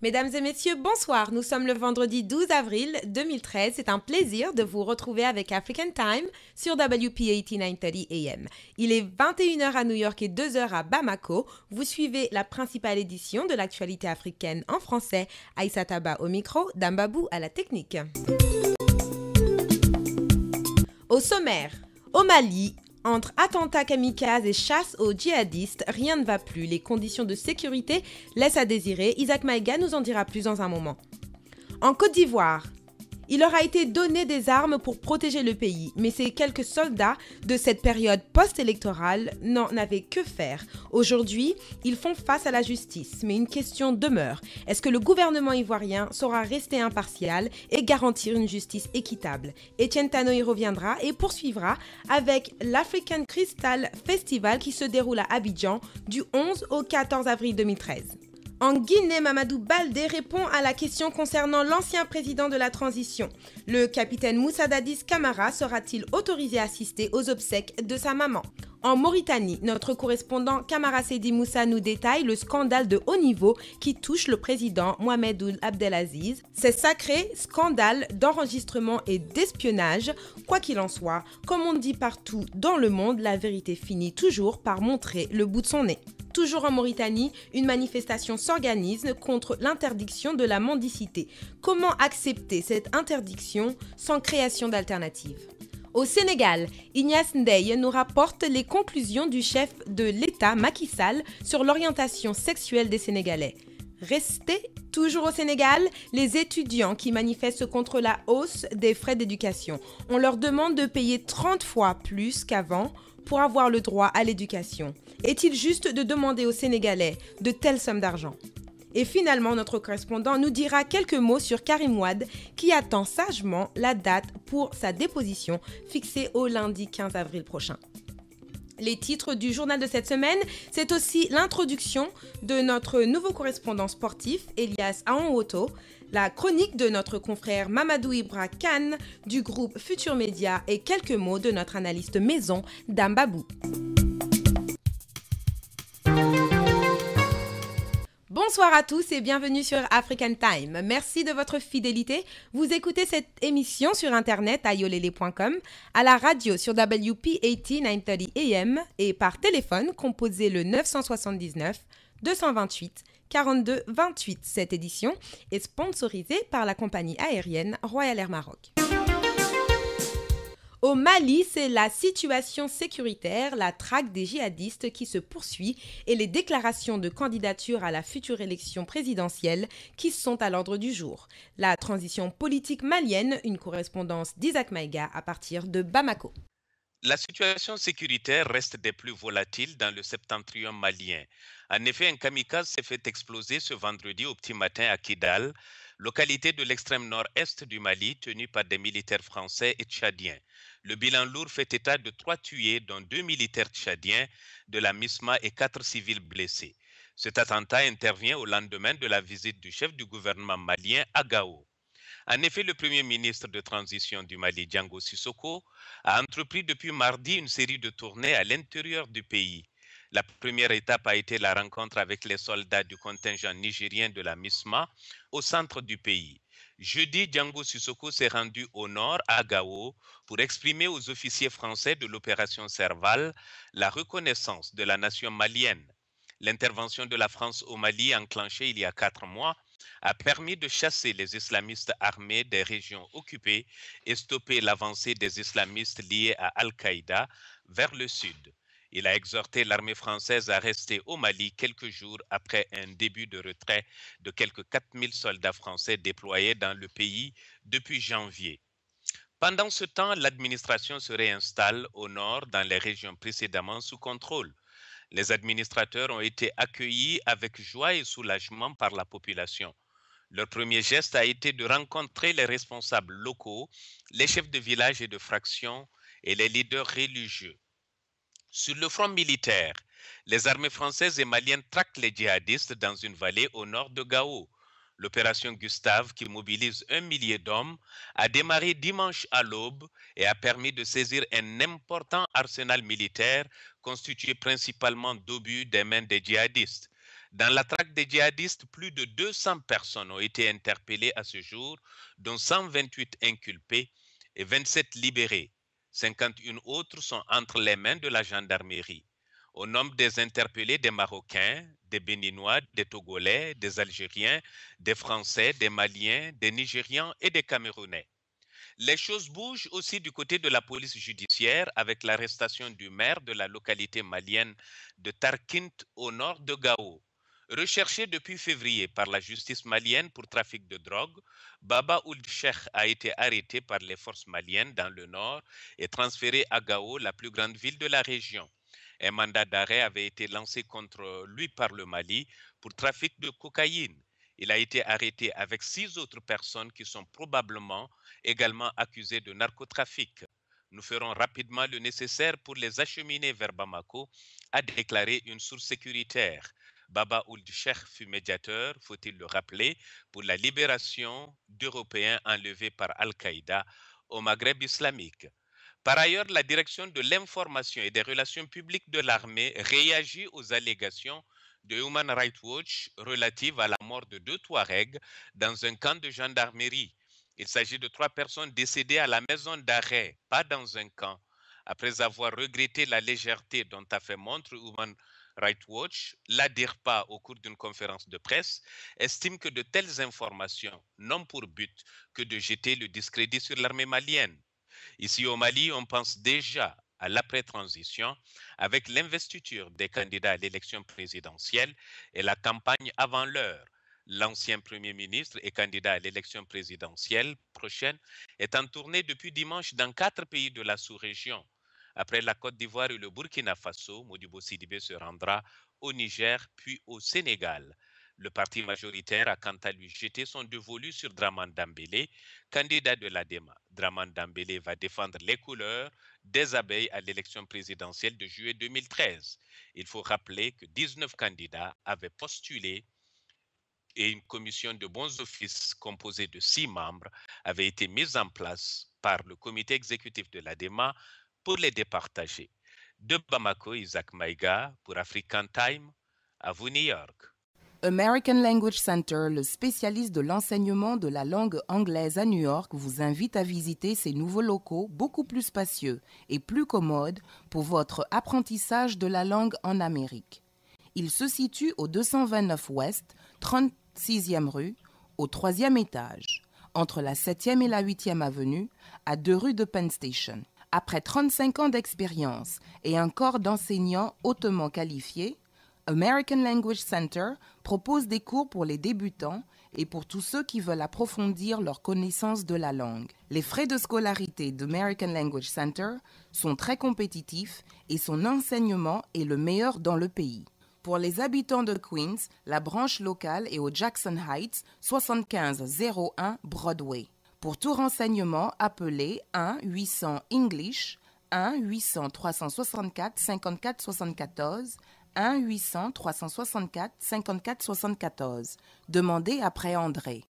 Mesdames et messieurs, bonsoir. Nous sommes le vendredi 12 avril 2013. C'est un plaisir de vous retrouver avec African Time sur WP80 930 AM. Il est 21h à New York et 2h à Bamako. Vous suivez la principale édition de l'actualité africaine en français. Aïssa Taba au micro, Dambabou à la technique. Au sommaire, au Mali, entre attentats kamikazes et chasse aux djihadistes, rien ne va plus. Les conditions de sécurité laissent à désirer. Isaac Maïga nous en dira plus dans un moment. En Côte d'Ivoire, il leur a été donné des armes pour protéger le pays, mais ces quelques soldats de cette période post-électorale n'en avaient que faire. Aujourd'hui, ils font face à la justice, mais une question demeure. Est-ce que le gouvernement ivoirien saura rester impartial et garantir une justice équitable? Etienne Tano y reviendra et poursuivra avec l'African Crystal Festival qui se déroule à Abidjan du 11 au 14 avril 2013. En Guinée, Mamadou Baldé répond à la question concernant l'ancien président de la transition. Le capitaine Moussa Dadis Camara sera-t-il autorisé à assister aux obsèques de sa maman? En Mauritanie, notre correspondant Camara Sedi Moussa nous détaille le scandale de haut niveau qui touche le président Mohamed Ould Abdelaziz. Ces sacrés scandales d'enregistrement et d'espionnage. Quoi qu'il en soit, comme on dit partout dans le monde, la vérité finit toujours par montrer le bout de son nez. Toujours en Mauritanie, une manifestation s'organise contre l'interdiction de la mendicité. Comment accepter cette interdiction sans création d'alternatives? Au Sénégal, Ignace Ndeye nous rapporte les conclusions du chef de l'État Macky Sall sur l'orientation sexuelle des Sénégalais. Restez toujours au Sénégal, les étudiants qui manifestent contre la hausse des frais d'éducation. On leur demande de payer 30 fois plus qu'avant pour avoir le droit à l'éducation. Est-il juste de demander aux Sénégalais de telles sommes d'argent? Et finalement, notre correspondant nous dira quelques mots sur Karim Wade qui attend sagement la date pour sa déposition fixée au lundi 15 avril prochain. Les titres du journal de cette semaine, c'est aussi l'introduction de notre nouveau correspondant sportif, Elias Aonwoto, la chronique de notre confrère Mamadou Ibra Kane du groupe Futur Média et quelques mots de notre analyste maison, Dambabou. Bonsoir à tous et bienvenue sur African Time. Merci de votre fidélité. Vous écoutez cette émission sur internet à yolele.com, à la radio sur WP80 930 AM et par téléphone composez le 979 228 42 28. Cette édition est sponsorisée par la compagnie aérienne Royal Air Maroc. Au Mali, c'est la situation sécuritaire, la traque des djihadistes qui se poursuit et les déclarations de candidature à la future élection présidentielle qui sont à l'ordre du jour. La transition politique malienne, une correspondance d'Isaac Maïga à partir de Bamako. La situation sécuritaire reste des plus volatiles dans le septentrion malien. En effet, un kamikaze s'est fait exploser ce vendredi au petit matin à Kidal, localité de l'extrême nord-est du Mali tenue par des militaires français et tchadiens. Le bilan lourd fait état de 3 tués, dont 2 militaires tchadiens de la MISMA et 4 civils blessés. Cet attentat intervient au lendemain de la visite du chef du gouvernement malien à Gao. En effet, le premier ministre de transition du Mali, Django Sissoko, a entrepris depuis mardi une série de tournées à l'intérieur du pays. La première étape a été la rencontre avec les soldats du contingent nigérien de la MISMA au centre du pays. Jeudi, Django Sissoko s'est rendu au nord, à Gao, pour exprimer aux officiers français de l'opération Serval la reconnaissance de la nation malienne. L'intervention de la France au Mali, enclenchée il y a 4 mois, a permis de chasser les islamistes armés des régions occupées et stopper l'avancée des islamistes liés à Al-Qaïda vers le sud. Il a exhorté l'armée française à rester au Mali quelques jours après un début de retrait de quelques 4000 soldats français déployés dans le pays depuis janvier. Pendant ce temps, l'administration se réinstalle au nord dans les régions précédemment sous contrôle. Les administrateurs ont été accueillis avec joie et soulagement par la population. Leur premier geste a été de rencontrer les responsables locaux, les chefs de village et de fractions et les leaders religieux. Sur le front militaire, les armées françaises et maliennes traquent les djihadistes dans une vallée au nord de Gao. L'opération Gustave, qui mobilise 1 millier d'hommes, a démarré dimanche à l'aube et a permis de saisir un important arsenal militaire constitué principalement d'obus des mains des djihadistes. Dans la traque des djihadistes, plus de 200 personnes ont été interpellées à ce jour, dont 128 inculpés et 27 libérés. 51 autres sont entre les mains de la gendarmerie. Au nombre des interpellés, des Marocains, des Béninois, des Togolais, des Algériens, des Français, des Maliens, des Nigérians et des Camerounais. Les choses bougent aussi du côté de la police judiciaire avec l'arrestation du maire de la localité malienne de Tarkint au nord de Gao. Recherché depuis février par la justice malienne pour trafic de drogue, Baba Ould Cheikh a été arrêté par les forces maliennes dans le nord et transféré à Gao, la plus grande ville de la région. Un mandat d'arrêt avait été lancé contre lui par le Mali pour trafic de cocaïne. Il a été arrêté avec 6 autres personnes qui sont probablement également accusées de narcotrafic. Nous ferons rapidement le nécessaire pour les acheminer vers Bamako, a déclaré une source sécuritaire. Baba Ould Cheikh fut médiateur, faut-il le rappeler, pour la libération d'Européens enlevés par Al-Qaïda au Maghreb islamique. Par ailleurs, la direction de l'information et des relations publiques de l'armée réagit aux allégations de Human Rights Watch relatives à la mort de 2 Touaregs dans un camp de gendarmerie. Il s'agit de 3 personnes décédées à la maison d'arrêt, pas dans un camp. Après avoir regretté la légèreté dont a fait montre Human Rights Watch, la DIRPA, au cours d'une conférence de presse, estime que de telles informations n'ont pour but que de jeter le discrédit sur l'armée malienne. Ici au Mali, on pense déjà à l'après-transition avec l'investiture des candidats à l'élection présidentielle et la campagne avant l'heure. L'ancien Premier ministre et candidat à l'élection présidentielle prochaine est en tournée depuis dimanche dans 4 pays de la sous-région. Après la Côte d'Ivoire et le Burkina Faso, Modibo Sidibé se rendra au Niger puis au Sénégal. Le parti majoritaire a quant à lui jeté son dévolu sur Dramane Dembélé, candidat de l'ADEMA. Dramane Dembélé va défendre les couleurs des abeilles à l'élection présidentielle de juillet 2013. Il faut rappeler que 19 candidats avaient postulé et une commission de bons offices composée de 6 membres avait été mise en place par le comité exécutif de l'ADEMA pour les départager. De Bamako, Isaac Maïga pour African Time, à vous New York. American Language Center, le spécialiste de l'enseignement de la langue anglaise à New York, vous invite à visiter ses nouveaux locaux beaucoup plus spacieux et plus commodes pour votre apprentissage de la langue en Amérique. Il se situe au 229 Ouest, 36e rue, au 3e étage, entre la 7e et la 8e avenue, à 2 rues de Penn Station. Après 35 ans d'expérience et un corps d'enseignants hautement qualifiés, American Language Center propose des cours pour les débutants et pour tous ceux qui veulent approfondir leur connaissance de la langue. Les frais de scolarité d'American Language Center sont très compétitifs et son enseignement est le meilleur dans le pays. Pour les habitants de Queens, la branche locale est au Jackson Heights, 7501 Broadway. Pour tout renseignement, appelez 1-800-ENGLISH, 1-800-364-5474, 1-800-364-5474. Demandez après André.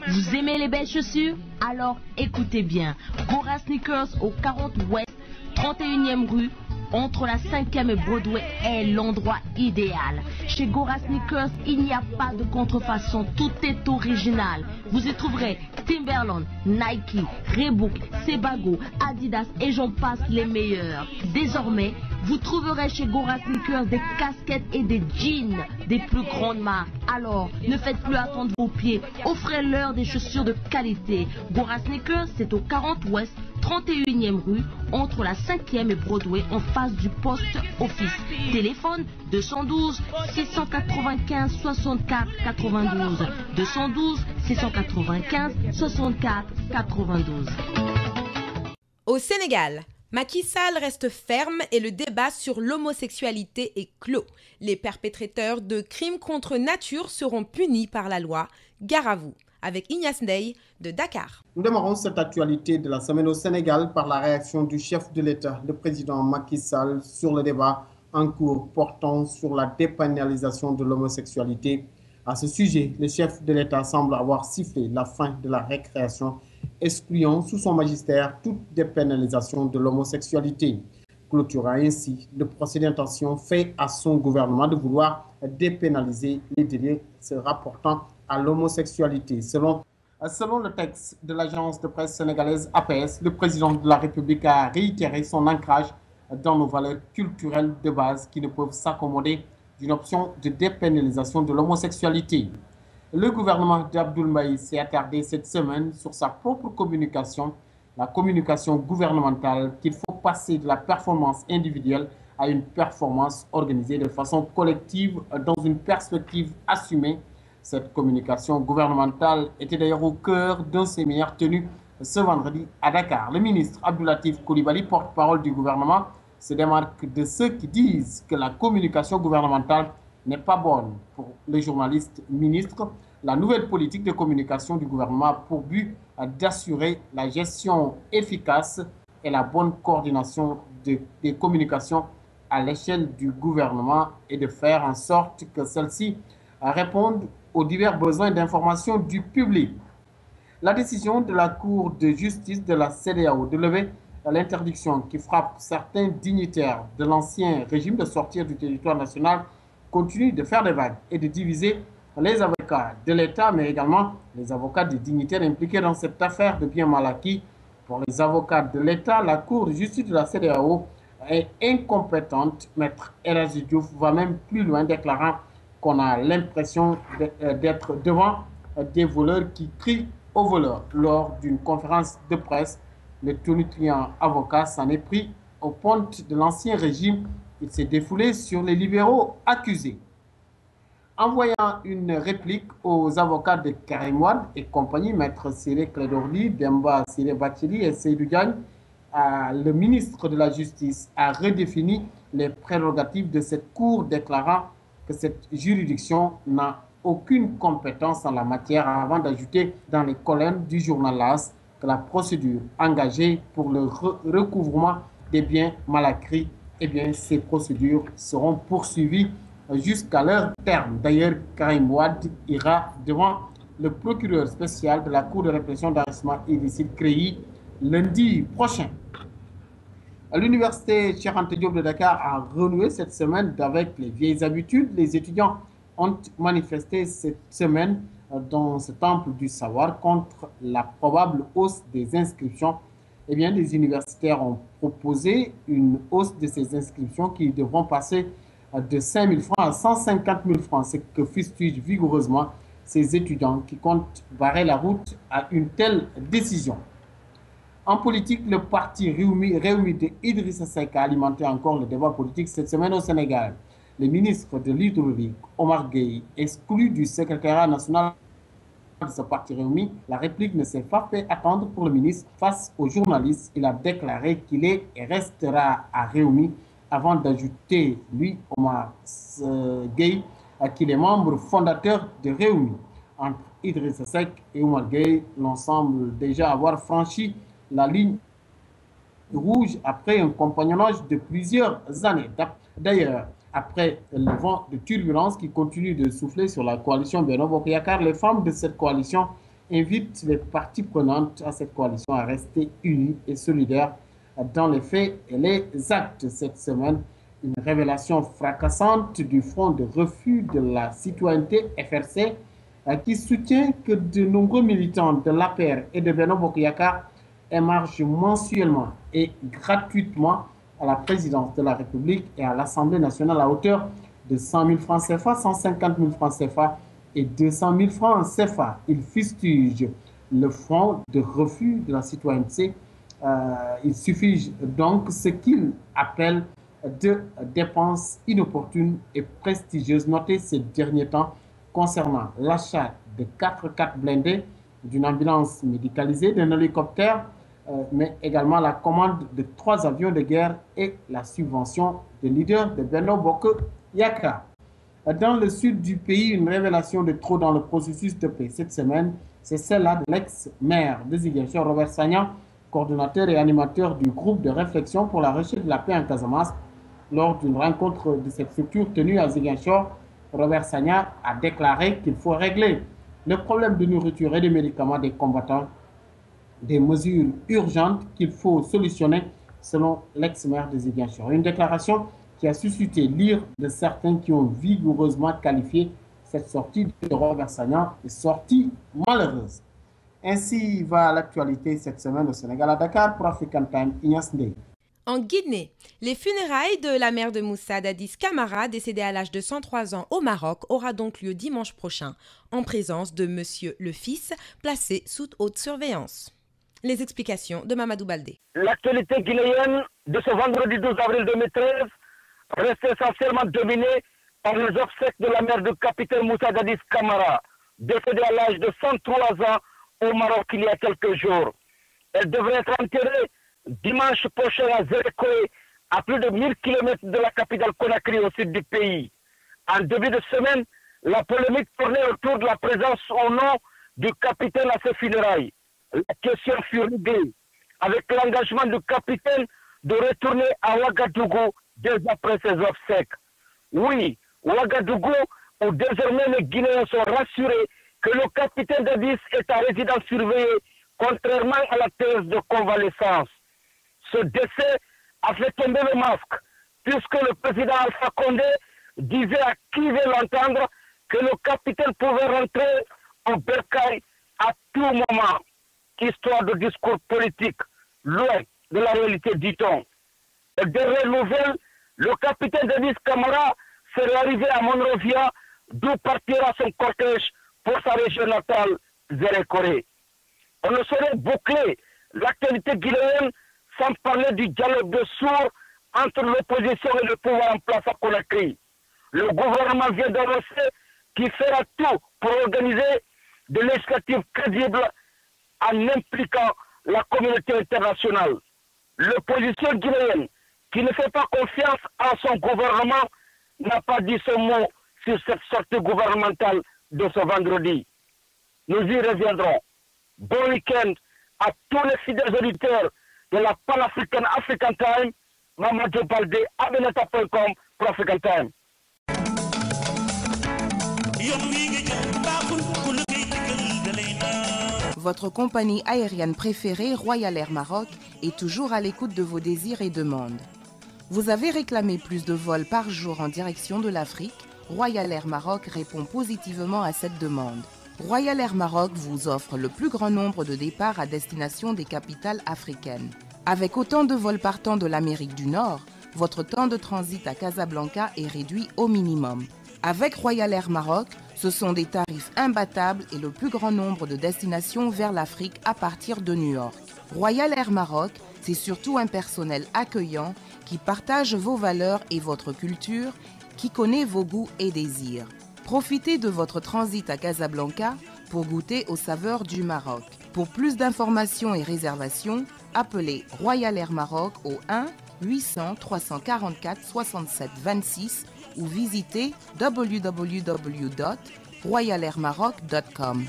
Vous aimez les belles chaussures? Alors écoutez bien. Gora Sneakers au 40 Ouest, 31e rue, entre la 5e et Broadway est l'endroit idéal. Chez Gora Sneakers, il n'y a pas de contrefaçon, tout est original. Vous y trouverez Timberland, Nike, Reebok, Sebago, Adidas et j'en passe les meilleurs. Désormais, vous trouverez chez Gora Sneakers des casquettes et des jeans des plus grandes marques. Alors, ne faites plus attendre vos pieds, offrez-leur des chaussures de qualité. Gora Sneakers, c'est au 40 Ouest, 31e rue, entre la 5e et Broadway, en face du poste office. Téléphone 212 695 64 92. 212 695 64 92. Au Sénégal, Macky Sall reste ferme et le débat sur l'homosexualité est clos. Les perpétrateurs de crimes contre nature seront punis par la loi. Gare à vous. Avec Ignace Ndeye de Dakar. Nous démarrons cette actualité de la semaine au Sénégal par la réaction du chef de l'État, le président Macky Sall, sur le débat en cours portant sur la dépénalisation de l'homosexualité. À ce sujet, le chef de l'État semble avoir sifflé la fin de la récréation, excluant sous son magistère toute dépénalisation de l'homosexualité. Clôturant ainsi le procès d'intention fait à son gouvernement de vouloir dépénaliser les délits se rapportant à l'homosexualité. Selon le texte de l'agence de presse sénégalaise APS, le président de la République a réitéré son ancrage dans nos valeurs culturelles de base qui ne peuvent s'accommoder d'une option de dépénalisation de l'homosexualité. Le gouvernement d'Abdoul Mbaye s'est attardé cette semaine sur sa propre communication, la communication gouvernementale qu'il faut passer de la performance individuelle à une performance organisée de façon collective dans une perspective assumée. Cette communication gouvernementale était d'ailleurs au cœur d'un séminaire tenu ce vendredi à Dakar. Le ministre Abdoulatif Coulibaly, porte-parole du gouvernement, se démarque de ceux qui disent que la communication gouvernementale n'est pas bonne. Pour les journalistes ministres, la nouvelle politique de communication du gouvernement a pour but d'assurer la gestion efficace et la bonne coordination des communications à l'échelle du gouvernement et de faire en sorte que celles-ci répondent aux divers besoins d'information du public. La décision de la Cour de justice de la CEDEAO de lever l'interdiction qui frappe certains dignitaires de l'ancien régime de sortir du territoire national continue de faire des vagues et de diviser les avocats de l'État, mais également les avocats des dignitaires impliqués dans cette affaire de biens mal acquis. Pour les avocats de l'État, la Cour de justice de la CEDEAO est incompétente. Maître Elhadji Diouf va même plus loin, déclarant qu'on a l'impression d'être devant des voleurs qui crient aux voleurs. Lors d'une conférence de presse, le tonitruant avocat s'en est pris au ponte de l'ancien régime. Il s'est défoulé sur les libéraux accusés. Envoyant une réplique aux avocats de Karim Wade et compagnie, Maître Ciré Clédorli, Demba Ciré Bathily et Seydou Diagne, le ministre de la Justice a redéfini les prérogatives de cette cour, déclarant que cette juridiction n'a aucune compétence en la matière, avant d'ajouter dans les colonnes du journal LAS que la procédure engagée pour le recouvrement des biens mal acquis, eh bien, ces procédures seront poursuivies jusqu'à leur terme. D'ailleurs, Karim Wade ira devant le procureur spécial de la Cour de répression d'enrichissement illicite créée lundi prochain. L'université Cheikh Anta Diop de Dakar a renoué cette semaine avec les vieilles habitudes. Les étudiants ont manifesté cette semaine dans ce temple du savoir contre la probable hausse des inscriptions. Eh bien, les universitaires ont proposé une hausse de ces inscriptions qui devront passer de 5 000 francs à 150 000 francs, ce que fustigent vigoureusement ces étudiants qui comptent barrer la route à une telle décision. En politique, le parti Réumi de Idrissa Seck a alimenté encore le débat politique cette semaine au Sénégal. Le ministre de l'Hydraulique, Omar Gueye, exclu du secrétariat national de ce parti Réumi, la réplique ne s'est pas fait attendre pour le ministre. Face aux journalistes, il a déclaré qu'il est et restera à Réumi, avant d'ajouter, lui, Omar Gueye, qu'il est membre fondateur de Réumi. Entre Idrissa Seck et Omar Gueye, l'on semble déjà avoir franchi la ligne rouge après un compagnonnage de plusieurs années. D'ailleurs, après le vent de turbulence qui continue de souffler sur la coalition Benno Bokk Yakaar, les femmes de cette coalition invitent les parties prenantes à cette coalition à rester unies et solidaires dans les faits et les actes. Cette semaine, une révélation fracassante du Front de refus de la citoyenneté FRC qui soutient que de nombreux militants de l'APR et de Benno Bokk Yakaar émargent mensuellement et gratuitement à la présidence de la République et à l'Assemblée nationale à hauteur de 100 000 francs CFA, 150 000 francs CFA et 200 000 francs CFA. Ils fustigent le Front de refus de la citoyenneté. Il suffit donc ce qu'ils appellent de dépenses inopportunes et prestigieuses notées ces derniers temps concernant l'achat de 4 4x blindés, d'une ambulance médicalisée, d'un hélicoptère, mais également la commande de 3 avions de guerre et la subvention des leaders de Benno Bokk Yakaar. Dans le sud du pays, une révélation de trop dans le processus de paix cette semaine, c'est celle-là de l'ex-maire de Ziguinchor, Robert Sagna, coordonnateur et animateur du groupe de réflexion pour la recherche de la paix en Casamance. Lors d'une rencontre de cette structure tenue à Ziguinchor, Robert Sagna a déclaré qu'il faut régler le problème de nourriture et de médicaments des combattants, des mesures urgentes qu'il faut solutionner selon l'ex-maire de Ziguinchor. Une déclaration qui a suscité l'ire de certains qui ont vigoureusement qualifié cette sortie de Robert Sagna de sortie malheureuse. Ainsi va l'actualité cette semaine au Sénégal à Dakar pour African Time, Ignace Ndeye. En Guinée, les funérailles de la mère de Moussa Dadis Camara, décédée à l'âge de 103 ans au Maroc, aura donc lieu dimanche prochain, en présence de Monsieur le Fils, placé sous haute surveillance. Les explications de Mamadou Baldé. L'actualité guinéenne de ce vendredi 12 avril 2013 reste essentiellement dominée par les obsèques de la mère du capitaine Moussa Dadis Camara, décédée à l'âge de 103 ans au Maroc il y a quelques jours. Elle devrait être enterrée dimanche prochain à Zérekoé, à plus de 1000 km de la capitale Conakry au sud du pays. En début de semaine, la polémique tournait autour de la présence ou non du capitaine à ses funérailles. La question fut réglée avec l'engagement du capitaine de retourner à Ouagadougou dès après ses obsèques. Oui, Ouagadougou, où désormais les Guinéens sont rassurés que le capitaine Dadis est à résidence surveillée, contrairement à la thèse de convalescence. Ce décès a fait tomber le masque, puisque le président Alpha Condé disait à qui veut l'entendre que le capitaine pouvait rentrer au bercail à tout moment. Histoire de discours politique, loin de la réalité, dit-on. Et dernière nouvelle, le capitaine Dadis Camara serait arrivé à Monrovia, d'où partira son cortège pour sa région natale, Zérekoé. On ne saurait boucler l'actualité guinéenne sans parler du dialogue de sourds entre l'opposition et le pouvoir en place à Conakry. Le gouvernement vient d'annoncer qu'il fera tout pour organiser des législatives crédibles en impliquant la communauté internationale. L'opposition guinéenne, qui ne fait pas confiance à son gouvernement, n'a pas dit son mot sur cette sortie gouvernementale de ce vendredi. Nous y reviendrons. Bon week-end à tous les fidèles auditeurs de la Pan-African African Time, Mamadou Baldé, Abeneta.com pour African Time. Votre compagnie aérienne préférée, Royal Air Maroc, est toujours à l'écoute de vos désirs et demandes. Vous avez réclamé plus de vols par jour en direction de l'Afrique. Royal Air Maroc répond positivement à cette demande. Royal Air Maroc vous offre le plus grand nombre de départs à destination des capitales africaines. Avec autant de vols partant de l'Amérique du Nord, votre temps de transit à Casablanca est réduit au minimum. Avec Royal Air Maroc, ce sont des tarifs imbattables et le plus grand nombre de destinations vers l'Afrique à partir de New York. Royal Air Maroc, c'est surtout un personnel accueillant qui partage vos valeurs et votre culture, qui connaît vos goûts et désirs. Profitez de votre transit à Casablanca pour goûter aux saveurs du Maroc. Pour plus d'informations et réservations, appelez Royal Air Maroc au 1 800 344 67 26 ou visitez www.royalairmaroc.com.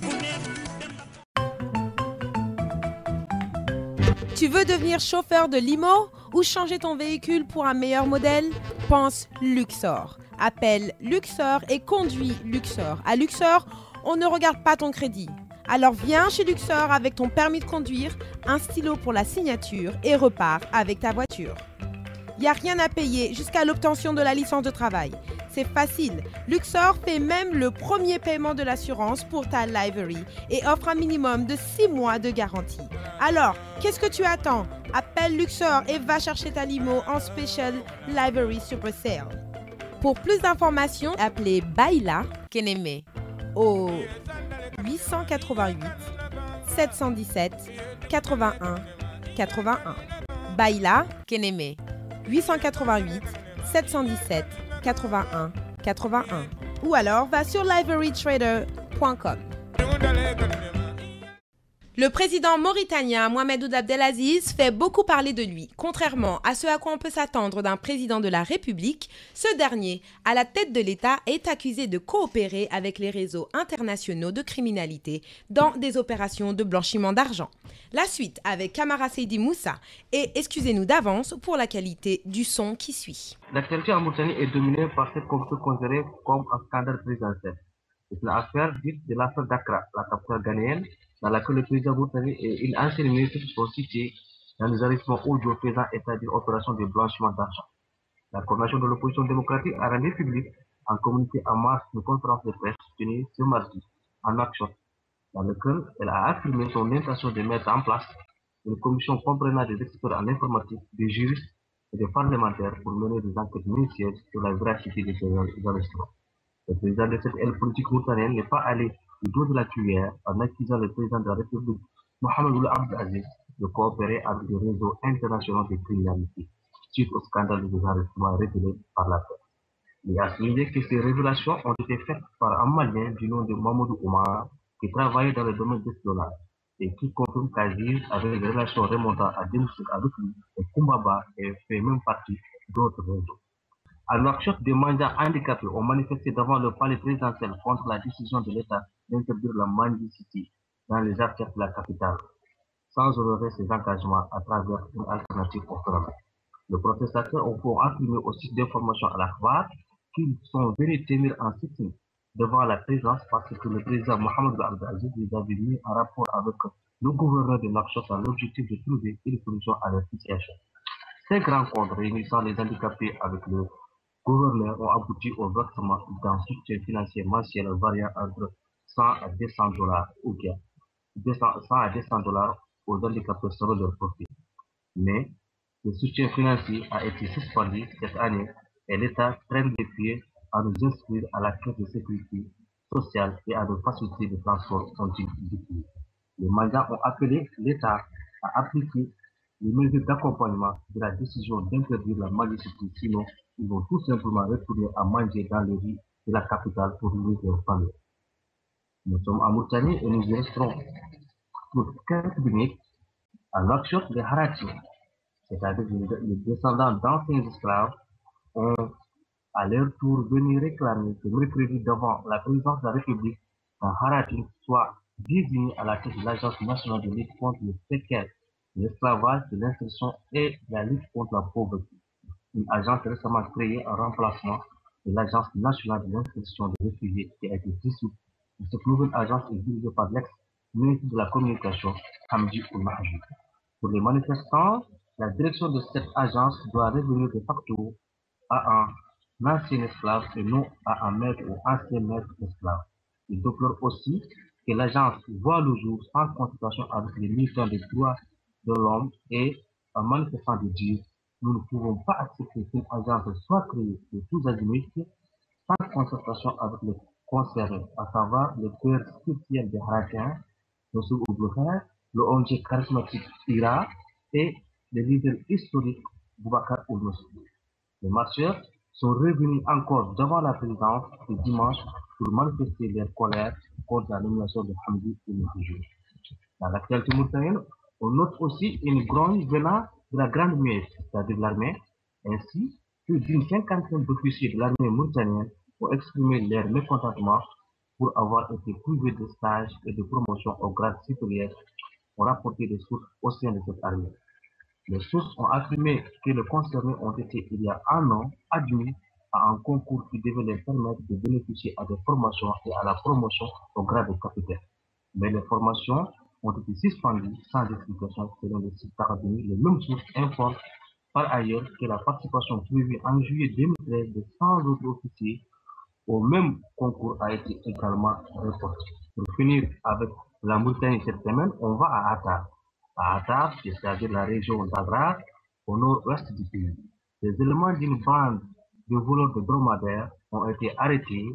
Tu veux devenir chauffeur de limo ou changer ton véhicule pour un meilleur modèle? Pense Luxor. Appelle Luxor et conduis Luxor. À Luxor, on ne regarde pas ton crédit. Alors viens chez Luxor avec ton permis de conduire, un stylo pour la signature et repars avec ta voiture. Il n'y a rien à payer jusqu'à l'obtention de la licence de travail. C'est facile. Luxor fait même le premier paiement de l'assurance pour ta livery et offre un minimum de 6 mois de garantie. Alors, qu'est-ce que tu attends? Appelle Luxor et va chercher ta limo en Special Livery Super Sale. Pour plus d'informations, appelez Baila Keneme au 888 717 81 81. Baila Keneme 888 717 81 81 ou alors va sur liverytrader.com. Le président mauritanien Mohamed Ould Abdelaziz fait beaucoup parler de lui. Contrairement à ce à quoi on peut s'attendre d'un président de la République, ce dernier, à la tête de l'État, est accusé de coopérer avec les réseaux internationaux de criminalité dans des opérations de blanchiment d'argent. La suite avec Kamara Seydi Moussa et excusez-nous d'avance pour la qualité du son qui suit. L'actualité en Mauritanie est dominée par ce qu'on peut considérer comme un scandale présidentiel. C'est une affaire dite de l'affaire d'Accra, la capitale ghanéenne, dans laquelle le président mauritanien et une ancienne ministre sont cités dans les arrêtements audio faisant état d'une opération de blanchiment d'argent. La coordination de l'opposition démocratique a rendu public en communiqué en mars une conférence de presse tenue ce mardi en action, dans laquelle elle a affirmé son intention de mettre en place une commission comprenant des experts en informatique, des juristes et des parlementaires pour mener des enquêtes minutieuses sur la véracité de ces investissements. Le président de cette aile politique mauritanienne n'est pas allé du dos de la cuillère en accusant le président de la République, Mohamed Ould Abdelaziz, de coopérer avec des réseaux internationaux de criminalité suite au scandale des arrestements révélés par la presse. Il a souligné que ces révélations ont été faites par un Malien du nom de Mamadou Oumar qui travaillait dans le domaine d'espionnage et qui confirme qu'Aziz avait des relations remontant à 2007 avec lui et Koumbaba et fait même partie d'autres réseaux. À Nouakchott, des mendiants handicapés ont manifesté devant le palais présidentiel contre la décision de l'État d'interdire la mendicité dans les artères de la capitale, sans honorer ses engagements à travers une alternative au phénomène. Les protestataires ont affirmé au site d'information à l'Akhbar qu'ils sont venus tenir en sitting devant la présidence parce que le président Mohamed Ould Abdelaziz les avait mis en rapport avec le gouverneur de Nouakchott dans l'objectif de trouver une solution à leur situation. Ces rencontres réunissant les handicapés avec le gouverneur ont abouti au versement d'un soutien financier mensuel variant entre 100 à 200 dollars ou bien 100 à 200 dollars aux handicapés selon leur profil. Mais le soutien financier a été suspendu cette année et l'État traîne des pieds à nous inscrire à la caisse de sécurité sociale et à nos facilités de transport sont-ils déclinées. Les mandats ont appelé l'État à appliquer les mesures d'accompagnement de la décision d'interdire la mendicité, sinon ils vont tout simplement retourner à manger dans les rues de la capitale pour nourrir leur famille. Nous sommes en Mauritanie et nous y resterons pour quelques minutes à Nouakchott de Harati, c'est-à-dire les descendants d'anciens esclaves, ont à leur tour venu réclamer ce mercredi devant la présidence de la République qu'un Harati soit désigné à la tête de l'Agence nationale de lutte contre le précaire, l'esclavage, de l'insertion et de la lutte contre la pauvreté. Une agence récemment créée en remplacement de l'Agence nationale de l'insertion des réfugiés qui a été dissoute. Cette nouvelle agence est dirigée par l'ex-ministre de la Communication, Hamdi Ould Mahjoub. Pour les manifestants, la direction de cette agence doit revenir de facto à un ancien esclave et non à un maître ou ancien maître esclave. Il déplore aussi que l'agence voit le jour sans consultation avec les militants des droits de l'homme et en manifestant de dire nous ne pouvons pas accepter qu'une agence soit créée de tous azimuts sans concertation avec les concernés, à savoir les pères spirituels des Haratiens, M. Ould, le ONG charismatique IRA et le leader historique Boubacar Ould. Les marcheurs sont revenus encore devant la présidence ce dimanche pour manifester leur colère contre la nomination de Hamdi Ould Mahjoub. Dans l'actualité mauritanienne, on note aussi une grogne venant de la Grande Muette, c'est-à-dire l'armée. Ainsi, plus d'une cinquantaine d'officiers de l'armée mauritanienne ont exprimé leur mécontentement pour avoir été privés de stage et de promotion au grade supérieur, ont rapporté des sources au sein de cette armée. Les sources ont affirmé que les concernés ont été, il y a un an, admis à un concours qui devait leur permettre de bénéficier à des formations et à la promotion au grade de capitaine. Mais les formations ont été suspendues sans explication selon le site Taradini. Les mêmes sources informent par ailleurs que la participation prévue en juillet 2013 de 100 autres officiers au même concours a été également reportée. Pour finir avec la Mauritanie cette semaine, on va à Attar. À Attar, c'est-à-dire la région d'Agra, au nord-ouest du pays. Les éléments d'une bande de voleurs de dromadaires ont été arrêtés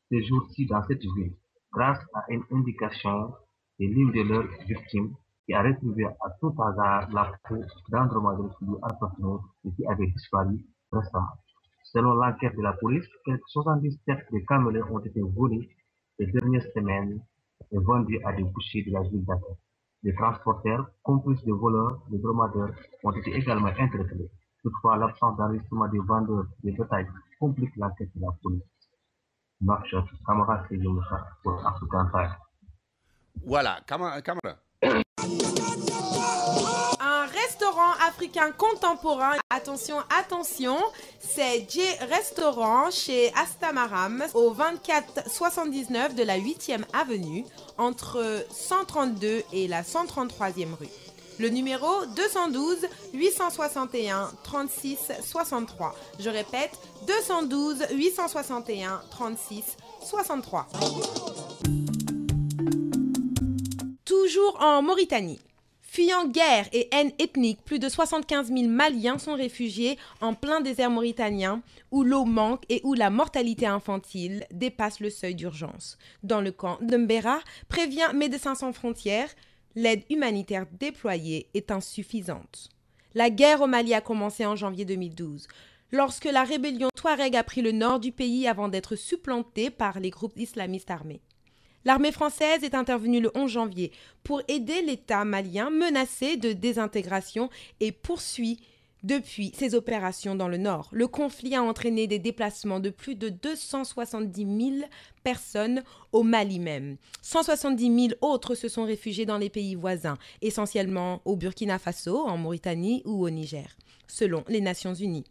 ces jours-ci dans cette ville, grâce à une indication de l'une de leurs victimes qui a retrouvé à tout hasard la peau d'un dromadaire qui lui appartenait et qui avait disparu récemment. Selon l'enquête de la police, quelques 70 têtes de camélons ont été volées ces dernières semaines et vendues à des bouchers de la ville d'Athènes. Des transporteurs, complices de voleurs, de dromadaires, ont été également interpellés. Toutefois, l'absence d'enregistrement des vendeurs de bétail complique l'enquête de la police. Marche, camarade Seyou Moussa pour African Time. Voilà, Camara. Un restaurant africain contemporain, attention, c'est J Restaurant chez Astamaram au 2479 de la 8e avenue entre 132 et la 133e rue. Le numéro 212 861 36 63. Je répète, 212 861 36 63. Toujours en Mauritanie. Fuyant guerre et haine ethnique, plus de 75 000 Maliens sont réfugiés en plein désert mauritanien où l'eau manque et où la mortalité infantile dépasse le seuil d'urgence. Dans le camp de Mbera, prévient Médecins sans frontières, l'aide humanitaire déployée est insuffisante. La guerre au Mali a commencé en janvier 2012, lorsque la rébellion Touareg a pris le nord du pays avant d'être supplantée par les groupes islamistes armés. L'armée française est intervenue le 11 janvier pour aider l'État malien menacé de désintégration et poursuit depuis ses opérations dans le nord. Le conflit a entraîné des déplacements de plus de 270 000 personnes au Mali même. 170 000 autres se sont réfugiés dans les pays voisins, essentiellement au Burkina Faso, en Mauritanie ou au Niger, selon les Nations Unies.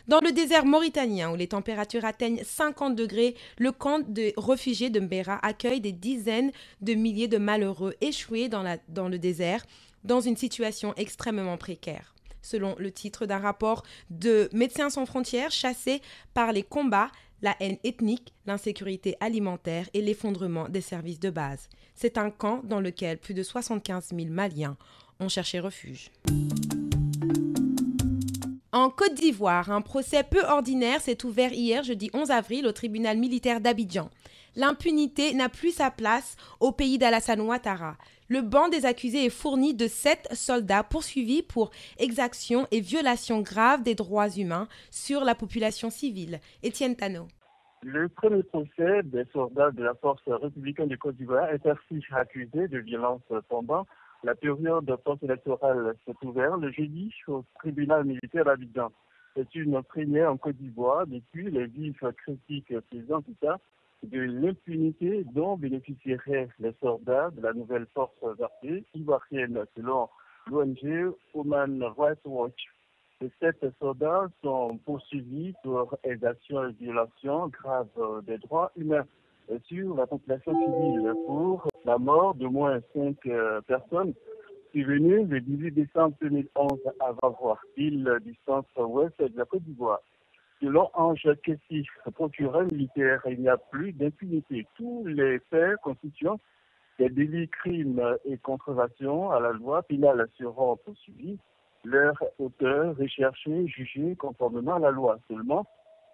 Dans le désert mauritanien, où les températures atteignent 50 degrés, le camp de réfugiés de Mbera accueille des dizaines de milliers de malheureux échoués dans le désert, dans une situation extrêmement précaire. Selon le titre d'un rapport de Médecins sans frontières, chassés par les combats, la haine ethnique, l'insécurité alimentaire et l'effondrement des services de base. C'est un camp dans lequel plus de 75 000 Maliens ont cherché refuge. En Côte d'Ivoire, un procès peu ordinaire s'est ouvert hier, jeudi 11 avril, au tribunal militaire d'Abidjan. L'impunité n'a plus sa place au pays d'Alassane Ouattara. Le banc des accusés est fourni de 7 soldats poursuivis pour exactions et violations graves des droits humains sur la population civile. Étienne Tano. Le premier procès des soldats de la force républicaine de Côte d'Ivoire est ainsi accusé de violence pendant la période post-électorale s'est ouverte le jeudi au tribunal militaire d'Abidjan. C'est une première en Côte d'Ivoire depuis les vives critiques président Issa de l'impunité dont bénéficieraient les soldats de la nouvelle force armée ivoirienne, selon l'ONG Human Rights Watch. Les 7 soldats sont poursuivis pour exactions et violations graves des droits humains sur la population civile pour la mort de moins 5 personnes survenues le 18 décembre 2011 à Vavois, ville du centre-ouest de la Côte d'Ivoire. Selon Ange Kessi, procureur militaire, il n'y a plus d'impunité. Tous les faits constituant des délits, crimes et contreventions à la loi pénale seront poursuivis. Leurs auteurs recherchés, jugés conformément à la loi. Seulement,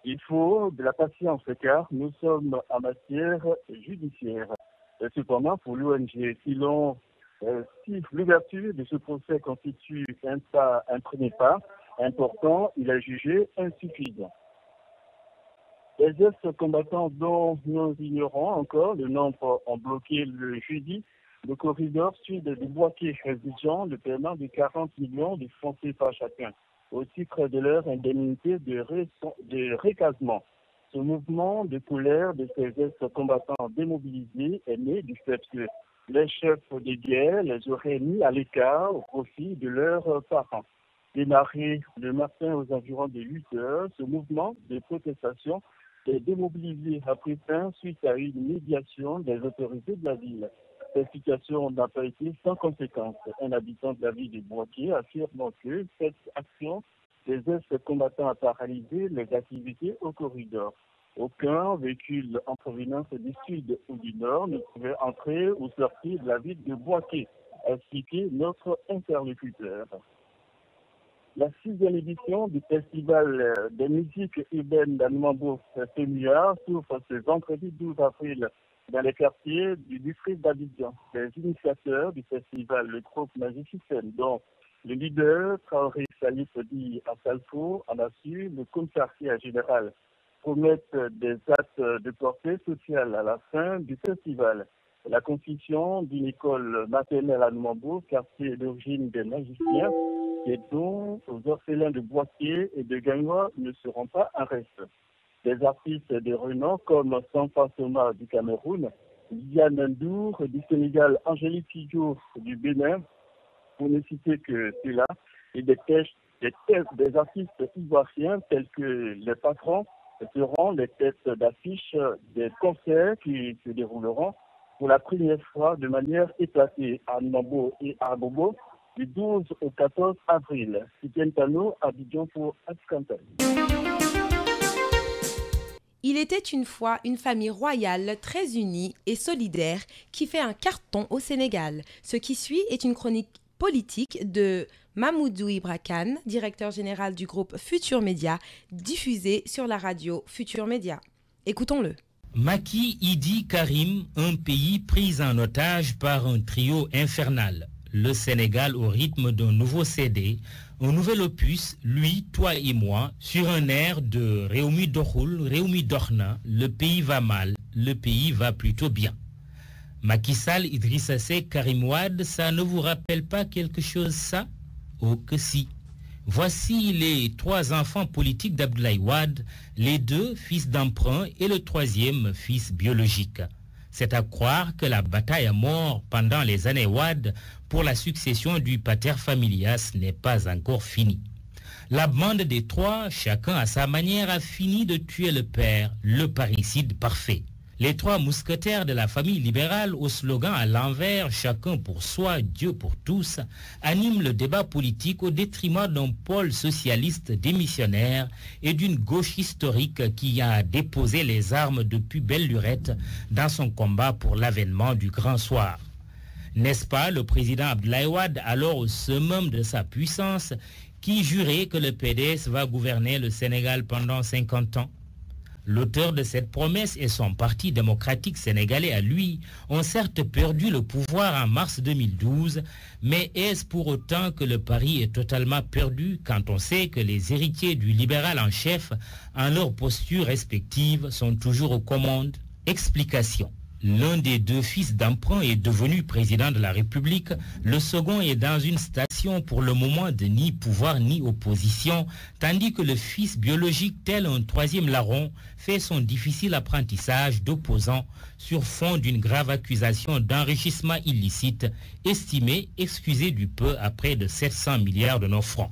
il faut de la patience car nous sommes en matière judiciaire. Cependant, pour l'ONG, si l'ouverture de ce procès constitue un premier pas important, il est jugé insuffisant. Les ex-combattants dont nous ignorons encore le nombre ont bloqué le jeudi le corridor sud de Bouaké, exigeant le paiement de 40 millions de francs CFA chacun, au titre de leur indemnité de recasement. Ce mouvement de colère de ces ex-combattants démobilisés est né du fait que les chefs de guerre les auraient mis à l'écart au profit de leurs parents. Démarré le matin aux environs de 8 heures, ce mouvement de protestation est démobilisé après fin suite à une médiation des autorités de la ville. Cette situation n'a pas été sans conséquence. Un habitant de la ville de Bouaké affirme que cette action des ex-combattants a paralysé les activités au corridor. Aucun véhicule en provenance du sud ou du nord ne pouvait entrer ou sortir de la ville de Bouaké, a expliqué notre interlocuteur. La 6e édition du Festival des musiques urbaines d'Animambo FEMUA s'ouvre ce vendredi 12 avril dans les quartiers du district d'Abidjan. Les initiateurs du festival, le groupe Magicien, dont le leader Traoré Salif Di Assalfo en assure le commissariat général, promettent des actes de portée sociale à la fin du festival. la construction d'une école maternelle à Numambo, quartier d'origine des magiciens, et dont aux orphelins de Boaké et de Gagnois ne seront pas en reste. Des artistes de renom comme Sampa Soma du Cameroun, Liane Ndour du Sénégal, Angélique Kidjo du Bénin, pour ne citer que cela, et des artistes ivoiriens tels que les patrons seront les têtes d'affiche des concerts qui se dérouleront pour la première fois de manière éclatée à Nambo et à Bobo du 12 au 14 avril. C'était Tano, Abidjan pour Ascantel. Il était une fois une famille royale très unie et solidaire qui fait un carton au Sénégal. Ce qui suit est une chronique politique de Mamoudou Ibra Kane, directeur général du groupe Futur Média, diffusée sur la radio Futur Média. Écoutons-le. Macky, Idi, Karim, un pays pris en otage par un trio infernal. Le Sénégal au rythme d'un nouveau CD, un nouvel opus, lui, toi et moi, sur un air de Réumi Dohoul, Réumi Dorna, le pays va mal, le pays va plutôt bien. Macky Sall, Idrissa Seck, Karim Wade, ça ne vous rappelle pas quelque chose ça? Oh que si. Voici les 3 enfants politiques d'Abdoulaye Wade, les 2 fils d'emprunt et le 3e fils biologique. C'est à croire que la bataille à mort pendant les années Wade pour la succession du pater familias n'est pas encore finie. La bande des 3, chacun à sa manière, a fini de tuer le père, le parricide parfait. Les 3 mousquetaires de la famille libérale, au slogan à l'envers, chacun pour soi, Dieu pour tous, animent le débat politique au détriment d'un pôle socialiste démissionnaire et d'une gauche historique qui a déposé les armes depuis belle lurette dans son combat pour l'avènement du grand soir. N'est-ce pas le président Abdoulaye Wade, alors au summum de sa puissance, qui jurait que le PDS va gouverner le Sénégal pendant 50 ans? L'auteur de cette promesse et son parti démocratique sénégalais à lui ont certes perdu le pouvoir en mars 2012, mais est-ce pour autant que le pari est totalement perdu quand on sait que les héritiers du libéral en chef, en leur posture respective, sont toujours aux commandes? Explication. L'un des 2 fils d'emprunt est devenu président de la République, le second est dans une station pour le moment de ni pouvoir ni opposition, tandis que le fils biologique, tel un 3e larron, fait son difficile apprentissage d'opposant sur fond d'une grave accusation d'enrichissement illicite, estimée, excusez du peu, à près de 700 milliards de nos francs.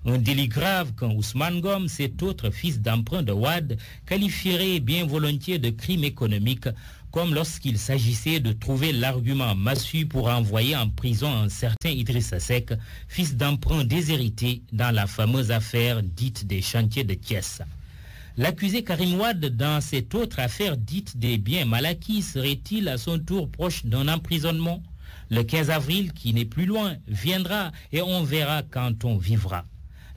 Un délit grave qu'un Ousmane Gom, cet autre fils d'emprunt de Wade, qualifierait bien volontiers de crime économique, comme lorsqu'il s'agissait de trouver l'argument massu pour envoyer en prison un certain Idrissa Seck, fils d'emprunt déshérité dans la fameuse affaire dite des chantiers de Thiès. L'accusé Karim Wade dans cette autre affaire dite des biens mal acquis serait-il à son tour proche d'un emprisonnement? Le 15 avril, qui n'est plus loin, viendra et on verra quand on vivra.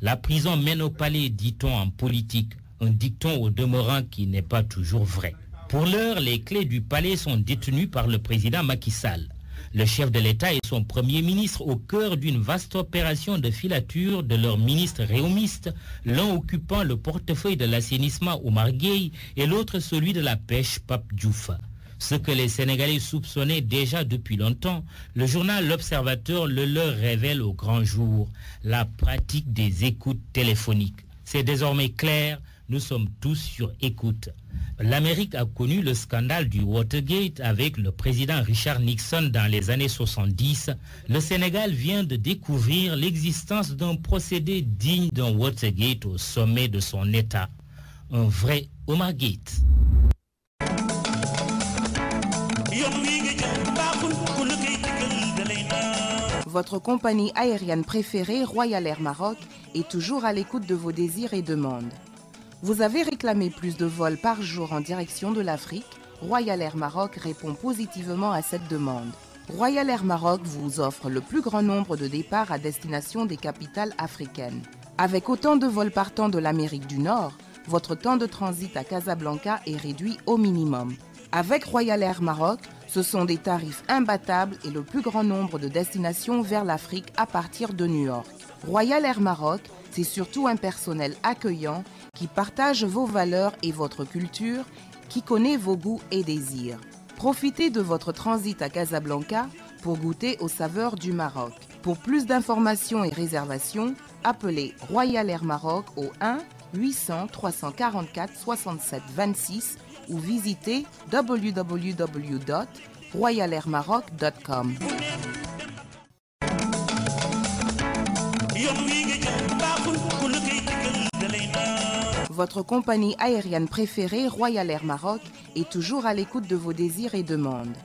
La prison mène au palais, dit-on en politique, un dicton au demeurant qui n'est pas toujours vrai. Pour l'heure, les clés du palais sont détenues par le président Macky Sall. Le chef de l'État et son premier ministre au cœur d'une vaste opération de filature de leurs ministres réumistes, l'un occupant le portefeuille de l'assainissement Oumar Gueye et l'autre celui de la pêche Pape Diouf. Ce que les Sénégalais soupçonnaient déjà depuis longtemps, le journal L'Observateur le leur révèle au grand jour, la pratique des écoutes téléphoniques. C'est désormais clair, nous sommes tous sur écoute. L'Amérique a connu le scandale du Watergate avec le président Richard Nixon dans les années 70. Le Sénégal vient de découvrir l'existence d'un procédé digne d'un Watergate au sommet de son État. Un vrai Omargate. Votre compagnie aérienne préférée, Royal Air Maroc, est toujours à l'écoute de vos désirs et demandes. Vous avez réclamé plus de vols par jour en direction de l'Afrique? Royal Air Maroc répond positivement à cette demande. Royal Air Maroc vous offre le plus grand nombre de départs à destination des capitales africaines. Avec autant de vols partant de l'Amérique du Nord, votre temps de transit à Casablanca est réduit au minimum. Avec Royal Air Maroc, ce sont des tarifs imbattables et le plus grand nombre de destinations vers l'Afrique à partir de New York. Royal Air Maroc, c'est surtout un personnel accueillant qui partage vos valeurs et votre culture, qui connaît vos goûts et désirs. Profitez de votre transit à Casablanca pour goûter aux saveurs du Maroc. Pour plus d'informations et réservations, appelez Royal Air Maroc au 1 800 344 67 26 ou visitez www.royalairmaroc.com. Votre compagnie aérienne préférée, Royal Air Maroc, est toujours à l'écoute de vos désirs et demandes.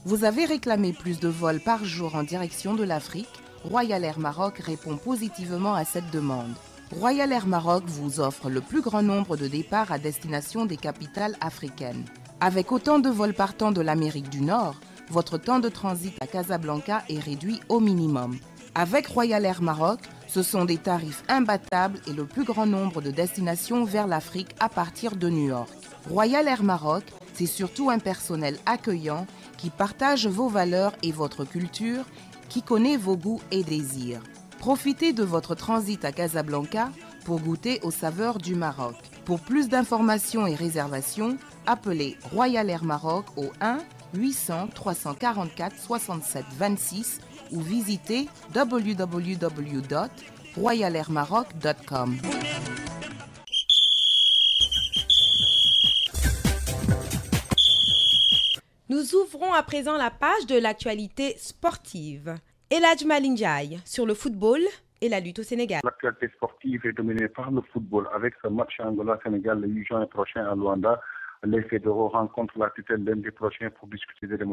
Vous avez réclamé plus de vols par jour en direction de l'Afrique? Royal Air Maroc répond positivement à cette demande. Royal Air Maroc vous offre le plus grand nombre de départs à destination des capitales africaines. Avec autant de vols partant de l'Amérique du Nord, votre temps de transit à Casablanca est réduit au minimum. Avec Royal Air Maroc, ce sont des tarifs imbattables et le plus grand nombre de destinations vers l'Afrique à partir de New York. Royal Air Maroc, c'est surtout un personnel accueillant qui partage vos valeurs et votre culture, qui connaît vos goûts et désirs. Profitez de votre transit à Casablanca pour goûter aux saveurs du Maroc. Pour plus d'informations et réservations, appelez Royal Air Maroc au 1 800 344 67 26 ou visitez www.royalairmaroc.com. Nous ouvrons à présent la page de l'actualité sportive. Eladj Malindiaye sur le football et la lutte au Sénégal. L'actualité sportive est dominée par le football avec ce match Angola-Sénégal le 8 juin prochain à Luanda. Les fédéraux rencontrent la tutelle lundi prochain pour discuter des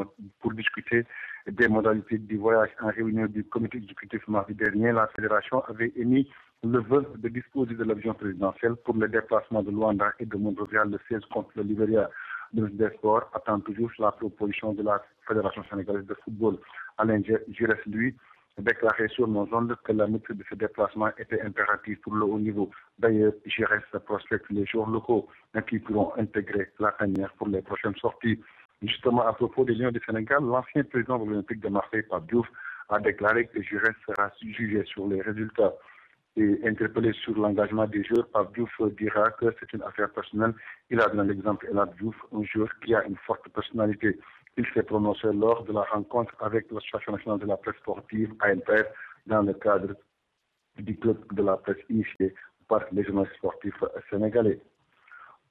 modalités du voyage. En réunion du comité exécutif mardi dernier, la fédération avait émis le vœu de disposer de l'avion présidentiel pour le déplacement de Luanda et de Monrovia le 16 contre le Libéria. Le ministre des Sports attend toujours la proposition de la Fédération sénégalaise de football. Alain Giresse, lui, déclaré sur nos ondes que la maîtrise de ce déplacement était impérative pour le haut niveau. D'ailleurs, Giresse prospecte les joueurs locaux qui pourront intégrer la tanière pour les prochaines sorties. Justement, à propos des Lions du Sénégal, l'ancien président de l'Olympique de Marseille, Pape Diouf, a déclaré que Giresse sera jugé sur les résultats. Et interpellé sur l'engagement des joueurs, Pape Diouf dira que c'est une affaire personnelle. Il a donné l'exemple Eladj Diouf, un joueur qui a une forte personnalité. Il s'est prononcé lors de la rencontre avec l'Association nationale de la presse sportive, ANPR, dans le cadre du club de la presse initié par les journalistes sportifs sénégalais.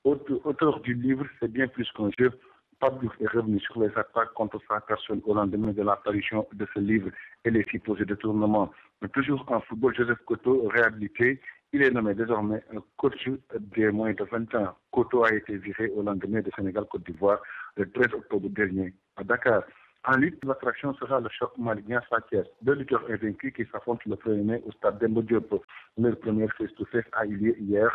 Auteur du livre, c'est bien plus qu'un jeu. Pape Diouf est revenu sur les attaques contre sa personne au lendemain de l'apparition de ce livre et les supposés détournements. Mais toujours en football, Joseph Koto, réhabilité, il est nommé désormais un coach des moins de 20 ans. Koto a été viré au lendemain de Sénégal-Côte d'Ivoire le 13 octobre dernier à Dakar. En lutte, l'attraction sera le choc malien-Sakès. Deux lutteurs invaincus qui s'affrontent le 1er mai au stade Demba Diop. Leur première face-to-face a eu lieu hier.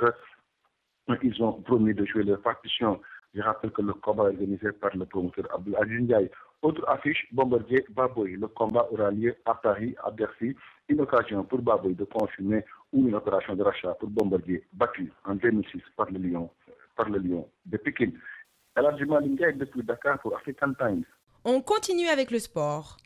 Ils ont promis de jouer leur partition. Je rappelle que le combat est organisé par le promoteur Abdoulaye Ndiaye. Autre affiche, Bombardier-Baboy. Le combat aura lieu à Paris, à Bercy. Une occasion pour Baboy de confirmer ou une opération de rachat pour Bombardier, battu en 2006 par le Lion de Pékin. Eladj Malindiaye depuis Dakar pour African Times. On continue avec le sport.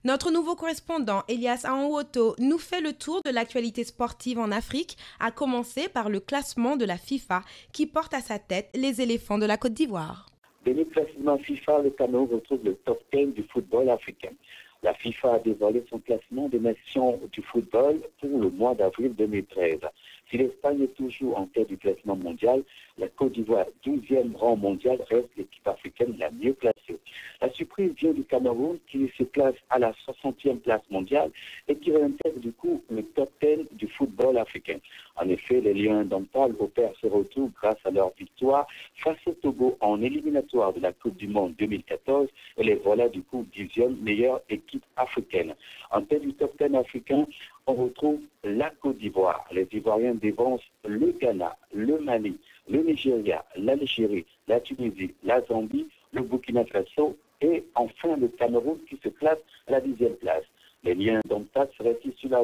Notre nouveau correspondant, Elias Aonwoto, nous fait le tour de l'actualité sportive en Afrique, à commencer par le classement de la FIFA qui porte à sa tête les éléphants de la Côte d'Ivoire. Dans le classement FIFA, le Cameroun retrouve le top 10 du football africain. La FIFA a dévoilé son classement des nations du football pour le mois d'avril 2013. Si l'Espagne est toujours en tête du classement mondial, la Côte d'Ivoire, 12e rang mondial, reste l'équipe africaine la mieux classée. La surprise vient du Cameroun qui se classe à la 60e place mondiale et qui réintègre du coup le top 10 du football africain. En effet, les Lions indomptables opèrent ce retour grâce à leur victoire face au Togo en éliminatoire de la Coupe du Monde 2014 et les voilà du coup 10e meilleure équipe africaine. En tête du top 10 africain, on retrouve la Côte d'Ivoire. Les Ivoiriens dévancent le Ghana, le Mali, le Nigeria, l'Algérie, la Tunisie, la Zambie, le Burkina Faso et enfin le Cameroun qui se classe à la 10e place. Les liens indomptables seraient-ils sur la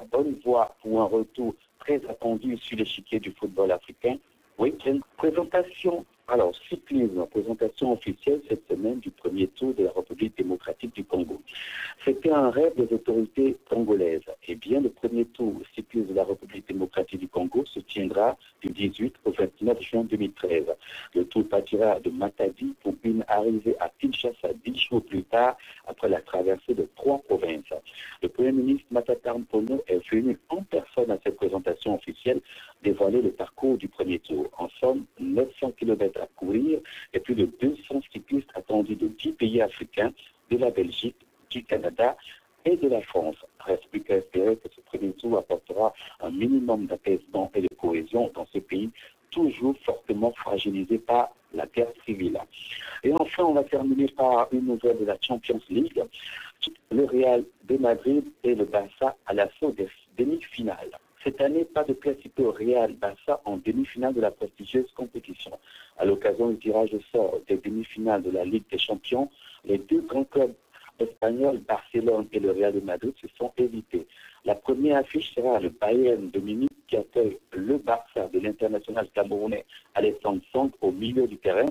bonne voie pour un retour très attendu sur l'échiquier du football africain? Oui, une présentation. Alors, cyclisme, présentation officielle cette semaine du premier tour de la République démocratique du Congo. C'était un rêve des autorités congolaises. Eh bien, le premier tour au cyclisme de la République démocratique du Congo se tiendra du 18 au 29 juin 2013. Le tour partira de Matadi pour une arrivée à Kinshasa 10 jours plus tard après la traversée de 3 provinces. Le Premier ministre Matata Mpono est venu en personne à cette présentation officielle dévoiler le parcours du premier tour. En somme, 900 km à courir et plus de 200 cyclistes attendus de 10 pays africains, de la Belgique, du Canada et de la France. Reste plus qu'à espérer que ce premier tour apportera un minimum d'apaisement et de cohésion dans ce pays toujours fortement fragilisé par la guerre civile. Et enfin, on va terminer par une nouvelle de la Champions League. Le Real de Madrid et le Barça à l'assaut des demi-finales. Cette année, pas de classico Real-Barça en demi-finale de la prestigieuse compétition. À l'occasion du tirage au sort des demi-finales de la Ligue des Champions, les deux grands clubs espagnols, Barcelone et le Real de Madrid, se sont évités. La première affiche sera le Bayern de Munich qui accueille le Barça de l'international camerounais Alexandre Song au milieu du terrain.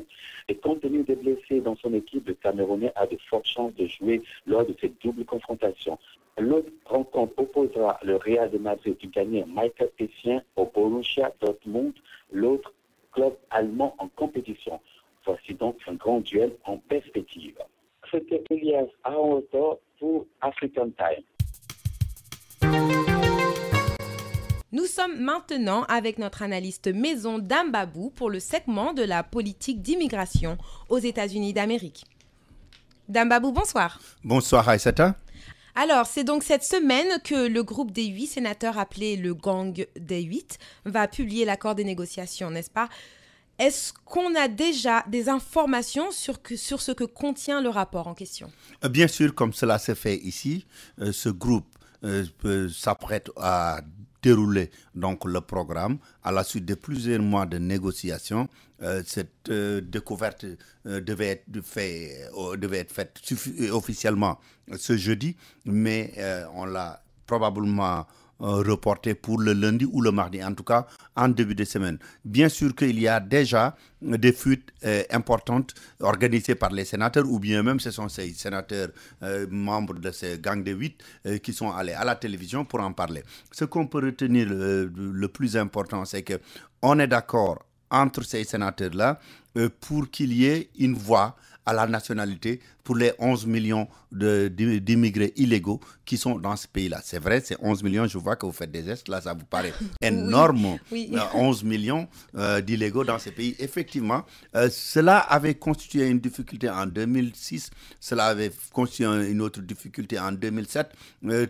Et compte tenu des blessés dans son équipe, le Camerounais a de fortes chances de jouer lors de cette double confrontation. L'autre rencontre opposera le Real de Madrid du gagné Michael Essien au Borussia Dortmund, l'autre club allemand en compétition. Voici donc un grand duel en perspective. C'était Elias Aronto pour African Time. Nous sommes maintenant avec notre analyste maison Dambabou pour le segment de la politique d'immigration aux États-Unis d'Amérique. Dambabou, bonsoir. Bonsoir Aïssata. Alors, c'est donc cette semaine que le groupe des 8 sénateurs appelé le Gang des 8 va publier l'accord des négociations, n'est-ce pas ? Est-ce qu'on a déjà des informations sur ce que contient le rapport en question ? Bien sûr, comme cela se fait ici, ce groupe s'apprête à dérouler donc le programme à la suite de plusieurs mois de négociations. Cette découverte devait être faite officiellement ce jeudi, mais on l'a probablement reporté pour le lundi ou le mardi, en tout cas en début de semaine. Bien sûr qu'il y a déjà des fuites importantes organisées par les sénateurs, ou bien même ce sont ces sénateurs membres de ce gang de 8 qui sont allés à la télévision pour en parler. Ce qu'on peut retenir le plus important, c'est qu'on est d'accord entre ces sénateurs-là pour qu'il y ait une voie à la nationalité pour les 11 millions d'immigrés illégaux qui sont dans ce pays-là. C'est vrai, c'est 11 millions, je vois que vous faites des gestes, là ça vous paraît énorme, oui. 11 millions d'illégaux dans ce pays. Effectivement, cela avait constitué une difficulté en 2006, cela avait constitué une autre difficulté en 2007.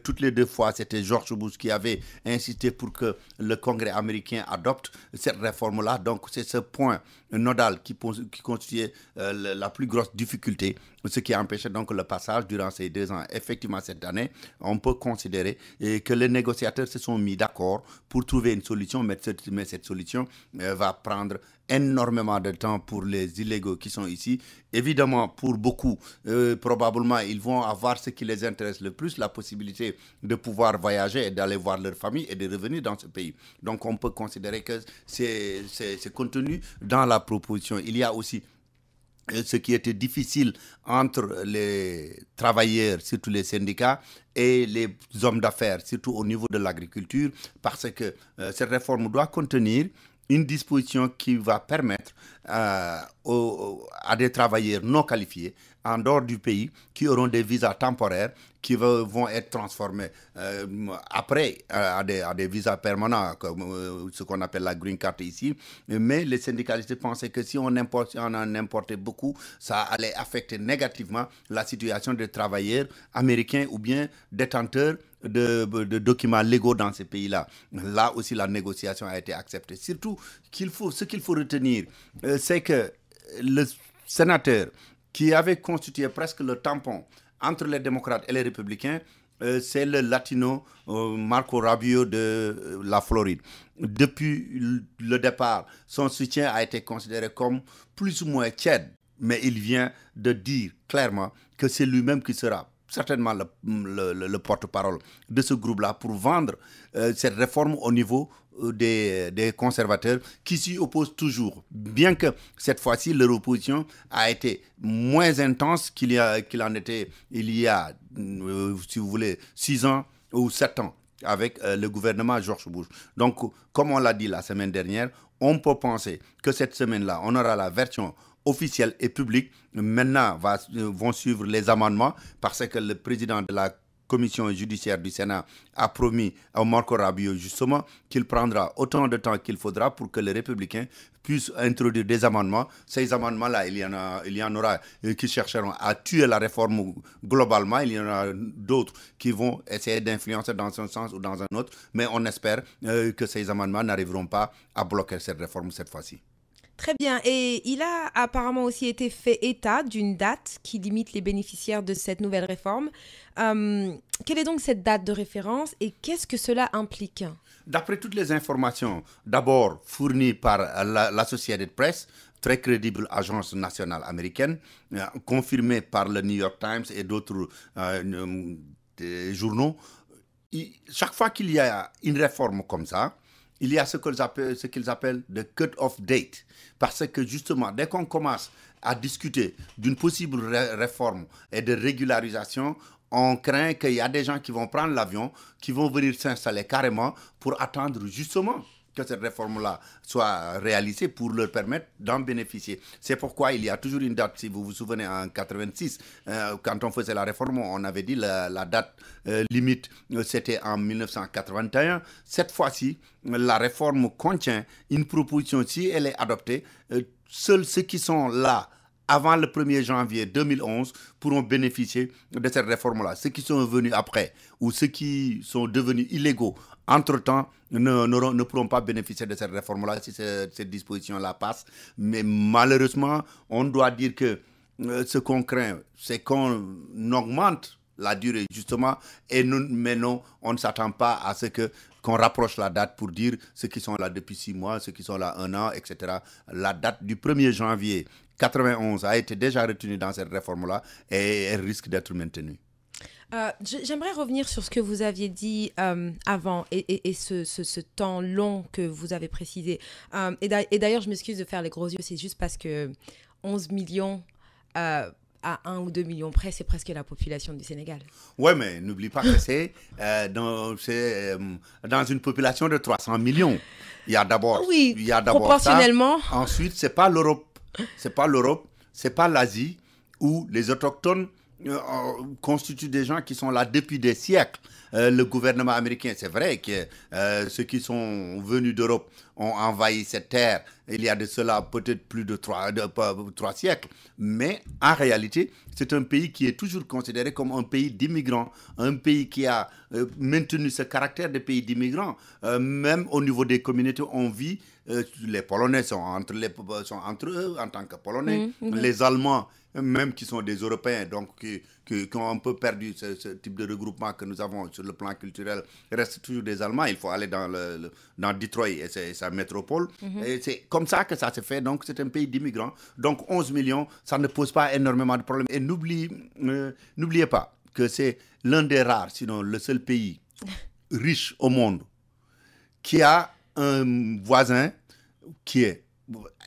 Toutes les deux fois, c'était George Bush qui avait insisté pour que le Congrès américain adopte cette réforme-là. Donc c'est ce point nodal qui constituait la plus grosse difficulté, ce qui empêchait donc le passage durant ces 2 ans. Effectivement, cette année, on peut considérer que les négociateurs se sont mis d'accord pour trouver une solution, mais cette solution va prendre énormément de temps pour les illégaux qui sont ici. Évidemment, pour beaucoup, probablement, ils vont avoir ce qui les intéresse le plus, la possibilité de pouvoir voyager et d'aller voir leur famille et de revenir dans ce pays. Donc, on peut considérer que c'est contenu dans la proposition. Il y a aussi ce qui était difficile entre les travailleurs, surtout les syndicats, et les hommes d'affaires, surtout au niveau de l'agriculture, parce que cette réforme doit contenir une disposition qui va permettre à des travailleurs non qualifiés en dehors du pays qui auront des visas temporaires qui vont être transformés après à des visas permanents, comme ce qu'on appelle la green card ici. Mais les syndicalistes pensaient que si on en importait beaucoup, ça allait affecter négativement la situation des travailleurs américains ou bien détenteurs de documents légaux dans ces pays-là. Là aussi, la négociation a été acceptée. Surtout, ce qu'il faut retenir, c'est que le sénateur qui avait constitué presque le tampon entre les démocrates et les républicains, c'est le latino Marco Rubio de la Floride. Depuis le départ, son soutien a été considéré comme plus ou moins tiède, mais il vient de dire clairement que c'est lui-même qui sera certainement le porte-parole de ce groupe-là pour vendre cette réforme au niveau des conservateurs qui s'y opposent toujours. Bien que cette fois-ci, leur opposition a été moins intense qu'il en était il y a, si vous voulez, 6 ans ou 7 ans avec le gouvernement George Bush. Donc, comme on l'a dit la semaine dernière, on peut penser que cette semaine-là, on aura la version officielle et publique. Maintenant, vont suivre les amendements parce que le président de la commission judiciaire du Sénat a promis à Marco Rubio justement qu'il prendra autant de temps qu'il faudra pour que les républicains puissent introduire des amendements. Ces amendements-là, il y en aura qui chercheront à tuer la réforme globalement. Il y en a d'autres qui vont essayer d'influencer dans un sens ou dans un autre. Mais on espère que ces amendements n'arriveront pas à bloquer cette réforme cette fois-ci. Très bien. Et il a apparemment aussi été fait état d'une date qui limite les bénéficiaires de cette nouvelle réforme. Quelle est donc cette date de référence et qu'est-ce que cela implique? D'après toutes les informations, d'abord fournies par l'Associated Press, très crédible agence nationale américaine, confirmée par le New York Times et d'autres journaux, chaque fois qu'il y a une réforme comme ça, il y a ce qu'ils appellent the cut-off date. Parce que justement, dès qu'on commence à discuter d'une possible réforme et de régularisation, on craint qu'il y a des gens qui vont prendre l'avion, qui vont venir s'installer carrément pour attendre justement que cette réforme-là soit réalisée pour leur permettre d'en bénéficier. C'est pourquoi il y a toujours une date, si vous vous souvenez, en 1986, quand on faisait la réforme, on avait dit la date limite, c'était en 1981. Cette fois-ci, la réforme contient une proposition, si elle est adoptée, seuls ceux qui sont là avant le 1er janvier 2011 pourront bénéficier de cette réforme-là. Ceux qui sont venus après ou ceux qui sont devenus illégaux entre-temps ne pourront pas bénéficier de cette réforme-là si cette disposition-là passe. Mais malheureusement, on doit dire que ce qu'on craint, c'est qu'on augmente la durée justement, mais non, on ne s'attend pas à ce qu'on rapproche la date pour dire ceux qui sont là depuis 6 mois, ceux qui sont là 1 an, etc. La date du 1er janvier 91 a été déjà retenue dans cette réforme-là et elle risque d'être maintenue. J'aimerais revenir sur ce que vous aviez dit avant et ce temps long que vous avez précisé. Et d'ailleurs, je m'excuse de faire les gros yeux, c'est juste parce que 11 millions à 1 ou 2 millions près, c'est presque la population du Sénégal. Oui, mais n'oublie pas que c'est dans une population de 300 millions. Il y a d'abord proportionnellement. Ça. Ensuite, c'est pas l'Europe, c'est pas l'Asie où les autochtones constituent des gens qui sont là depuis des siècles. Le gouvernement américain, c'est vrai que ceux qui sont venus d'Europe ont envahi cette terre il y a de cela peut-être plus de 3 siècles. Mais en réalité, c'est un pays qui est toujours considéré comme un pays d'immigrants, un pays qui a maintenu ce caractère de pays d'immigrants. Même au niveau des communautés, on vit, les Polonais sont entre eux en tant que Polonais, les Allemands, même qui sont des Européens, donc qui ont un peu perdu ce type de regroupement que nous avons sur le plan culturel, restent toujours des Allemands. Il faut aller dans Detroit et sa métropole. Et c'est comme ça que ça se fait. Donc, c'est un pays d'immigrants. Donc, 11 millions, ça ne pose pas énormément de problèmes. Et n'oubliez pas que c'est l'un des rares, sinon le seul pays riche au monde qui a un voisin qui est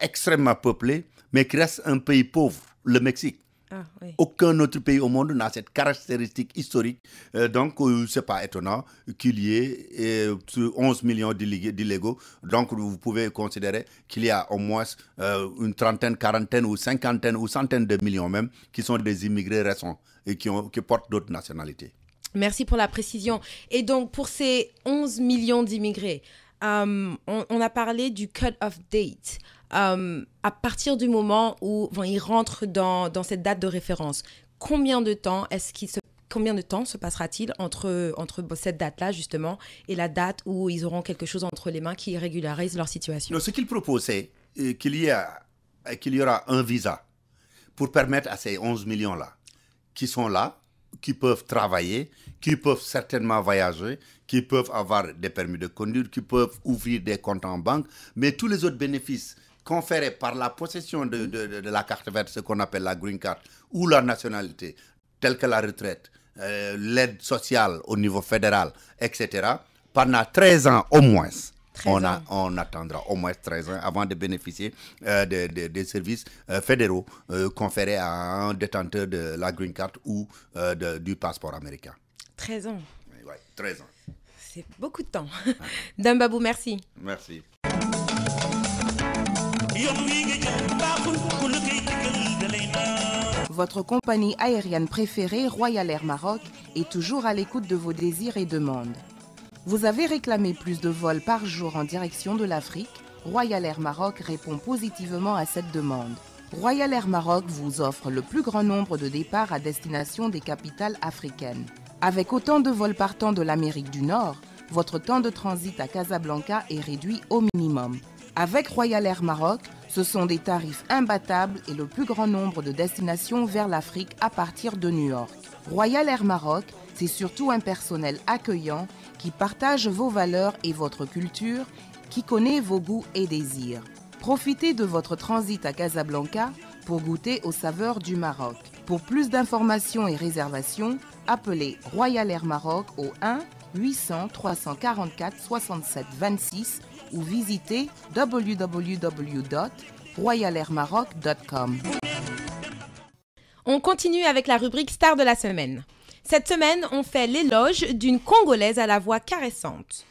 extrêmement peuplé, mais qui reste un pays pauvre, le Mexique. Ah, oui. Aucun autre pays au monde n'a cette caractéristique historique. Donc, ce n'est pas étonnant qu'il y ait 11 millions d'illégaux. Donc, vous pouvez considérer qu'il y a au moins une trentaine, quarantaine ou cinquantaine ou centaine de millions même qui sont des immigrés récents et qui portent d'autres nationalités. Merci pour la précision. Et donc, pour ces 11 millions d'immigrés, on a parlé du cut-off date. À partir du moment où ils rentrent dans cette date de référence, combien de temps se passera-t-il entre cette date-là, justement, et la date où ils auront quelque chose entre les mains qui régularise leur situation? Non, ce qu'il propose, c'est qu'il y aura un visa pour permettre à ces 11 millions-là, qui sont là, qui peuvent travailler, qui peuvent certainement voyager, qui peuvent avoir des permis de conduire, qui peuvent ouvrir des comptes en banque, mais tous les autres bénéfices conférés par la possession de la carte verte, ce qu'on appelle la green card, ou la nationalité, telle que la retraite, l'aide sociale au niveau fédéral, etc., pendant 13 ans au moins, on attendra au moins 13 ans avant de bénéficier des services fédéraux conférés à un détenteur de la green card ou du passeport américain. 13 ans. Oui, 13 ans. C'est beaucoup de temps. Dambabou, merci. Merci. Votre compagnie aérienne préférée, Royal Air Maroc, est toujours à l'écoute de vos désirs et demandes. Vous avez réclamé plus de vols par jour en direction de l'Afrique. Royal Air Maroc répond positivement à cette demande. Royal Air Maroc vous offre le plus grand nombre de départs à destination des capitales africaines. Avec autant de vols partant de l'Amérique du Nord, votre temps de transit à Casablanca est réduit au minimum. Avec Royal Air Maroc, ce sont des tarifs imbattables et le plus grand nombre de destinations vers l'Afrique à partir de New York. Royal Air Maroc, c'est surtout un personnel accueillant qui partage vos valeurs et votre culture, qui connaît vos goûts et désirs. Profitez de votre transit à Casablanca pour goûter aux saveurs du Maroc. Pour plus d'informations et réservations, appelez Royal Air Maroc au 1 800 344 67 26 ou visitez www.royalairmaroc.com. On continue avec la rubrique Star de la semaine. Cette semaine, on fait l'éloge d'une Congolaise à la voix caressante.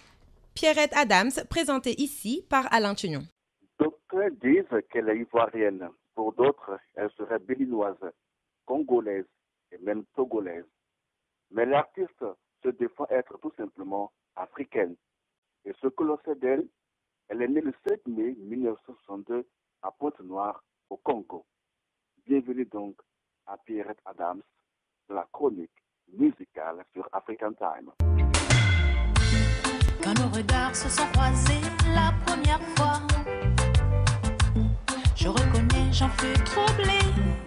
Pierrette Adams, présentée ici par Alain Tunion. D'autres disent qu'elle est ivoirienne. Pour d'autres, elle serait béninoise, congolaise et même togolaise. Mais l'artiste se défend être tout simplement africaine. Et ce que l'on sait d'elle, elle est née le 7 mai 1962 à Pointe-Noire, au Congo. Bienvenue donc à Pierrette Adams, de la chronique musicale sur African Time. Quand nos regards se sont croisés la première fois, je reconnais, j'en fus troublée,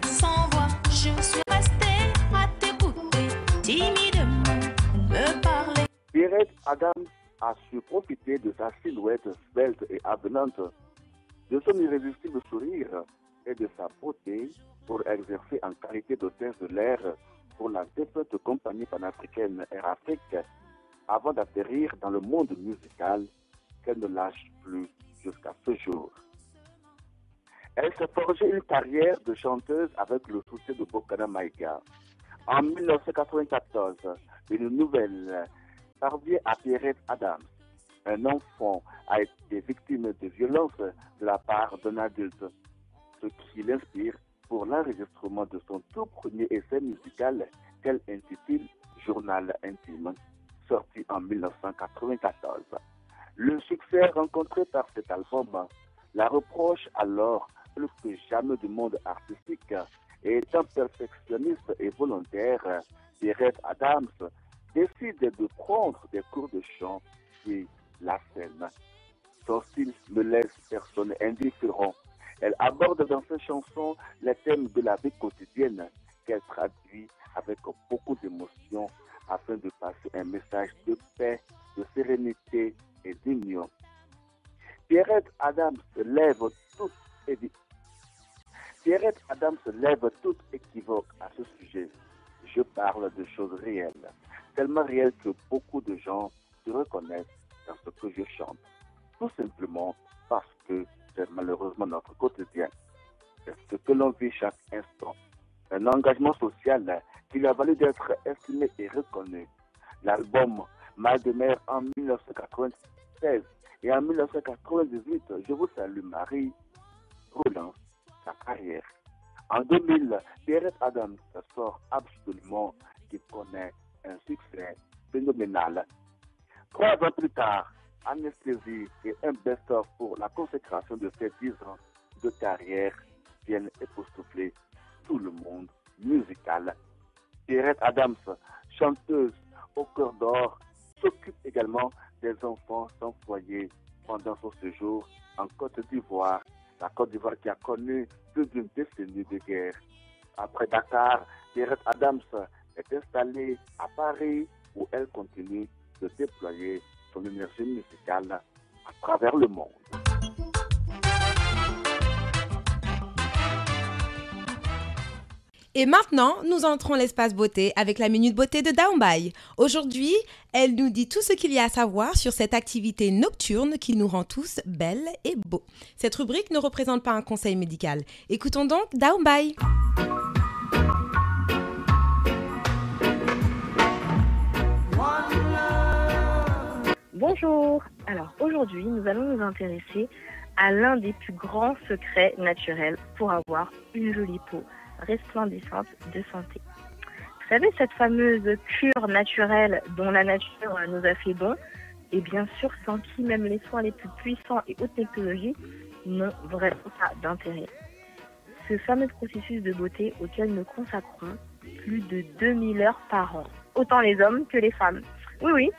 sans voix, je suis restée à t'écouter, timidement me parler. Pierrette Adams a su profiter de sa silhouette svelte et avenante, de son irrésistible sourire et de sa beauté pour exercer en qualité d'hôtesse de l'air pour la défunte compagnie panafricaine Air Afrique avant d'atterrir dans le monde musical qu'elle ne lâche plus jusqu'à ce jour. Elle s'est forgée une carrière de chanteuse avec le soutien de Bokana Maïga. En 1994, une nouvelle parvient à Pierrette Adams. Un enfant a été victime de violences de la part d'un adulte, ce qui l'inspire pour l'enregistrement de son tout premier essai musical qu'elle intitule Journal intime, sorti en 1994. Le succès rencontré par cet album la reproche alors plus que jamais du monde artistique et étant perfectionniste et volontaire, Pierrette Adams décide de prendre des cours de chant et la scène. Son style ne laisse personne indifférent. Elle aborde dans ses chansons les thèmes de la vie quotidienne qu'elle traduit avec beaucoup d'émotion afin de passer un message de paix, de sérénité et d'union. Pierrette Adams lève toute équivoque à ce sujet. Je parle de choses réelles, tellement réelles que beaucoup de gens se reconnaissent dans ce que je chante. Tout simplement parce que c'est malheureusement notre quotidien. C'est ce que l'on vit chaque instant. Un engagement social qui lui a valu d'être estimé et reconnu. L'album Mal de mer en 1996 et en 1998, Je vous salue Marie, relance sa carrière. En 2000, Pierrette Adams sort Absolument qui connaît un succès phénoménal. 3 ans plus tard, Anesthésie et un best-of pour la consécration de ses 10 ans de carrière viennent époustoufler tout le monde musical. Pierrette Adams, chanteuse au cœur d'or, s'occupe également des enfants sans foyer pendant son séjour en Côte d'Ivoire, la Côte d'Ivoire qui a connu plus d'une décennie de guerre. Après Dakar, Pierrette Adams est installée à Paris où elle continue de déployer son énergie musicale à travers le monde. Et maintenant, nous entrons l'espace beauté avec la Minute Beauté de Daombay. Aujourd'hui, elle nous dit tout ce qu'il y a à savoir sur cette activité nocturne qui nous rend tous belles et beaux. Cette rubrique ne représente pas un conseil médical. Écoutons donc Daombay. Bonjour. Alors aujourd'hui, nous allons nous intéresser à l'un des plus grands secrets naturels pour avoir une jolie peau resplendissante de santé. Vous savez, cette fameuse cure naturelle dont la nature nous a fait don, et bien sûr sans qui même les soins les plus puissants et haute technologie n'ont vraiment pas d'intérêt. Ce fameux processus de beauté auquel nous consacrons plus de 2000 heures par an, autant les hommes que les femmes. Oui,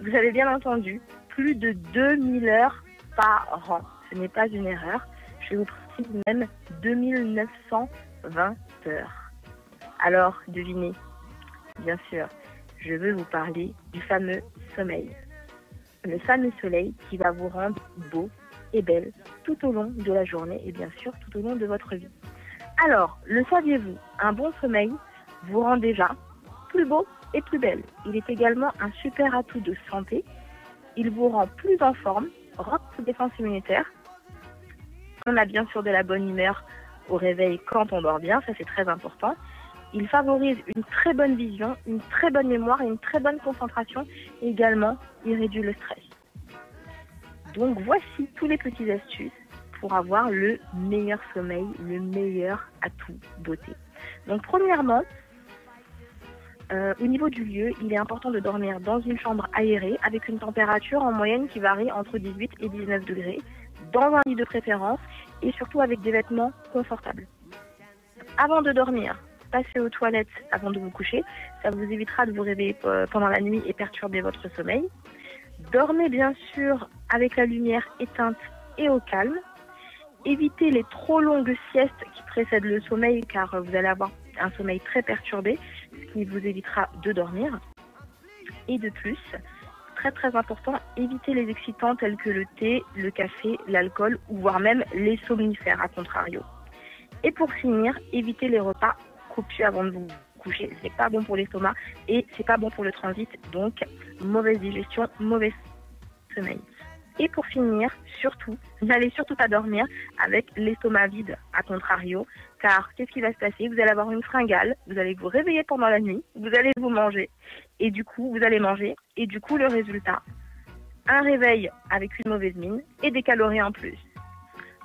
vous avez bien entendu, plus de 2000 heures par an. Ce n'est pas une erreur, je vous précise même 2920 heures. Alors, devinez, bien sûr, je veux vous parler du fameux sommeil. Le fameux soleil qui va vous rendre beau et belle tout au long de la journée et bien sûr tout au long de votre vie. Alors, le saviez-vous, un bon sommeil vous rend déjà plus beau et plus belle. Il est également un super atout de santé. Il vous rend plus en forme, renforce votre défense immunitaire. On a bien sûr de la bonne humeur au réveil quand on dort bien, ça c'est très important. Il favorise une très bonne vision, une très bonne mémoire et une très bonne concentration. Et également, il réduit le stress. Donc voici tous les petites astuces pour avoir le meilleur sommeil, le meilleur atout beauté. Donc premièrement, au niveau du lieu, il est important de dormir dans une chambre aérée avec une température en moyenne qui varie entre 18 et 19 degrés, dans un lit de préférence et surtout avec des vêtements confortables. Avant de dormir, passez aux toilettes avant de vous coucher. Ça vous évitera de vous réveiller pendant la nuit et perturber votre sommeil. Dormez bien sûr avec la lumière éteinte et au calme. Évitez les trop longues siestes qui précèdent le sommeil car vous allez avoir un sommeil très perturbé, ce qui vous évitera de dormir. Et de plus, très très important, évitez les excitants tels que le thé, le café, l'alcool ou voire même les somnifères à contrario. Et pour finir, évitez les repas copieux avant de vous coucher. C'est pas bon pour l'estomac et c'est pas bon pour le transit, donc mauvaise digestion, mauvais sommeil. Et pour finir, surtout, n'allez surtout pas dormir avec l'estomac vide, à contrario, car qu'est-ce qui va se passer? Vous allez avoir une fringale, vous allez vous réveiller pendant la nuit, vous allez vous manger, et du coup, vous allez manger, et du coup, le résultat, un réveil avec une mauvaise mine et des calories en plus.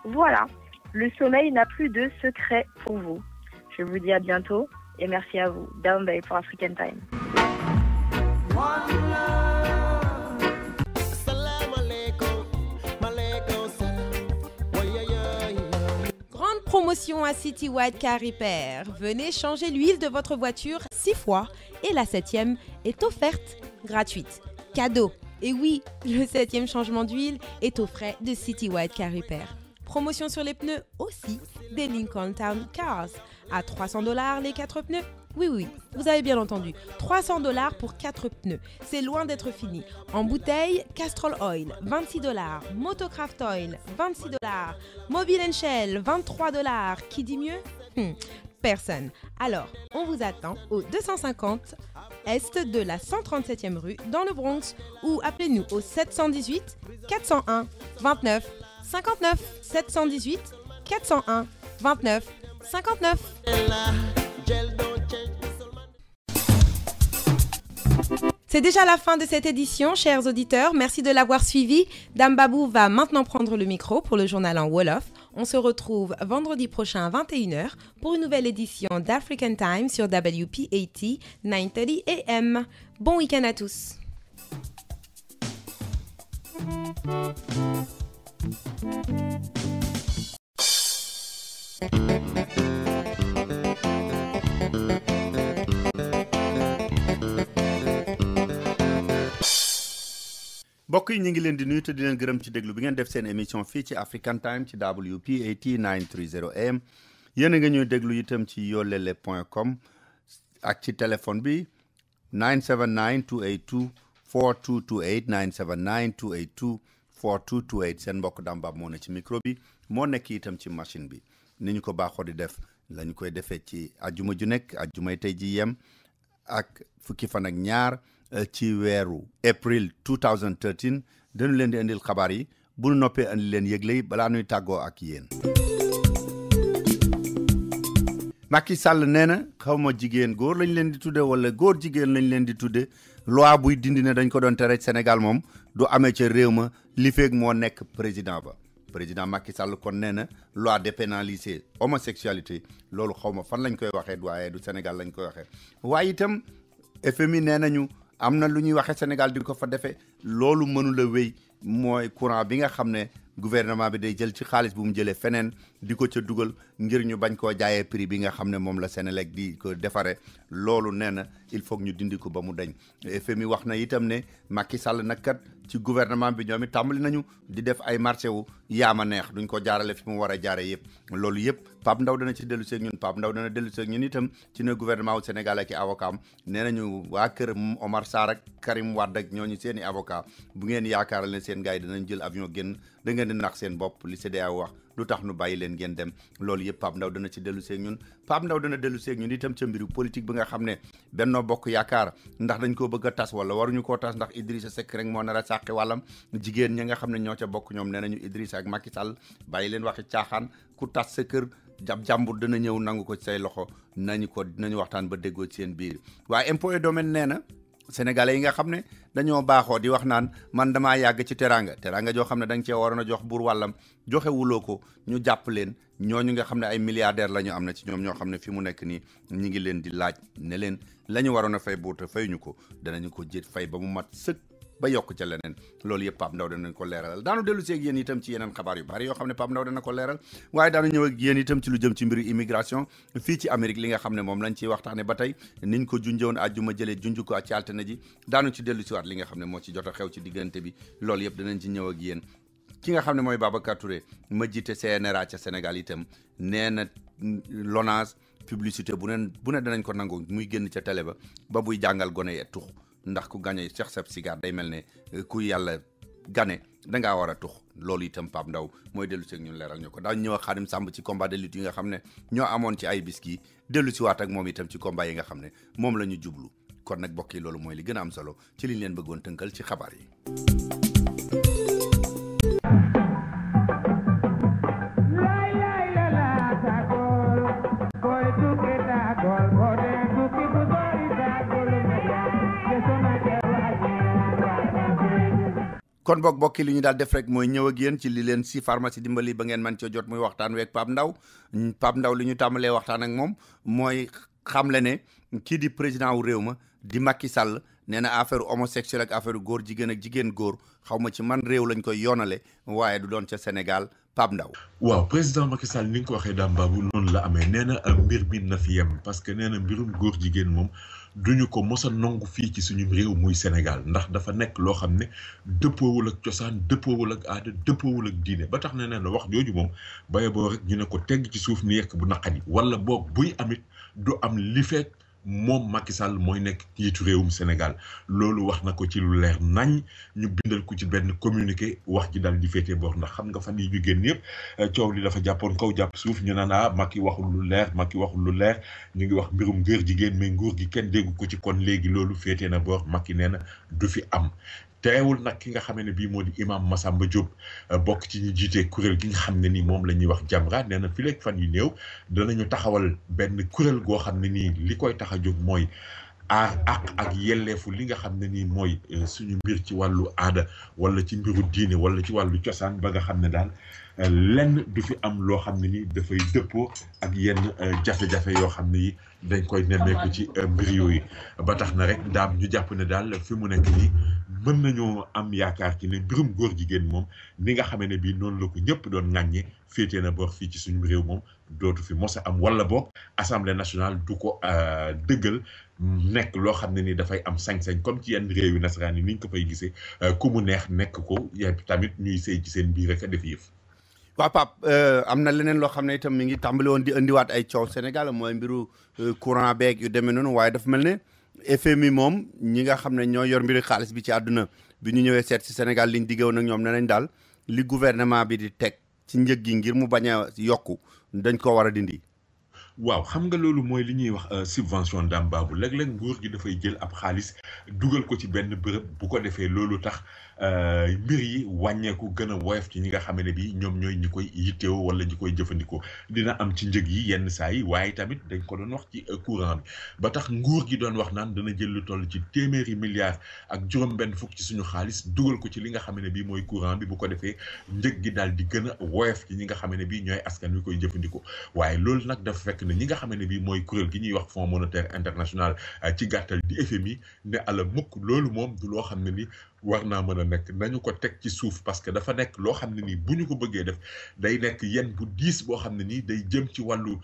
Voilà, le sommeil n'a plus de secret pour vous. Je vous dis à bientôt, et merci à vous. Daombay pour African Time. Promotion à City White Car Repair. Venez changer l'huile de votre voiture 6 fois et la 7e est offerte gratuite. Cadeau. Et oui, le 7e changement d'huile est au frais de City White Car Repair. Promotion sur les pneus aussi des Lincoln Town Cars. À $300 les 4 pneus. Oui, vous avez bien entendu. $300 pour 4 pneus. C'est loin d'être fini. En bouteille, Castrol Oil, $26. Motocraft Oil, $26. Mobile & Shell, $23. Qui dit mieux? Personne. Alors, on vous attend au 250 Est de la 137e rue dans le Bronx ou appelez-nous au 718 401 29 59. 718 401 29 59. C'est déjà la fin de cette édition, chers auditeurs. Merci de l'avoir suivi. Dame Babou va maintenant prendre le micro pour le journal en Wolof. On se retrouve vendredi prochain à 21h pour une nouvelle édition d'African Time sur WPAT 930 AM. Bon week-end à tous. mbokk yi ñu ngi leen di nuyu te di leen gërëm ci déglu bi ngeen def seen émission fii ci African Time ci WPAT 930 AM yéen a nga ñuy déglu itam ci yolele.com ak ci téléphone bi 979 282 4228 979 282 4228 seen mbokk Dambab moo ne ci micro bi moo nekk itam ci machine bi ni ñu ko baaxoo di def lañ koy defee ci ajuma ju nekk ajumay tey ji yem ak fukki fan ak ñaar ci weeru April 2013 dañu leen di indil xabaar yi bu nu noppee andi leen yëgle yi balaa nuy tàggoo ak yéen. Macky Sall nee na xaw ma jigéen góor lañ leen di tudde wala góor jigéen lañ leen di tudde loi buy dindi ne dañ ko doon tere Sénégal moom du amee ca réew ma li feeg moo nekk président ba. président Macky Sall kon nee na loi dépénaliser homosexualité loolu xaw ma fan lañ koy waxee waaye du Sénégal lañ koy waxee waaye itam FMI nee nañu am na lu ñuy waxee Sénégal di ko fa defee loolu mënula wéy mooy courant bi nga xam ne gouvernement bi day jël ci xaalis bu mu jëlee feneen di ko ca dugal ngir ñu bañ koo jaayee prix bi nga xam ne moom la Sénélec di ko defare loolu nee na il faut ñu dindi ko ba mu dañ FMI wax na itam ne Macky Sall nag kat ci gouvernement bi ñoom it tàmbali nañu di def ay marché wu yaama neex duñ ko jaarale fi mu war a jaare yëpp loolu yëpp Pape Ndaw dana ci dellu seeg ñun Pape Ndaw dana dellu seeg ñun itam ci ne gouvernement wu Sénégal ak i avocat am nee nañu waa kër Omar Sarr ak Karim Wade ak ñooñu seen i avocat bu ngeen yaakaaral ne seen gars yi danañ jël avion génn da ngeen di nax seen bopp li CEDEAO wax lu tax nu bàyyi leen ngeen dem loolu yëpp Pape Ndaw dana ci dellu seeg ñun Pape Ndaw dana dellu seeg ñun itam ca mbiru politique bi nga xam ne Benno Bokk Yaakaar ndax dañ koo bëgg a tas wala waruñu koo tas ndax Idrissa Seck rek moo nar a sàqi wàllam jigéen ñi nga xam ne ñoo ca bokk ñoom nee nañu Idrissa ak Macky Sall bàyyi leen waxi caaxaan ku tas sa kër jàmbur dana ñëw nangu ko ci say loxo nañu waxtaan ba déggoo ci seen biir waaye impôt et domaine nee na sénégalais yi nga xam ne dañoo baaxoo di wax naan man damaa yàgg ci teranga joo xam ne da nga cee waroon a jox buur wàllam joxe wuloo ko ñu jàpp leen ñooñu nga xam ne ay milliardaires la ñu am na ci ñoom ñoo xam ne fi mu nekk nii ñu ngi leen di laaj ne leen la ñu waroon a fay buur te fayuñu ko danañu ko jét fay ba mu mat sëkk ba yokk ca leneen loolu yëpp Pape Ndaw danañ ko leeralal daanu dellu si ak yéen itam ci yeneen xabaar yu bari yoo xam ne Pape Ndaw dana ko leeral waaye daanu ñëw ak yéen itam ci lu jëm ci mbiru immigration fii ci Amérique li nga xam ne moom lañ ciy waxtaane ba tey niñ ko junjoon àjjuma jëlee junj ko ci altine ji daanu ci dellu si waat li nga xam ne moo ci jot a xew ci diggante bi loolu yëpp danañ ci ñëw ak yéen ki nga xam ne mooy Babacar Touré ma jiite CNRA ca Sénégal itam nee na LONASE publicité bu ne danañ ko nangu muy génn ca télé ba buy jàngal gone yee tux ndax ku gañe Cheikh Seb Sigar day mel ne ku yàlla gane dangaa war a tux loolu itam Pape Ndaw mooy dellu si ak ñun leeral ñu ko daañu ñëw ak Xaadim Samb ci combat de lutte yi nga xam ne ñoo amoon ci ay bis gi dellu si waat ak moom itam ci combat yi nga xam ne moom la ñu jublu kon nag bokk yi loolu mooy li gën a am solo ci liñ leen bëggoon tënkal ci xabaar yi. kon bokki li ñu daal def rek mooy ñëw ak yéen ci li leen si pharmacie dimbali ba ngeen man coo jot muy waxtaan week Pape Ndaw li ñu tàmbalee waxtaan ak moom mooy xamle ne kii di président wu réew ma di Macky Sall nee na affaire homosexuel ak affaire góor jigéen ak jigéen góor xaw ma ci man réew lañ koy yoonale waaye du doon ca Sénégal Pape Ndaw waaw président Macky Sall ni nga ko waxee daam baabu noonu la amee nee na mbir mi na fi yem parce que nee na mbirum góor jigéen moom duñu ko mos a nangu fii ci suñu réew muy Sénégal ndax dafa nekk loo xam ne dëppoowul ak cosaan dëppoowul ak aada dëppoowul ak diine ba tax na nee na wax jooju moom baye boo rek ñu ne ko tegg ci suuf ni yekk bu naqadi wala boog buy amit du am li fekk moom Macky Sall mooy nekk njiitu réewum Sénégal loolu wax na ko ci lu leer nañ ñu bindal ko ci benn communiqué wax ji daal di féetee boor ndax xam nga fan yi ñu génn yëpp coow li dafa jàppoon kaw jàpp suuf ñu naan Macky waxul lu leer ñu ngi wax mbirum góor jigéen mais nguur gi kenn déggu ko ci kon léegi loolu féetee na boor Macky nee na du fi am teewul nag ki nga xamee ne bii moo di imam Massamba Diop bokk ci ñu jiitee kuréel gi nga xam ne nii moom la ñuy wax Jamra nee na fi leeg fan yu néew danañu taxawal benn kuréel goo xam ne nii li koy tax a jóg mooy aar ak yelleefu li nga xam ne nii mooy suñu mbir ci wàllu aada wala ci mbiru diine wala ci wàllu cosaan ba nga xam ne daal lenn du fi am loo xam ne ni dafay dëppoo ak yenn jafe-jafe yoo xam ne yi dañ koy nemmeeku ci mbir yooyu ba tax na rek daam ñu jàpp ne daal fi mu nekk nii mën nañoo am yaakaar ci ne mbirum góor jigéen moom ni nga xamee ne bii noonu la ko ñëpp doon ŋàññe féetee na boor fii ci suñu réew moom dootu fi mos a am wala boog assemblée nationale du ko dëggal nekk loo xam ne ni dafay am sañ-sañ comme ci yenn réew yu nasaraan yi ni ñu ko fay gisee ku mu neex nekk ko tamit ñuy sëy ci seen biir rek a def yëf. waaw Pape am na leneen loo xam ne itam mi ngi tàmbali woon di indiwaat ay coow Sénégal mooy mbiru courant beeg yu demee noonu waaye dafa mel ne FMI moom ñi nga xam ne ñoo yor mbiri xaalis bi ci àdduna bi ñu ñëwee seet si Sénégal liñ diggewoon ak ñoom ne nañ daal li gouvernement bi di teg ci njëg gi ngir mu bañ a yokku dañ ko war a dindi. waaw xam nga loolu mooy li ñuy wax subvention d'embauche léeg-léeg nguur gi dafay jël ab xaalis dugal ko ci benn bërëb bu ko defee loolu tax mbir yi wàññeeku gën a woyof ci ñi nga xam ne bi ñoom ñooy ñi koy yittewoo wala ñi koy jëfandikoo dina am ci njëg yi yenn saa yi waaye tamit dañ ko doon wax ci courant bi ba tax nguur gi doon wax naan dana jël lu toll ci téeméeri milliards ak juróom-benn fukk ci suñu xaalis dugal ko ci li nga xam ne bi mooy courant bi bu ko defee njëg gi daal di gën a woyof ci ñi nga xam ne bi ñooy askan wi koy jëfandikoo waaye loolu nag dafa fekk ne ñi nga xam ne bi mooy kuréel gi ñuy wax Fonds monétaire international ci gàttal di FMI ne ala mukk loolu moom du loo xam ne ni war naa mën a nekk nañu ko teg ci suuf parce que dafa nekk loo xam ne nii bu ñu ko bëggee def day nekk yenn bu diis boo xam ne nii day jëm ci wàllu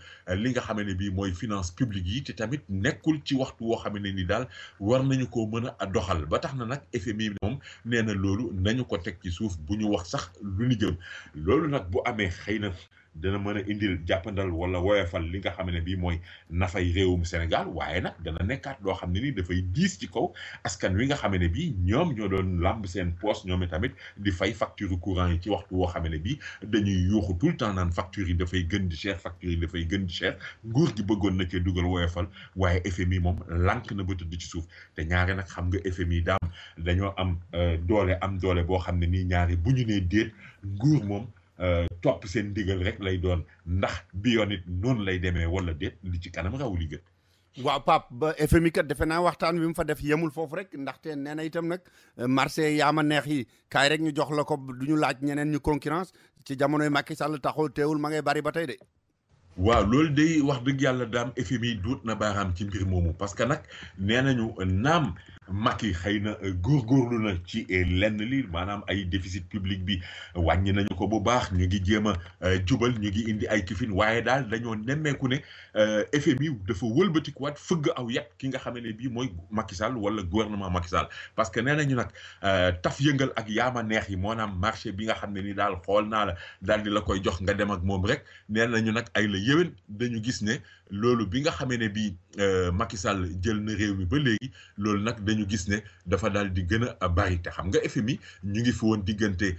li nga xam ne bii mooy finance publique yi te tamit nekkul ci waxtu woo xam ne ni daal war nañu ko mën a doxal ba tax na nag FMI moom nee na loolu nañu ko teg ci suuf bu ñu wax sax lu ñu jëm loolu nag bu amee xëy na dana mën a indil jàppandal wala woyofal li nga xam ne bii mooy nafay réewum Sénégal waaye nag dana nekkaat loo xam ne ni dafay diis ci kaw askan wi nga xam ne bii ñoom ñoo doon làmb seen poos ñoom tamit di fay facture courant yi ci waxtu woo xam ne bii dañuy yuuxu tout le temps naan facture yi dafay gën di cher facture yi dafay gën di cher nguur gi bëggoon na cee dugal woyofal waaye FMI moom lànk na ba tëdd ci suuf te ñaare nag xam nga FMI daam dañoo am doole boo xam ne nii ñaare bu ñu nee déet nguur moom topp seen ndigal rek lay doon ndax bi yoon it noonu lay demee wala déet li ci kanam raw li gën. waaw Pape ba FMI kat defe naa waxtaan wi mu fa def yemul foofu rek ndaxte nee na itam nag marché yaama neex yi kaay rek ñu jox la ko du ñu laaj ñeneen ñu concurrence ci jamonoy Macky Sall taxaw teewul ma ngay bari ba tey de. waaw loolu day wax dëgg yàlla daam FMI duut na baaraam ci mbir moomu parce que nag nee nañu naam Macky xëy na góorgóorlu na ci lenn li maanaam ay déficit public bi wàññi nañu ko bu baax ñu ngi jéem a jubal ñu ngi indi ay kifin waaye daal dañoo nemmeeku ne FMI dafa wëlbatikuwaat fëgg aw yat ki nga xam ne bii mooy Macky Sall wala gouvernement Macky Sall parce que nee nañu nag taf yëngal ak yaama neex yi maanaam marché bi nga xam ne ni daal xool naa la daal di la koy jox nga dem ak moom rek nee nañu nag ay la yéwén dañu gis ne loolu bi nga xamee ne bii Macky Sall jël na réew mi ba léegi loolu nag dañu gis ne dafa daal di gën a bari te xam nga FMI ñu ngi fi woon diggante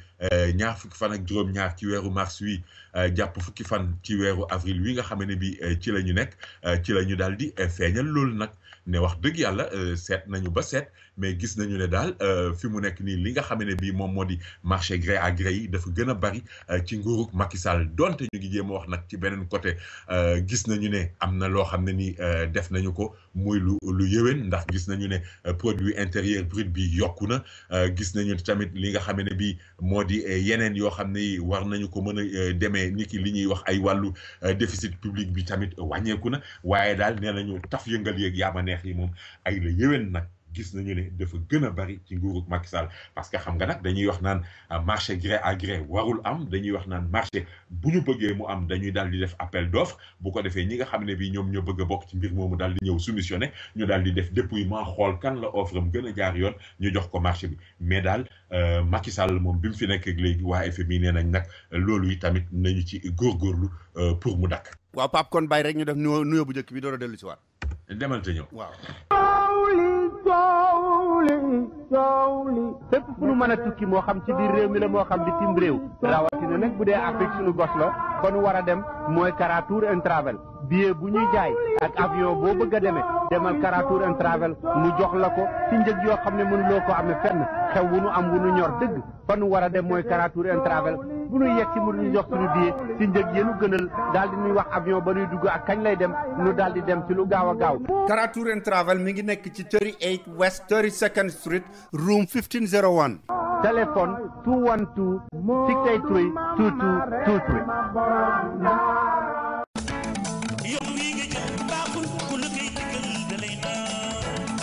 ñaar fukki fan ak juróom-ñaar ci weeru mars wi jàpp fukki fan ci weeru avril wi nga xam ne bii ci la ñu nekk ci la ñu daal di feeñal loolu nag ne wax dëgg yàlla seet nañu ba seet mais gis nañu ne daal fi mu nekk nii li nga xam ne bii moom moo di marché gré à gré yi dafa gën a bari ci nguurug Macky Sall donte ñu ngi jéem a wax nag ci beneen côté gis nañu ne am na loo xam ne ni def nañu ko muy lu yëwén ndax gis nañu ne produit intérieur brut bi yokku na gis nañu tamit li nga xam ne bii moo di yeneen yoo xam ne war nañu ko mën a demee ni ki li ñuy wax ay wàllu déficit public bi tamit wàññeeku na waaye daal nee nañu taf yëngal yeeg yaama neex yi moom ay la yëwén nag gis nañu ne dafa gën a bari ci nguurug Macky Sall parce que xam nga nag dañuy wax naan marché gré à gré warul am dañuy wax naan marché bu ñu bëggee mu am dañuy daal di def appel d'offre bu ko defee ñi nga xam ne bii ñoom ñoo bëgg a bokk ci mbir moomu daal di ñëw soumissionné ñu daal di def dépouillement xool kan la offre am gën a jaar yoon ñu jox ko marché bi mais daal Macky Sall moom bi mu fi nekk ak léegi waa FMI nee nañ nag loolu yi tamit nañu ci góorgóorlu pour mu dakk. waaw Pape kon bàyyi rek ñu def nuyoo bu njëkk bi door a dellu si waat. demal te ñëw waaw. fépp fu nu mën a tukki moo xam ci biir réew mi la moo xam bitim réew rawatina nag bu dee Afrique suñu gos la fa nu war a dem mooy Kara Tour and Travel billet bu ñuy jaay ak avion boo bëgg a demee demal Kara Tour and Travel mu jox la ko ci njëg yoo xam ne mënuloo ko amee fenn xew wu nu am wu nu ñor dëgg fa nu war a dem mooy Kara Tour and Travel bu nu yegg si mu ñu jox suñu billet ci njëg yenu gënal daal di ñuy wax avion ba nuy dugg ak kañ lay dem nu daal di dem ci lu gaaw a gaaw. Kara Tour and Travel mi ngi nekk ci 38 West 32nd Street room 1501. téléphone 212 683 2223.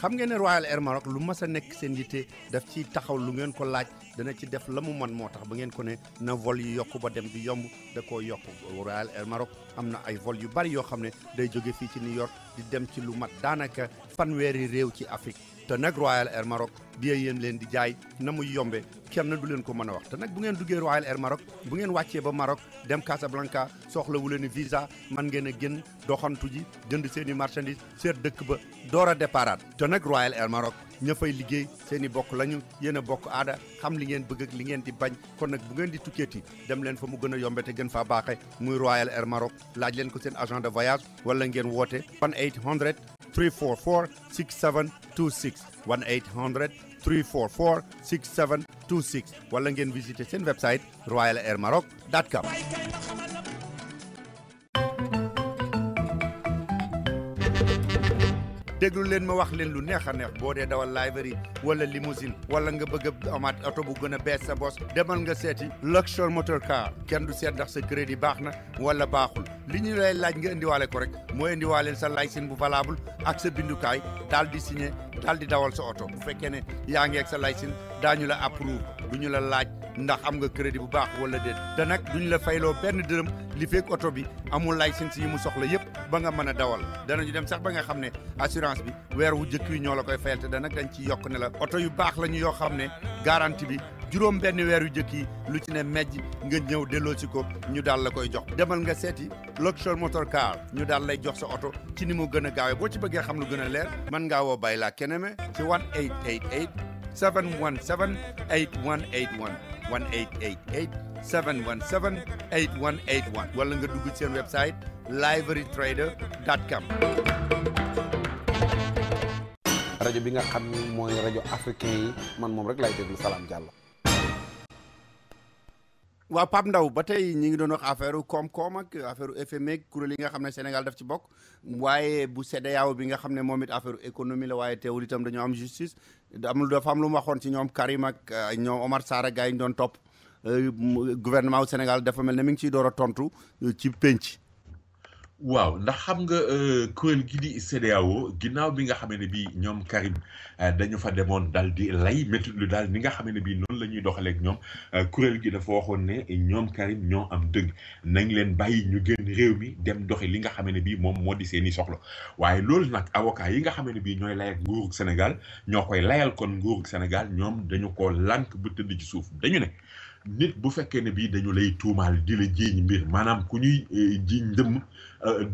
xam ngeen ne Royal Air Maroc lu mas a nekk seen yitte daf ci taxaw lu ngeen ko laaj dana ci def la mu man moo tax ba ngeen ko ne na vol yi yokk ba dem di yomb da koo yokk. Royal Air Maroc am na ay vol yu bari yoo xam ne day jóge fii ci New York di dem ci lu mat daanaka fanweeri réew ci Afrique te nag Royal Air Maroc billet yéen leen di jaay na muy yombe kenn du leen ko mën a wax te nag bu ngeen duggee Royal Air Maroc bu ngeen wàccee ba Maroc dem Casablanca soxlawu leen visa man ngeen a génn doxantu ji jënd seen i marchandise seet dëkk ba door a déparaat te nag Royal Air Maroc ña fay liggéey seen i bokk lañu yéen a bokk aada xam li ngeen bëgg ak li ngeen di bañ kon nag bu ngeen di tukkeeti dem leen fa mu gën a yombe te gën faa baaxe muy Royal Air Maroc laaj leen ko seen agent de voyage wala ngeen woote 1-800 344 6726 1-800 344 6726 wala ngeen visiter seen website royalairmaroc.com. déglu leen ma wax leen lu neex a neex boo dee dawal library wala limousine wala nga bëgg a amaat oto bu gën a bees sa bos demal nga seeti Luxor Motor Car kenn du seet ndax sa crédit baax na wala baaxul li ñu lay laaj nga indiwaale ko rek mooy indiwaale sa licence bu valable ak sa bindukaay daal di signé daal di dawal sa oto bu fekkee ne yaa ngi ak sa licence daañu la approuve du ñu la laaj ndax am nga crédit bu baax wala déet te nag duñu la fayloo benn dërëm li fekk oto bi amul licence yi mu soxla yëpp ba nga mën a dawal danañu dem sax ba nga xam ne assurance bi weer wu jëkk yi ñoo la koy fayal te da nag dañ ci yokk ne la oto yu baax la ñu yoo xam ne garantie bi juróom benn weer yu jëkk yi lu ci ne mejj nga ñëw delloo si ko ñu daal la koy jox demal nga seeti Luxor Motor Car ñu daal lay jox sa oto ci ni mu gën a gaawee boo ci bëggee xam lu gën a leer mën ngaa woo Bayla Keneme ci 1-888 717 8181 1-888 717 8181 wala nga dugg seen website liverytrader.com. rajo bi nga xam ni mooy rajo africain yi man moom rek lay déglu Salam Diallo. waaw Pape Ndaw ba tey ñi ngi doon wax affaire koom-koom ak affaire FMI kuréel yi nga xam ne Sénégal daf ci bokk waaye bu CEDEAO bi nga xam ne moom it affaire économie la waaye teewul itam dañoo am justice dafa am lu mu waxoon ci ñoom Karim ak ñoom Omar Sarr gars yi ñu doon topp gouvernement wu Sénégal dafa mel ne mi ngi ciy door a tontu ci penc. waaw ndax xam nga kuréel gi di CEDEAO ginnaaw bi nga xamee ne bii ñoom Karim dañu fa demoon daal di lay métti lu daal ni nga xamee ne bii noonu la ñuy doxaleeg ñoom kuréel gi dafa waxoon ne ñoom Karim ñoo am dëgg nañ leen bàyyi ñu génn réew mi dem doxi li nga xamee ne bii moom moo di seeni soxla waaye loolu nag avocat yi nga xamee ne bii ñooy lay ak nguurug Sénégal ñoo koy layal kon nguurug Sénégal ñoom dañu ko lànk ba tëdd ci suuf dañu ne nit bu fekkee ne bii dañu lay tuumaal di la jiiñ mbir maanaam ku ñuy jiiñ ndëmm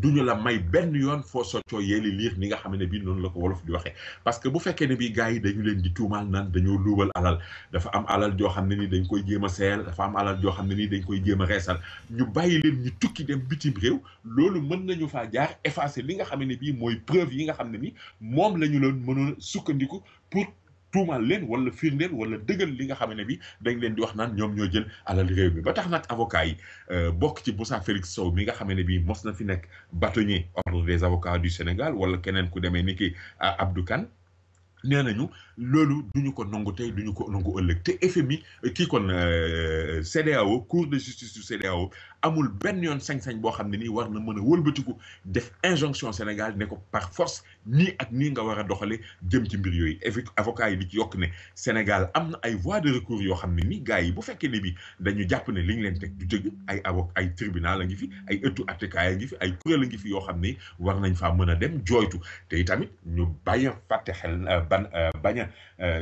duñu la may benn yoon foo soccoo yeeli liir ni nga xam ne bii noonu la ko wolof di waxee parce que bu fekkee ne bii gars yi dañu leen di tuumaal naan dañoo luubal alal dafa am alal joo xam ne ni dañ koy jéem a seyal dafa am alal joo xam ne ni dañ koy jéem a reesal ñu bàyyi leen ñu tukki dem bitim réew loolu mën nañu faa jaar effacer li nga xam ne bii mooy preuve yi nga xam ne ni moom la ñu leen mënoon sukkandiku pour tuumaal leen wala firndeel wala dëggal li nga xam ne bi dañ leen di wax naan ñoom ñoo jël alal réew mi ba tax nag avocat yi bokk ci Moussa Félix Sow mi nga xam ne bi mos na fi nekk bâtonnier ordre des avocats du Sénégal wala keneen ku demee ni ki Abdou Kane nee nañu loolu duñu ko nangu tey duñu ko nangu ëllëg te FMI kii kon CEDEAO cour de justice du CEDEAO amul benn yoon sañ-sañ boo xam ne nii war na mën a wëlbatiku def injonction Sénégal ne ko par force nii ak nii nga war a doxale jëm ci mbir yooyu avocat yi di ci yokk ne Sénégal am na ay voies de recours yoo xam ne nii gars yi bu fekkee ne bi dañu jàpp ne li ñu leen teg du dëgg ay tribunal a ngi fi ay ëttu attekaay a ngi fi ay kuréel a ngi fi yoo xam ne war nañ faa mën a dem jooytu te itamit ñu bàyyi fàtte xel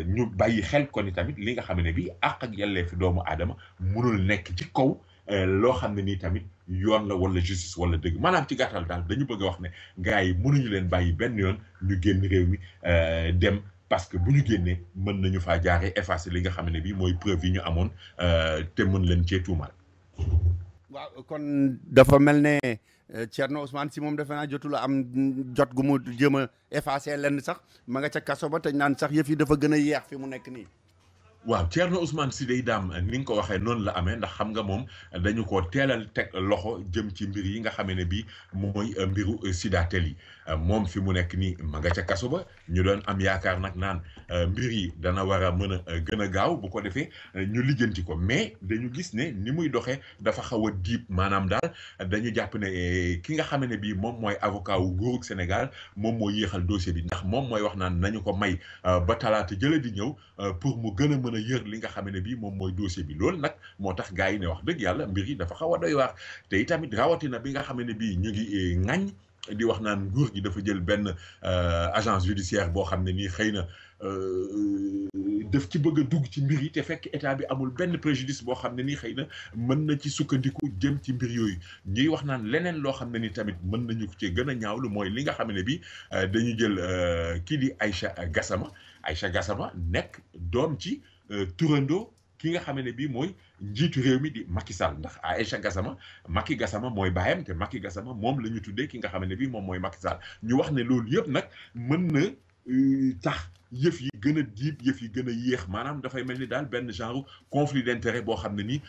ñu bàyyi xel kon itamit li nga xam ne bi àq ak yelleefi doomu aadama mënul nekk ci kaw loo xam ne nii tamit yoon la wala justice wala dëgg maanaam ci gàttal daal dañu bëgg a wax ne gars yi mënuñu leen bàyyi benn yoon ñu génn réew mi dem parce que bu ñu génnee mën nañu faa jaaree effacer li nga xam ne bi mooy preuve yi ñu amoon te mën leen cee tuumaal. waaw kon dafa mel ne Thierno Ousmane si moom defe naa jotul a am jot gu mu jéem a effacer lenn sax ma nga ca kaso ba te naan sax yëf yi dafa gën a yeex fi mu nekk nii. waaw Thierno Ousmane Sy day daam ni nga ko waxee noonu la amee ndax xam nga moom dañu ko teelal teg loxo jëm ci mbir yi nga xamee ne bii mooy mbiru Sidatel yi moom fi mu nekk nii ma nga ca kaso ba ñu doon am yaakaar nag naan mbir yi dana war a mën a gën a gaaw bu ko defee ñu lijjanti ko mais dañu gis ne ni muy doxee dafa xaw a diib maanaam daal dañu jàpp ne ki nga xamee ne bii moom mooy avocat wu nguurug Sénégal moom moo yéexal dossier bi ndax moom mooy wax naan nañu ko may ba talaata jële di ñëw pour mu gën a mën a yër li nga xam ne bii moom mooy dossier bi loolu nag moo tax gars yi ne wax dëgg yàlla mbir yi dafa xaw a doy waar te itamit rawatina bi nga xam ne bii ñu ngi ŋañ di wax naan nguur gi dafa jël benn agence judiciaire boo xam ne nii xëy na daf ci bëgg a dugg ci mbir yi te fekk état bi amul benn préjudice boo xam ne nii xëy na mën na ci sukkandiku jëm ci mbir yooyu ñuy wax naan leneen loo xam ne ni tamit mën nañu ko ci gën a ñaawlu mooy li nga xam ne bi dañu jël kii di Aïcha Gassama nekk doom ci turandoo ki nga xam ne bii mooy njiitu réew mi di Macky Sall ndax Aïcha Gassama Macky Gassama mooy baayam te Macky Gassama moom la ñu tuddee ki nga xam ne bii moom mooy Macky Sall ñu wax ne loolu yëpp nag mën na tax yëf yi gën a diib yëf yi gën a yéex maanaam dafay mel ni daal benn genre conflit d'intérêt boo xam ne ni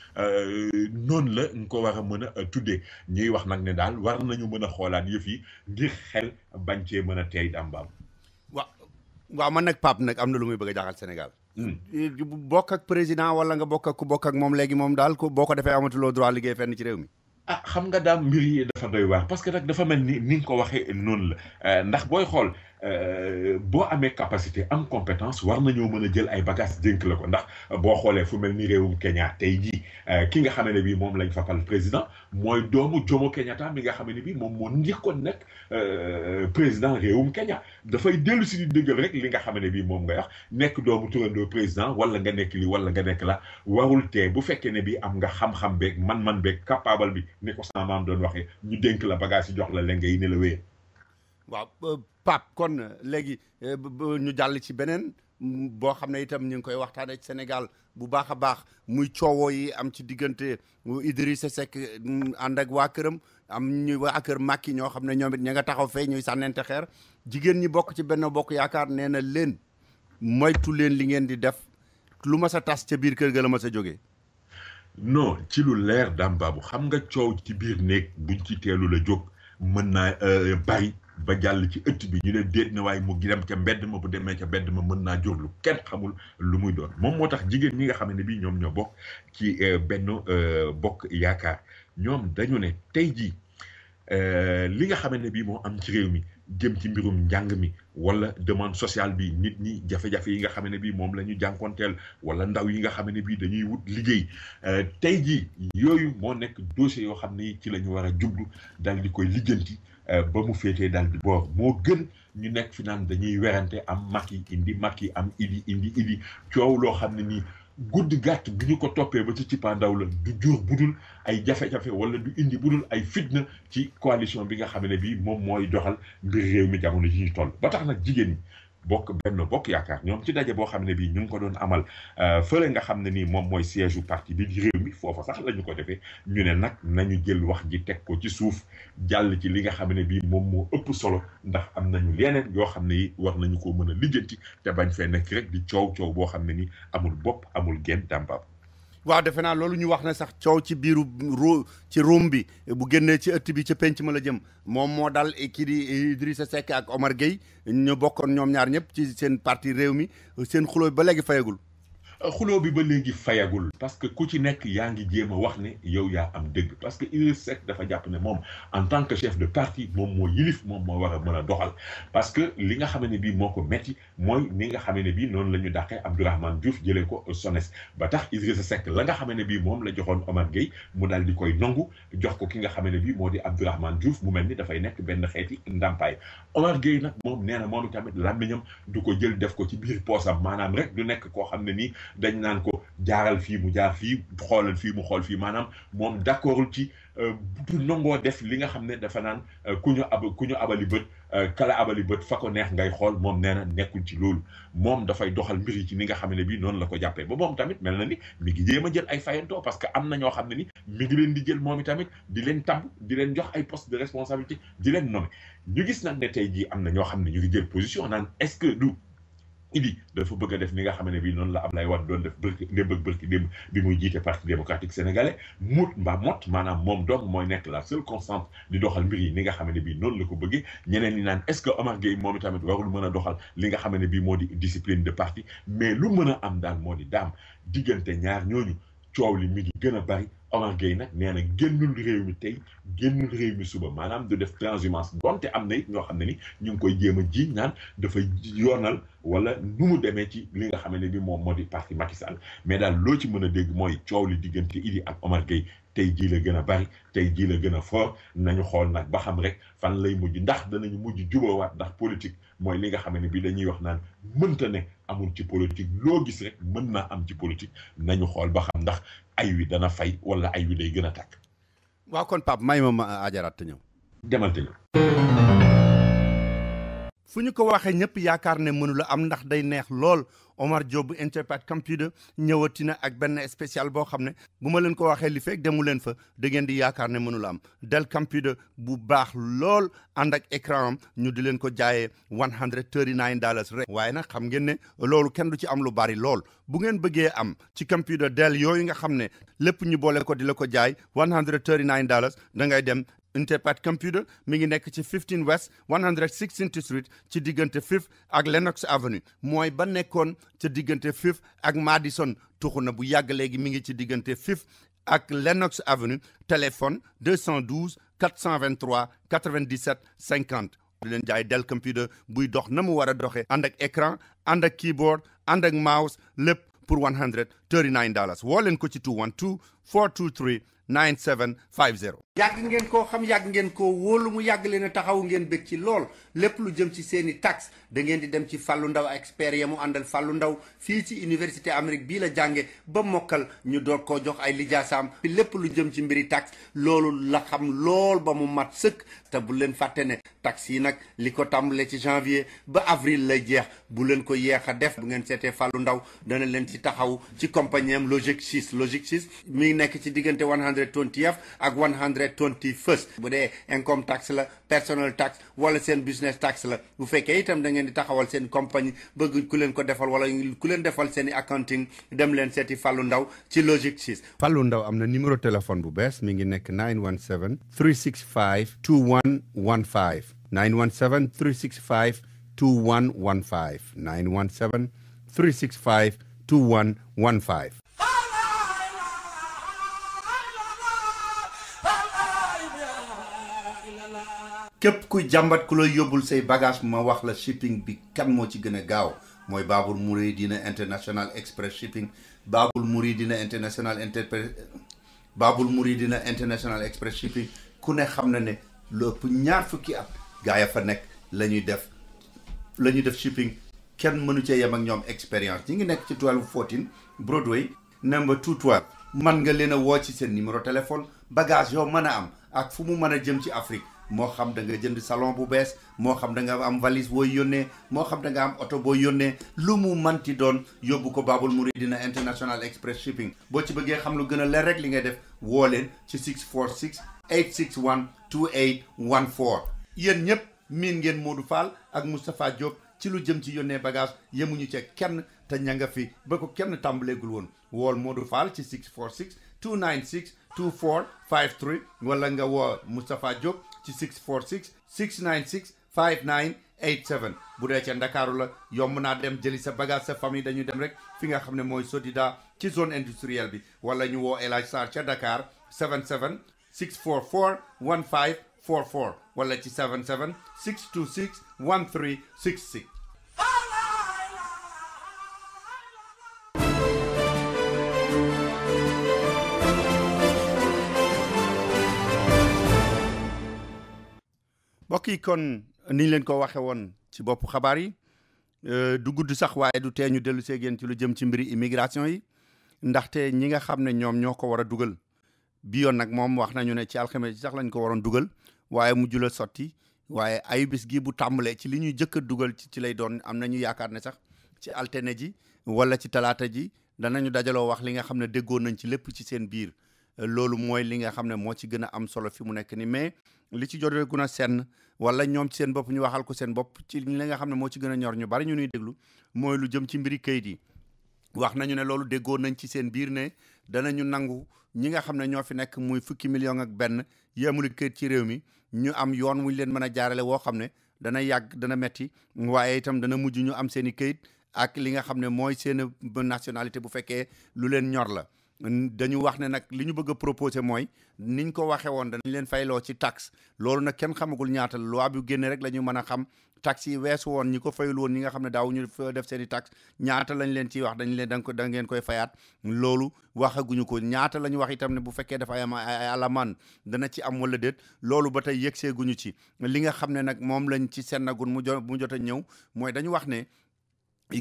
noonu la nga ko war a mën a tuddee ñuy wax nag ne daal war nañu mën a xoolaat yëf yi ngir xel bañ cee mën a teey dambaam. waaw man nag Pape nag am na lu muy bëgg a jaaxal Sénégal. bokk ak président wala nga bokk ak ku bokk ak moom léegi moom daal ko boo ko defee amatuloo droit liggéey fenn ci réew mi. ah xam nga daal mbir yi dafa doy waar parce que nag dafa mel ni nga ko waxee noonu la ndax booy xool boo amee capacité am compétence war nañoo mën a jël ay bagages dénk la ko ndax boo xoolee fu mel ni réewum Kenya tey jii ki nga xam ne bii moom lañ fa fal président mooy doomu Jomo Kenyatta mi nga xam ne bii moom moo njëkkoon nekk président réewum Kenya dafay dellu si di dëggal rek li nga xam ne bii moom ngay wax nekk doomu turandoo président wala nga nekk li wala nga nekk la warul tee bu fekkee ne bii am nga xam-xam beeg man-man beeg capable bi ni ko sama maam doon waxee ñu dénk la bagage yi jox la lenge yi ne la wéyee. waaw Pape kon léegi ñu jàll ci beneen boo xam ne itam ñu ngi koy waxtaanee ci Sénégal bu baax a baax muy coowoo yi am ci diggante Idrissa Seck ànd ak waa këram am ñu waa kër Macky ñoo xam ne ñoom it ña nga taxaw fee ñuy sànnente xeer jigéen ñi bokk ci Benno Bokk Yaakaar nee na leen moytu leen li ngeen di def lu ma sa tas ca biir kër ga la ma sa jógee. non ci lu leer daam baabu xam nga coow ci biir néeg buñ ci teelu la jóg mën naa bari ba jàll ci ëtt bi ñu ne déet na waaye mu dem ca mbedd ma bu demee ca mbedd ma mën naa jur lu kenn xamul lu muy doon moom moo tax jigéen ñi nga xam ne bii ñoom ñoo bokk ci Benno Bokk Yaakaar ñoom dañu ne tey jii li nga xam ne bii moo am ci réew mi jëm ci mbirum njàng mi wala demande sociale bi nit ñi jafe-jafe yi nga xam ne bii moom la ñu jànkonteel wala ndaw yi nga xam ne bii dañuy wut liggéey tey jii yooyu moo nekk dossier yoo xam ne ci la ñu war a jublu dal di koy lijjanti ba mu féetee daal di boor moo gën ñu nekk fi naan dañuy werante am Macky indi Macky am idi coow loo xam ne nii gudd gàtt bi ñu ko toppee ba ci cippaandaw la du jur budul ay jafe-jafe wala du indi budul ay fitna ci coalition bi nga xam ne bii moom mooy doxal mbir réew mi jamono ji ñu toll ba tax nag jigéen ñi bokk Benno Bokk Yaakaar ñoom ci daje boo xam ne bii ñu ngi ko doon amal fële nga xam ne nii moom mooy siège u parti bi di réew mi foofa sax la ñu ko defee ñu ne nag nañu jël wax ji teg ko ci suuf jàll ci li nga xam ne bii moom moo ëpp solo ndax am nañu yeneen yoo xam ne yi war nañu ko mën a lijjanti te bañ fee nekk rek di coow boo xam ne ni amul bopp amul genn dàmbaab. waaw defe naa loolu ñu wax ne sax coow ci biiru ci room bi bu génnee ci ëtt bi ca penc ma la jëm moom moo dal kii di Idrissa Seck ak Omar Gueye ñu bokkoon ñoom ñaar ñëpp ci seen parti réew mi seen xuloo ba léegi fayagul. xuloo bi ba léegi fayagul parce que ku ci nekk yaa ngi jéem a wax ne yow yaa am dëgg parce que Idrissa Seck dafa jàpp ne moom en tant que chef de parti moom moo yilif moom moo war a mën a doxal parce que li nga xam ne bii moo ko metti mooy ni nga xam ne bii noonu la ñu dàqee Abdourahmane Diouf jëlee ko SONES ba tax Idrissa Seck la nga xam ne bii moom la joxoon Omar Gueye mu daal di koy nangu jox ko ki nga xam ne bii moo di Abdourahmane Diouf mu mel ni dafay nekk benn xeeti ndàmpaay Omar Gueye nag moom nee na moom itamit làmmiñam du ko jël def ko ci biir poosam maanaam rek du nekk koo xam ne nii dañ naan ko jaaral fii mu jaar fii xoolal fii mu xool fii maanaam moom d'accordul ci du nangoo def li nga xam ne dafa naan ku ñu abali bët kala abali bët fa ko neex ngay xool moom nee na nekkul ci loolu moom dafay doxal mbir yi ci ni nga xam ne bii noonu la ko jàppee ba moom tamit mel na ni mi ngi jéem a jël ay fayantoo parce que am na ñoo xam ne ni mi ngi leen di jël moom itamit di leen tabb di leen jox ay poste de responsabilité di leen nommer ñu gis nag ne tey jii am na ñoo xam ne ñu ngi jël position naan est-ce que du Idi dafa bëgg a def ni nga xam ne bii noonu la Ablaye Wade doon def bërki démb bi muy jiite parti démocratique sénégalais mot maanaam moom donc mooy nekk la seule constante di doxal mbir yi ni nga xam ne bii noonu la ko bëggee ñeneen ñi naan est-ce que Omar Gueye moom itamit warul mën a doxal li nga xam ne bii moo di discipline de parti mais lu mën a am daal moo di daam diggante ñaar ñooñu coow li mi ngi gën a bari Omar Gueye nag nee na génnul réew mi tey génnul réew mi suba maanaam du def transhumance donte am na it ñoo xam ne ni ñu ngi koy jéem a jiiñ naan dafay yoonal wala nu mu demee ci li nga xam ne bi moom moo di parti Macky Sall mais daal loo ci mën a dégg mooy coow li diggante Idi ak Omar Gueye tey jii la gën a bari tey jii la gën a fort nañu xool nag ba xam rek fan lay mujj ndax danañu mujj jubóowaat ndax politique mooy li nga xam ne bi dañuy wax naan mënta ne amul ci politique loo gis rek mën naa am ci politique nañu xool ba xam ndax ay wi dana fay wala ay wi day gën a tàkk. waaw kon Pape may ma ajaraat te ñëw. demal te ñëw. fu ñu ko waxee ñëpp yaakaar ne mënula am ndax day neex lool Omar Diop bu Interpath Computer ñëwati na ak benn spécial boo xam ne bu ma leen ko waxee li fekk demu leen fa da ngeen di yaakaar ne mënula am Dell Computer bu baax lool ànd ak écran am ñu di leen ko jaayee $139 rek waaye nag xam ngeen ne loolu kenn du ci am lu bari lool bu ngeen bëggee am ci computer Dell yooyu nga xam ne lépp ñu boole ko di la ko jaay $139 da ngay dem Interpath Computer mi ngi nekk ci 15 West 116th Street ci diggante 5th ak Lenox Avenue mooy ba nekkoon ca diggante 5th ak Madison tuxu na bu yàgg léegi mi ngi ci diggante 5th ak Lenox Avenue téléphone 212 423 97 50 di leen jaay Dell Computer buy dox na mu war a doxee ànd ak écran ànd ak keyboard ànd ak mouse lépp pour $139 woo leen ko ci 212 423 9750. yàgg ngeen koo xam yàgg ngeen koo wóolu mu yàgg leen a taxaw ngeen bëgg ci lool lépp lu jëm ci seeni taxe da ngeen di dem ci Fallou Ndaw expert ya mu àndal Fallou Ndaw fii ci université Amérique bii la jànge ba mokkal ñu doog koo jox ay lijaasaam lépp lu jëm ci mbiri taxe loolu la xam lool ba mu mat sëkk te bu leen fàtte ne taxe yi nag li ko tàmbalee ci janvier ba avril lay jeex bu leen ko yeex a def bu ngeen seetee Fallou Ndaw dana leen ci taxaw ci compagnie am Logic 6 mi ngi nekk ci diggante 120F ak 121st bu dee income tax la personal tax wala seen business tax la bu fekkee itam da ngeen di taxawal seen compagnie bëgg ku leen ko defal wala ku leen defal seen i accounting dem leen seeti Fallou Ndaw ci Logic 6. Fallou Ndaw am na numéro téléphone bu bees mi ngi nekk 917 365 2115 917 365 2115 917 365 2115. képp kuy jàmbat ku lay yóbbul say bagage ma wax la shipping bi kan moo ci gën a gaaw mooy Babul Mouridina International Express Shipping Babul Mouridina International Express Shipping ku ne xam na ne lu ëpp ñaar fukki at gaa ya fa nekk la ñuy def shipping kenn mënu cee yem ak ñoom expérience ñi ngi nekk ci 1214 Broadway number 212 man nga leen a woo ci seen numéro téléphone bagage yoo mën a am ak fu mu mën a jëm ci Afrique moo xam da nga jënd salon bu bees moo xam da nga am valise booy yónnee moo xam da nga am oto booy yónnee lu mu manti doon yóbbu ko Babul Mouridina International Express Shipping boo ci bëggee xam lu gën a leer rek li ngay def woo leen ci 646 861 2814 yéen ñëpp miin ngeen Modou Fall ak Moustapha Diop ci lu jëm ci yónnee bagage yemuñu ca kenn te ña nga fi ba ko kenn tàmbaleegul woon wool Modou Fall ci 646 296 2453 wala nga woo Moustapha Diop ci 646 696 5987 bu dee ca Ndakaaru la yomb naa dem jëli sa bagage sa famille dañu dem rek fi nga xam ne mooy Sodida ci zone industrielle bi wala ñu woo El Hadj Sarr ca Dakar 77 644 1544 wala ci 77 626 1366. mbokk yi kon ni ñu leen ko waxe woon ci bopp xabaar yi du gudd sax waaye du tee ñu dellu see génn ci lu jëm ci mbiri immigration yi ndaxte ñi nga xam ne ñoom ñoo ko war a dugal bi yoon nag moom wax nañu ne ci alxames sax lañ ko waroon dugal waaye mujj la sotti waaye ayubés gi bu tàmbalee ci li ñuy jëkk a dugal ci lay doon am nañu yaakaar ne sax ci altine ji wala ci talaata ji danañu dajaloo wax li nga xam ne déggoon nañ ci lépp ci seen biir loolu mooy li nga xam ne moo ci gën a am solo fi mu nekk ni mais li ci jotee gun a senn wala ñoom ci seen bopp ñu waxal ko seen bopp ci li nga xam ne moo ci gën a ñor ñu bari ñu nuy déglu mooy lu jëm ci mbiri kayit yi wax nañu ne loolu déggoo nañ ci seen biir ne danañu nangu ñi nga xam ne ñoo fi nekk muy fukki million ak benn yi amul kayit ci réew mi ñu am yoon wuñ leen mën a jaarale woo xam ne dana yàgg dana metti waaye itam dana mujj ñu am seen i kayit ak li nga xam ne mooy seen nationalité bu fekkee lu leen ñor la dañu wax ne nag li ñu bëgg a proposer mooy niñ ko waxee woon danañ leen fayloo ci taxe loolu nag kenn xamagul ñaata loi bi génne rek la ñu mën a xam taxe yi weesu woon ñi ko fayul woon ñi nga xam ne daaw ñu def seen i taxe ñaata lañ leen ciy wax dañ leen da ngeen koy fayaat loolu waxaguñu ko ñaata la ñu wax itam ne bu fekkee dafa am ay alamaan dana ci am wala déet loolu ba tey yegseeguñu ci li nga xam ne nag moom lañ ci sennagun mu jot a ñëw mooy dañu wax ne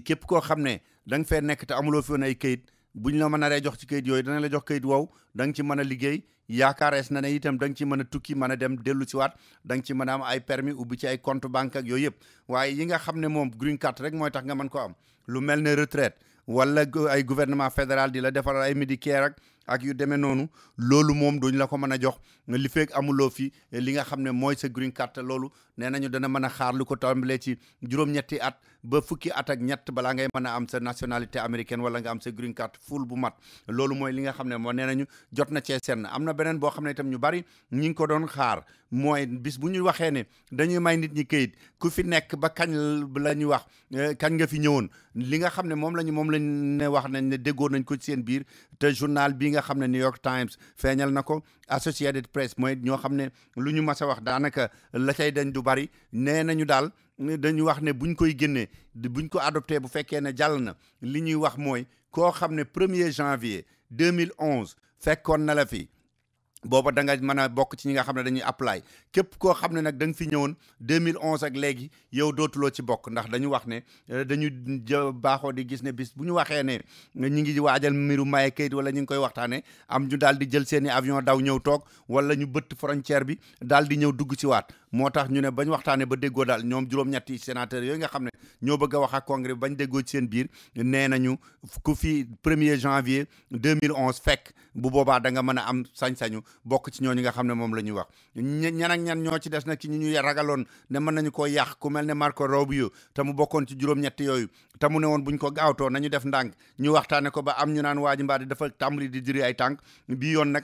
képp koo xam ne da nga fee nekk te amuloo fi woon ay këyit buñ la mën a jox ci këyit yooyu dana la jox këyit wow da nga ci mën a liggéey yaakaarees na ne itam da nga ci mën a tukki mën a dem dellu si waat da nga ci mën a am ay permis ubbi ci ay compte banque ak yooyu yëpp waaye yi nga xam ne moom green card rek mooy tax nga mën ko am lu mel ne retraite wala ay gouvernement fédéral di la defaral ay Medicare ak yu demee noonu loolu moom duñ la ko mën a jox li fekk amuloo fi li nga xam ne mooy sa green card loolu nee nañu dana mën a xaar lu ko tàmbalee ci juróom-ñetti at ba fukki at ak ñett balaa ngay mën a am sa nationalité américaine wala nga am sa green card full bu mat loolu mooy li nga xam ne moo nee nañu jot na cee senn am na beneen boo xam ne itam ñu bari ñi ngi ko doon xaar mooy bis bu ñu waxee ne dañuy may nit ñi këyit ku fi nekk ba kañ la ñuy wax kañ nga fi ñëwoon li nga xam ne moom lañ ne wax nañ ne déggoo nañ ko ci seen biir te journal bi nga xam ne New York Times feeñal na ko Associated Press mooy ñoo xam ne lu ñu mas a wax daanaka la cay dañ du bari nee nañu daal dañu wax ne buñ koy génnee buñ ko adopté bu fekkee ne jàll na li ñuy wax mooy koo xam ne 1er janvier 2011 fekkoon na la fi booba da nga mën a bokk ci ñi nga xam ne dañuy apply képp koo xam ne nag da nga fi ñëwoon 2011 ak léegi yow dootuloo ci bokk ndax dañu wax ne dañu baaxoo di gis ne bis bu ñu waxee ne ñi ngi waajal mbiru maye kayit wala ñu ngi koy waxtaanee am ñu daal di jël seen i avion daw ñëw toog wala ñu bëtt frontière bi daal di ñëw dugg ci waat moo tax ñu ne bañ waxtaanee ba déggoo daal ñoom juróom-ñetti sénateurs yooyu nga xam ne ñoo bëgg a wax ak congrès bi bañ déggoo ci seen biir nee nañu ku fi 1er janvier 2011 fekk bu boobaa da nga mën a am sañ-sañu bokk ci ñooñu nga xam ne moom la ñuy wax ñan ak ñan ñoo ci des nag ci ñu ragaloon ne mën nañu koo yàq ku mel ne Marco Rubio te mu bokkoon ci juróom-ñetti yooyu te mu ne woon buñ ko gaawtoo nañu def ndànk ñu waxtaane ko ba am ñu naan waa ji mbaa di dafa tàmbali di diri ay tànk bii yoon nag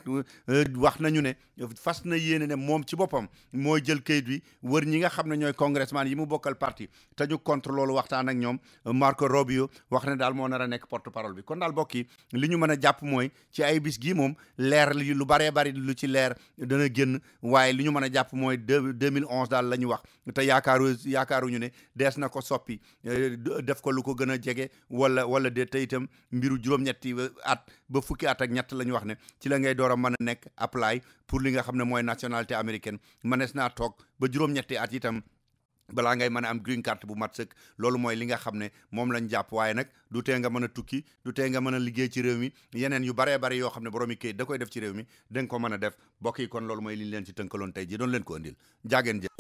wax nañu ne fas na yéene ne moom ci boppam mooy jël kayit wi wër ñi nga xam ne ñooy congressman yi mu bokkal parti te ñu contre loolu waxtaan ak ñoom Marco Rubio wax ne daal moo nar a nekk porte parole bi kon daal bokk yi li ñu mën a jàpp mooy ci ay bis gii moom leer li lu baree bari lu ci leer dana génn waaye li ñu mën a jàpp mooy 2011 daal la ñu wax te yaakaaruñu ne dees na ko soppi def ko lu ko gën a jege wala de te itam mbiru juróom-ñetti at ba fukki at ak ñett la ñu wax ne ci la ngay door a mën a nekk apply pour li nga xam ne mooy nationalité américaine mënees naa toog ba juróom-ñetti at itam balaa ngay mën a am green card bu mat sëkk loolu mooy li nga xam ne moom lañ jàpp waaye nag du tee nga mën a tukki du tee nga mën a liggéey ci réew mi yeneen yu baree bari yoo xam ne boroomi kayit da koy def ci réew mi da nga ko mën a def bokk yi kon loolu mooy li ñu leen ci tënkaloon tey ji doon leen ko andil jaageen jëf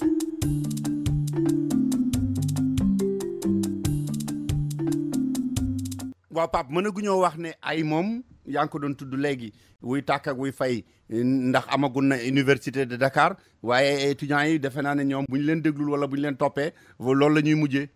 waaw Pape mën a guñoo wax ne ay moom yaa ngi ko doon tudd léegi wuy tàkk ak wuy fay ndax amagul na université de Dakar waaye étudiants yi defe naa ne ñoom bu ñu leen déglul wala bu ñu leen toppee loolu la ñuy mujjee.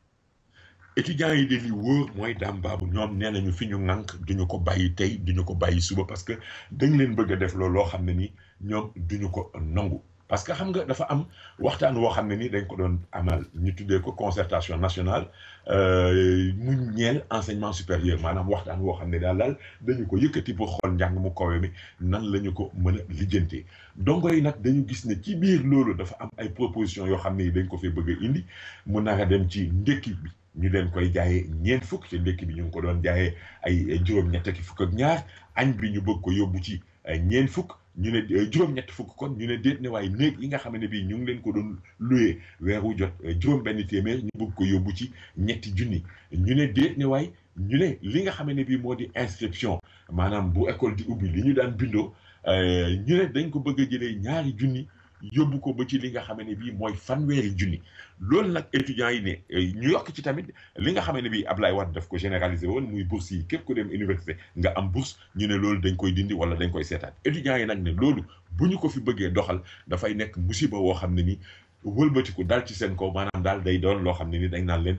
étudiants yi de li wóor mooy Dame Babou ñoom nee nañu fi ñu ŋànk duñu ko bàyyi tey duñu ko bàyyi suba parce que dañ leen bëgg a def loolu loo xam ne ni ñoom duñu ko nangu. parce que xam nga dafa am waxtaan woo xam ne ni dañ ko doon amal ñu tuddee ko concertation nationale mu ñeel enseignement supérieur maanaam waxtaan woo xam ne daal dañu ko yëkkati pour xool njàng mu kawe mi nan la ñu ko mën a lijjantee dongo yi nag dañu gis ne ci biir loolu dafa am ay propositions yoo xam ne dañ ko fi bëgg a indi mu nar a dem ci ndekki bi ñu leen koy jaayee ñeent fukk ci ndekki bi ñu ngi ko doon jaayee ay juróom-ñett ki fukk ak ñaar añ bi ñu bëgg ko yóbbu ci ñeent fukk ñu ne juróom-ñett fukk kon ñu ne déet ne waaye néeg yi nga xam ne bii ñu ngi leen ko doon loué weeru jot juróom-benn téeméer ñu bëgg ko yóbbu ci ñetti junni ñu ne déet ne waaye ñu ne li nga xam ne bii moo di inscription maanaam bu école di ubbi li ñu daan bindoo ñu ne dañ ko bëgg a jëlee ñaari junni yóbbu ko ba ci li nga xam ne bii mooy fanweeri junni loolu nag étudiants yi ne ñu yokk ci tamit li nga xam ne bii Ablaye Wade daf ko généraliser woon muy bourse yi képp ku dem université nga am bourse ñu ne loolu dañ koy dindi wala dañ koy seetaat étudiants yi nag ne loolu bu ñu ko fi bëggee doxal dafay nekk musiba woo xam ne ni wëlbatiku dal ci seen kaw maanaam daal day doon loo xam ne ni dañ naan leen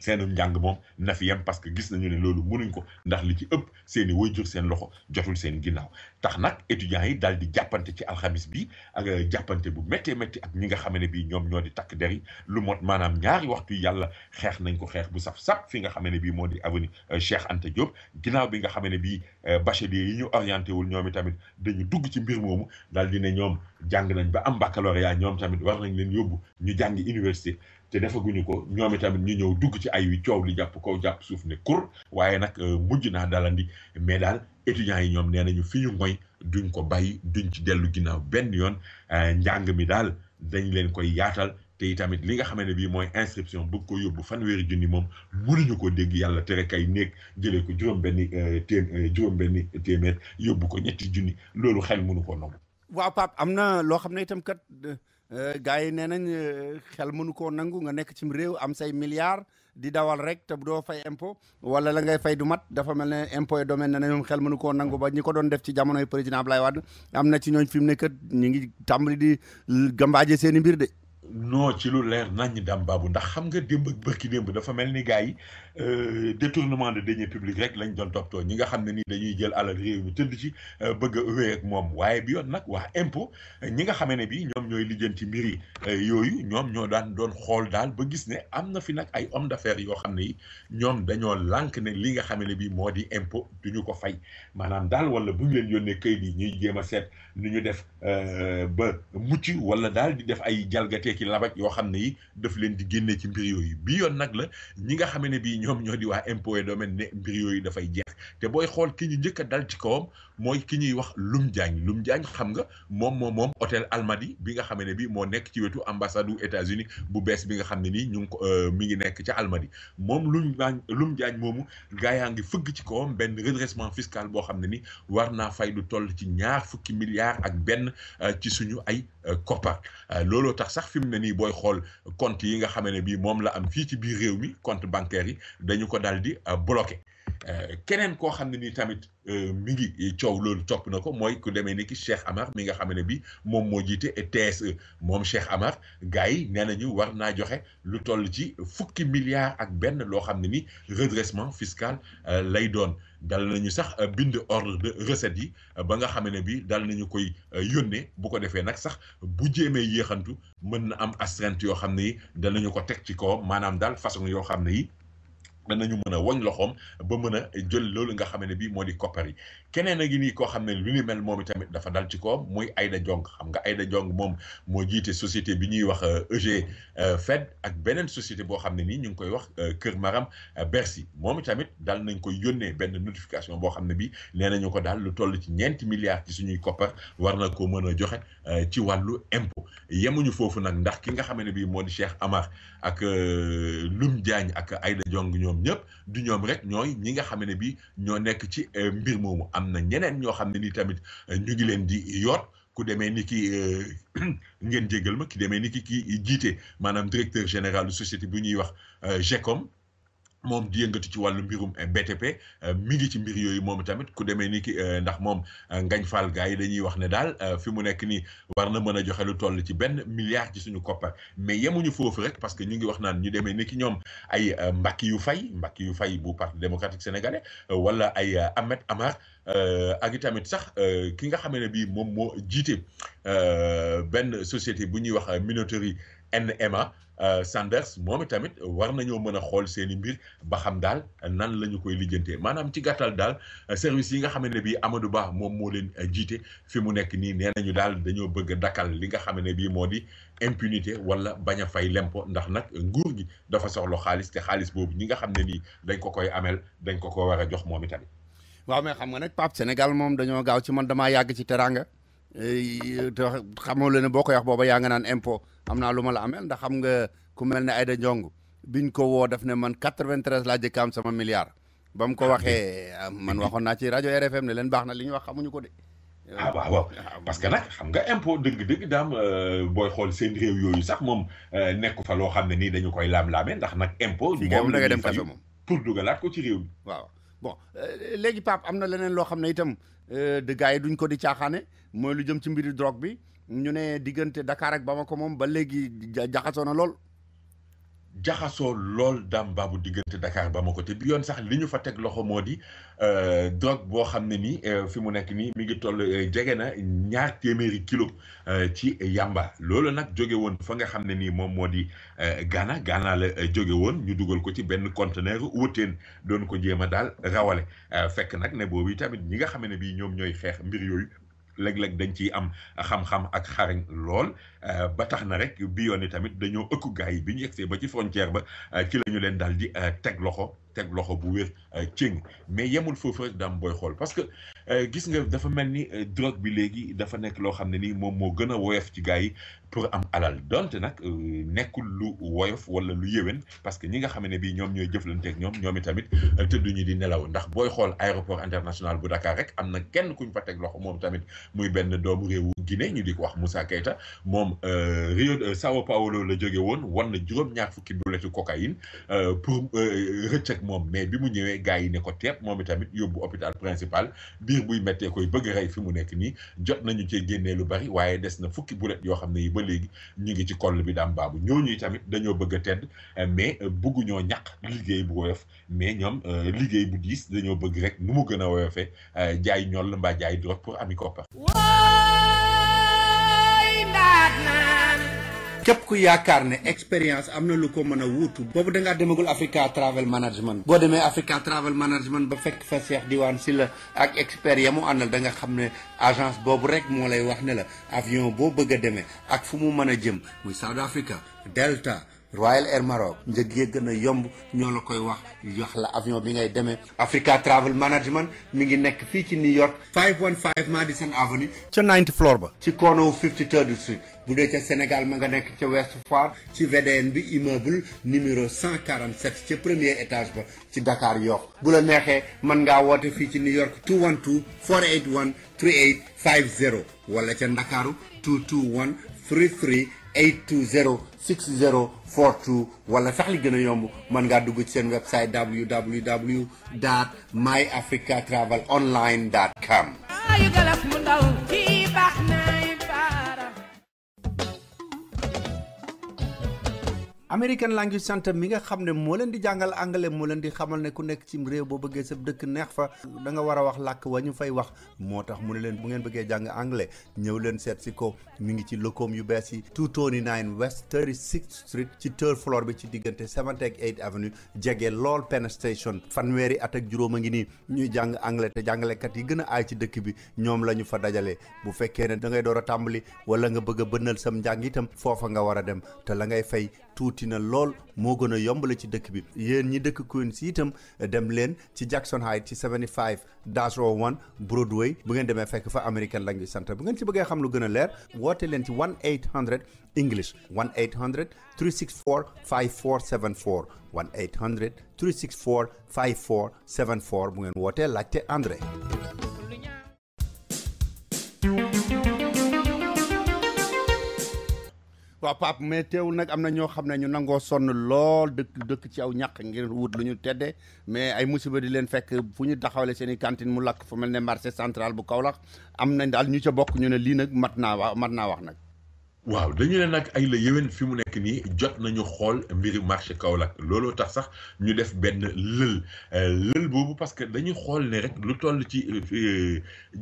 seenum njàng moom na fi yem parce que gis nañu ne loolu mënuñ ko ndax li ci ëpp seeni waajur seen loxo jotul seen ginnaaw tax nag étudiants yi daal di jàppante ci alxamis bi ak jàppante bu méttee métti ak ñi nga xam ne bii ñoom ñoo di takk der yi lu mot maanaam ñaari waxtu yàlla xeex nañ ko xeex bu saf-saf fi nga xam ne bii moo di avenue Cheikh Anta Diop ginnaaw bi nga xam ne bii bachelier yi ñu orienté wul ñoom tamit dañu dugg ci mbir moomu daal di ne ñoom jàng nañ ba am baccalauréat ñoom tamit war nañ leen yóbbu ñu jàngi université te defaguñu ko ñoom tamit ñu ñëw dugg ci ay wi coow li jàpp kaw jàpp suuf ne kur waaye nag mujj naa dalandi mais daal étudiants yi ñoom nee nañu fi ñu ngoy duñ ko bàyyi duñ ci dellu ginnaaw benn yoon njàng mi daal dañ leen koy yaatal te itamit li nga xam ne bii mooy inscription bëgg ko yóbbu fanweeri junni moom mënuñu ko dégg yàlla tere kay néeg jëlee ko juróom-benni téeméer yóbbu ko ñetti junni loolu xel mënu ko nangu. waaw Pape am na loo xam ne itam kat gars yi nee nañ xel mënu koo nangu nga nekk cim réew am say milliards di dawal rek te doo fay impôt wala la ngay fay du mat dafa mel ne impôt et domaine ne ñoom xel mënu koo nangu ba ñi ko doon def ci jamonoy président Ablaye Wade am na ci ñooñ fi mu ne kat ñu ngi tàmbali di gambaaje seen i mbir de. non ci lu leer nañ dam baabu ndax xam nga démb ak bërki démb dafa mel ni gars yi détournement de deniers publics rek lañ doon toppatoo ñi nga xam ne ni dañuy jël alal réew mi tëdd ci bëgg a wéy ak moom waaye bi yoon nag waa impôt ñi nga xamee ne bi ñoom ñooy lijjanti mbir yi yooyu ñoom ñoo daan doon xool daal ba gis ne am na fi nag ay homme d'affaires yoo xam ne yi ñoom dañoo lànk ne li nga xamee ne bi moo di impôt duñu ko fay maanaam daal wala bu ñu leen yónnee këyit yi ñuy jéem a seet nu ñu def ba mucc wala daal di def ay jalgatee ki labaj yoo xam ne yi daf leen di génnee ci mbir yooyu bi yoon nag la ñi nga xam ne bii ñoom ñoo di waa impôt et domaine ne mbir yooyu dafay jeex te booy xool ki ñu njëkk a dal ci kawam mooy ki ñuy wax Lum Diagne xam nga moom hôtel Almadi bi nga xam ne bii moo nekk ci wetu ambassade u États-Unis bu bees bi nga xam ne nii ñu ngi ko mi ngi nekk ca Almadi moom Lum Diagne moomu gaa yaa ngi fëgg ci kawam benn redressement fiscal boo xam ne ni war naa fay lu toll ci 20 milliards ak benn ci suñu ay koppar looloo tax sax fi mu ne nii booy xool compte yi nga xam ne bii moom la am fii ci biir réew mi compte bancaire yi dañu ko daal di bloqué keneen koo xam ne nii tamit mi ngi coow loolu topp na ko mooy ku demee ni ki Cheikh Amar mi nga xam ne bii moom moo jiite TSE moom Cheikh Amar gars yi nee nañu war naa joxe lu toll ci 10 milliards ak benn loo xam ne ni redressement fiscal lay doon dal nañu sax bind ordre de recette yi ba nga xam ne bii dal nañu koy yónnee bu ko defee nag sax bu jéemee yéexantu mën na am astreinte yoo xam ne yi danañu ko teg ci kawam maanaam daal façon yoo xam ne yi danañu mën a woñ loxoom ba mën a jël loolu nga xam ne bii moo di koppar yi keneen a ngi nii koo xam ne lu ni mel moom itamit dafa dal ci kawam muy Aïda Diong xam nga Aïda Diong moom moo jiite société bi ñuy wax EG Fed ak beneen société boo xam ne nii ñu ngi koy wax Kër Maram Bercy moom itamit dal nañ koy yónnee benn notification boo xam ne bii nee nañu ko daal lu toll ci 9 milliards ci suñuy koppar war na ko mën a joxe ci wàllu impôt yemuñu foofu nag ndax ki nga xam ne bii moo di Cheikh Amar ak Lum Diagne ak Aïda Diong ñoom ñëpp du ñoom rek ñooy ñi nga xam ne bii ñoo nekk ci mbir moomu am na ñeneen ñoo xam ne ni tamit ñu ngi leen di yoot ku demee ni ki ngeen jéggal ma ki demee ni ki jiite maanaam directeur général de société bu ñuy wax GECOM moom di yëngatu ci wàllu mbirum BTP mi ngi ci mbir yooyu moom tamit ku demee ni ki ndax moom Ngagne Fall gars yi dañuy wax ne daal fi mu nekk nii war na mën a joxe lu toll ci 1 milliard ci suñu koppar mais yemuñu foofu rek parce que ñu ngi wax naan ñu demee ni ki ñoom ay Mbacke yu fay bu parti démocratique sénégalais wala ay Ahmed Amar ak itamit sax ki nga xam ne bii moom moo jiite benn société bu ñuy wax minoterie NMA Sanders moom itamit war nañoo mën a xool seeni mbir ba xam daal nan la ñu koy lijjantee maanaam ci gàttal daal service yi nga xam ne bii Amadou Ba moom moo leen jiite fi mu nekk nii nee nañu daal dañoo bëgg a dakkal li nga xam ne bii moo di impunité wala bañ a fay lempo ndax nag nguur gi dafa soxla xaalis te xaalis boobu ñi nga xam ne nii dañ ko koy amel dañ ko war a jox moom itamit. waaw mais xam nga nag Pape Sénégal moom dañoo gaaw ci man damaa yàgg ci teranga te xamoo leen ne boo koy wax booba yaa nga naan impôt am naa lu ma la amel ndax xam nga ku mel ne Aïda Diong biñ ko woo def ne man 93 laa jëkk am sama milliard ba mu ko waxee man waxoon naa ci rajo RFM ne leen baax na li ñu wax xamuñu ko de. waaw parce que nag xam nga impôt dëgg-dëgg daam booy xool seen réew yooyu sax moom nekku fa loo xam ne nii dañu koy laam-laamee ndax nag impôt moom da ngay dem kaso moom pour dugalaat ko ci réew mi. waaw bon léegi Pape am na leneen loo xam ne itam de gars yi duñ ko di caaxaane mooy lu jëm ci mbiri drogue bi ñu ne diggante Dakar ak Bamako moom ba léegi jaxasoo na lool. jaxasoo lool Dame Babou diggante Dakar Bamako te bi yoon sax li ñu fa teg loxo moo di drogue boo xam ne nii fi mu nekk nii mi ngi toll jege na 200 kilo ci yamba loolu nag jóge woon fa nga xam ne nii moom moo di Ghana la jóge woon ñu dugal ko ci benn conteneur wuteen doon ko jéem a daal rawale fekk nag ne boobu tamit ñi nga xam ne bii ñoom ñooy xeex mbir yooyu léeg-léeg dañ ciy am xam-xam ak xarañ lool ba tax na rek bi yoon tamit dañoo ëkku gaay yi bi ñu yegsee ba ci frontière ba ci la ñu leen daal di teg loxo bu wér cëng mais yemul foofu rek daam booy xool parce que gis nga dafa mel ni drogue bi léegi dafa nekk loo xam ne ni moom moo gën a woyof ci gaay yi pour am alal donte nag nekkul lu woyof wala lu yéwén parce que ñi nga xam ne bii ñoom ñooy jëflanteeg ñoom itamit tëdduñu di nelaw ndax booy xool aéroport international bu Dakar rek am na kenn kuñ fa teg loxo moom tamit muy benn doomu réewu Guinée ñu di ko wax Moussa Keita moom Sao Paulo la jóge woon wan na juróom-ñaar fukki buletu cocaïne pour rëcc ak moom mais bi mu ñëwee gars yi ne ko teeb moom itamit yóbbu hôpital principal biir buy méttee koy bëgg rey fi mu nekk nii jot nañu cee génnee lu bari waaye des na fukki bulet yoo xam ne yi ba léegi ñu ngi ci koll bi Dame Babou ñooñu tamit dañoo bëgg a tedd mais bëgguñoo ñaq liggéey bu woyof mais ñoom liggéey bu diis dañoo bëgg rek nu mu gën a woyofee jaay ñoll mbaa jaay drogue pour ami koppar. képp ku yaakaar ne expérience am na lu ko mën a wuutu boobu da ngaa demagul Africa Travel Management boo demee Africa Travel Management ba fekk fa Cheikh Diwane Sylla ak expert ya mu àndal da nga xam ne agence boobu rek moo lay wax ne la avion boo bëgg a demee ak fu mu mën a jëm muy South Africa Delta Royal Air Maroc njëg yi gën a yomb ñoo la koy wax jox la avion bi ngay demee Africa Travel Management mi ngi nekk fii ci New York 515 Madison Avenue ca 9th floor ba ci corner 53rd Street bu dee ca Sénégal ma nga nekk ca West Foire ci VDN bi immeuble numéro 147 ca premier étage ba ci Dakar Yoff bu la neexee mën ngaa woote fii ci New York 212 481 3850 wala ca Ndakaaru 221 33 820 6042 wala sax li gën a yomb mën ngaa dugg ci seen website www.myafricatravelonline.com. American Language Center mi nga xam ne moo leen di jàngal anglais moo leen di xamal ne ku nekk ci réew boo bëggee sa dëkk neex fa da nga war a wax làkk wa ñu fay wax moo tax mu ne leen bu ngeen bëggee jàng anglais ñëw leen seet si ko mi ngi ci locom yu bees yi 229 West 36th Street ci third floor bi ci diggante 7th ak 8th Avenue jege lool Penn Station fanweeri at ak juróom a ngi nii ñuy jàng anglais te jàngalekat yi gën a aay ci dëkk bi ñoom la ñu fa dajale bu fekkee ne da ngay door a tàmbali wala nga bëgg a bënnal sam njàng itam foofa nga war a dem te la ngay fay tuuti na lool moo gën a yombale ci dëkk bi yéen ñi dëkk Queens itam dem leen ci Jackson Heights ci 75-01 Broadway bu ngeen demee fekk fa American Language Center bu ngeen ci bëggee xam lu gën a leer woote leen ci 1-800 English 1-800 364 5474 1-800 364 5474 bu ngeen wootee laajte André. waaw Pape mais teewul nag am na ñoo xam ne ñu nangoo sonn lool dëkk ci aw ñàq ngir wut lu ñu teddee mais ay musiba di leen fekk fu ñu taxawale seen i cantine mu lakk fu mel ne marché central bu Kaolack am nañ daal ñu ca bokk ñu ne lii nag mat naa wax nag. waaw dañu ne nag ay la yéwén fi mu nekk nii jot nañu xool mbiri marché Kaolack looloo tax sax ñu def benn lël boobu parce que dañuy xool ne rek lu toll ci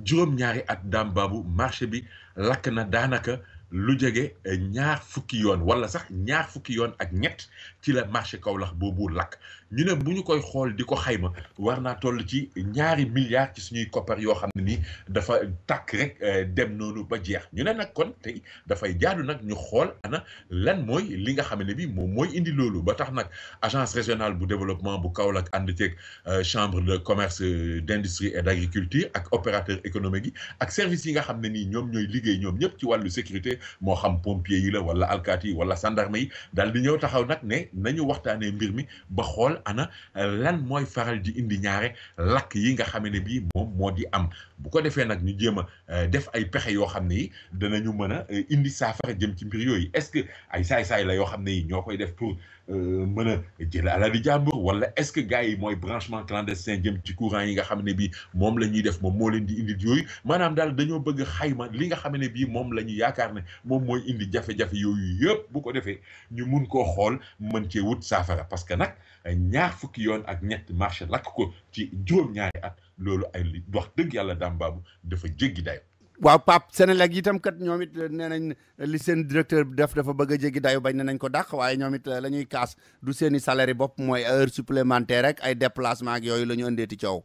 juróom-ñaari at Dame Babou marché bi lakk na daanaka lu jege ñaar fukki yoon wala sax ñaar fukki yoon ak ñett ci la marché Kaolack boobu lakk ñu ne bu ñu koy xool di ko xayma war naa toll ci ñaari milliards ci suñuy koppar yoo xam ne nii dafa tàkk rek dem noonu ba jeex ñu ne nag kon tey dafay jaadu nag ñu xool ana lan mooy li nga xam ne bi moom mooy indi loolu ba tax nag agence régionale bu développement bu Kaolack ànd ceeg chambre de commerce d'industrie et d'agriculture ak opérateur économique yi ak service yi nga xam ne nii ñoom ñooy liggéey ñoom ñëpp ci wàllu sécurité moo xam pompier yi la wala alkaati yi wala gendarme yi daal di ñëw taxaw nag ne nañu waxtaanee mbir mi ba xool ana lan mooy faral di indi ñaare lakk yi nga xam ne bii moom moo di am bu ko defee nag ñu jéem a def ay pexe yoo xam ne yi danañu mën a indi saafara jëm ci mbir yooyu est-ce que ay saay-saay la yoo xam ne yi ñoo koy def pour mën a jël alali jàmbur wala est-ce que gars yi mooy branchement clandestin jëm ci courant yi nga xam ne bii moom la ñuy def moom moo leen di indi yooyu maanaam daal dañoo bëgg xayma li nga xam ne bii moom la ñu yaakaar ne moom mooy indi jafe-jafe yooyu yëpp bu ko defee ñu mun koo xool mën cee wut saafara parce que nag ñaar fukki yoon ak ñett marché lakk ko ci juróom-ñaari at loolu ay li wax dëgg yàlla Dame Babou dafa jéggi dayo waaw Pape Sénélec itam kat ñoom it nee nañ li seen directeur def dafa bëgg a jéggi dayo bañ ne nañ ko dàq waaye ñoom it la ñuy kaas du seen i salaire bopp mooy heure supplémentaire rek ay déplacement ak yooyu la ñu ëndeeti coow.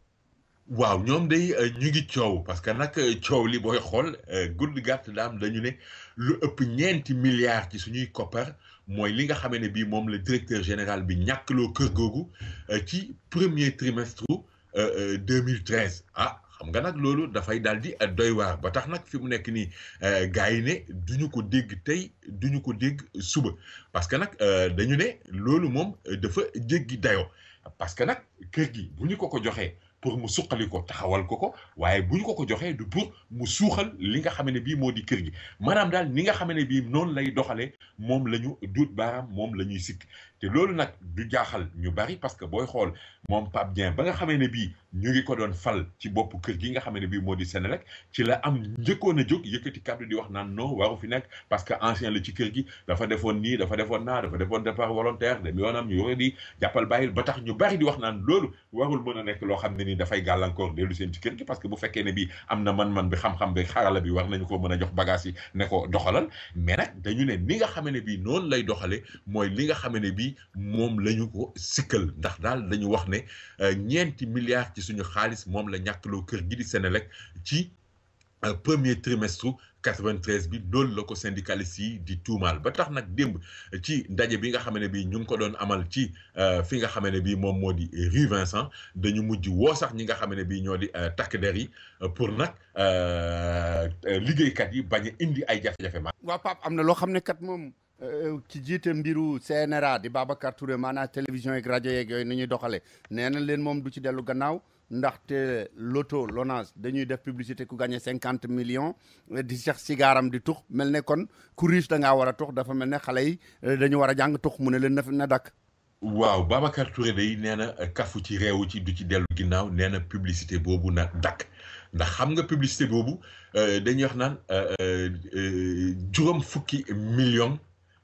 waaw ñoom day ñu ngi coow parce que nag coow li booy xool gudd gàtt daam dañu ne lu ëpp ñeenti milliards ci suñuy koppar mooy li nga xamee ne bii moom le directeur général bi ñàkkloo kër googu ci premier trimestre 2013 xam nga nag loolu dafay daal di doy waar ba tax nag fi mu nekk nii gars yi ne duñu ko dégg tey duñu ko dégg suba parce que nag dañu ne loolu moom dafa jéggi dayoo parce que nag kër gi bu ñu ko joxee pour mu suqali ko taxawal ko waaye bu ñu ko joxee du pour mu suuxal li nga xam ne bii moo di kër gi maanaam daal ni nga xam ne bii noonu lay doxalee moom la ñu duut baaraam moom la ñuy sikk te loolu nag du jaaxal ñu bari parce que booy xool moom Pape Dieng ba nga xamee ne bii ñu ngi ko doon fal ci boppu kër gi nga xam ne bii moo di Sénélec ci la am njëkkoon a jóg yëkkati kàddu di wax naan non waru fi nekk parce que ancien la ci kër gi dafa defoon nii dafa defoon naa dafa defoon départ volontaire dem yoonam ñu yore di jàppal bàyyil ba tax ñu bari di wax naan loolu warul mën a nekk loo xam ne nii dafay gàllankoor dellu seen ci kër gi parce que bu fekkee ne bii am na man-man bi xam-xam bi xarala bi war nañu ko mën a jox bagage yi ne ko doxalal mais nag dañu ne ni nga xam ne bii noonu lay doxale mooy li nga xam ne bii moom la ñu ko sikkal ndax daal dañu wax ne ñeenti milliards ci suñu xaalis moom la ñàkkloo kër gi di Sénélec ci premier trimestre 93 bi loolu la ko syndicaliste yi di tuumaal ba tax nag démb ci ndaje bi nga xam ne bii ñu ngi ko doon amal ci fi nga xam ne bii moom moo di Rue Vincent dañu mujj woo sax ñi nga xam ne bii ñoo di takk der yi pour nag liggéeykat yi bañ a indi ay jafe-jafe ma waaw Pape am na loo xam ne kat moom ci jiite mbiru CNRA di Babacar Touré maanaam télévision yeeg rajo yeeg yooyu ni ñuy doxalee nee na leen moom du ci dellu gannaaw ndaxte loto Lonase dañuy def publicité ku gagné 50 millions di seex sigaaram di tux mel ne kon ku riche da ngaa war a tux dafa mel ne xale yi dañu war a jàng tux mu ne leen na dakk waaw Babacar Touré day nee na kafu ci réewu ci du ci dellu ginnaaw nee na publicité boobu na dakk ndax xam nga publicité boobu dañuy wax naan juróom fukki millions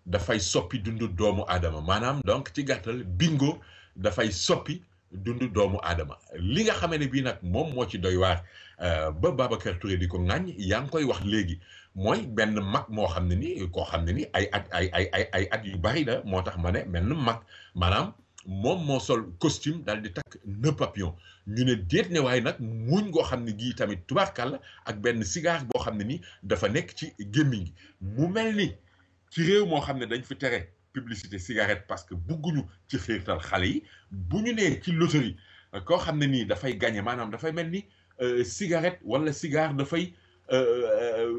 dafay soppi dundu doomu aadama maanaam donc ci gàttal bingo dafay soppi dundu doomu aadama li nga xamee ne bii nag moom moo ci doy waar ba Babacar Touré di ko ŋàññ yaa ngi koy wax léegi mooy benn mag moo xam ne ni koo xam ne ni ay at yu bari la moo tax ma ne benn mag maanaam moom moo sol costume daal di takk nœud papillon ñu ne déet ne waaye nag muñ goo xam ne gii tamit tubaarkàlla ak benn cigare boo xam ne ni dafa nekk ci gémmiñ gi mu mel ni ci réew moo xam ne dañ fi tere publicité cigarette parce que bugguñu ci xiirtal xale yi bu ñu nee ci loterie koo xam ne nii dafay gagné maanaam dafay mel ni cigarette wala cigare dafay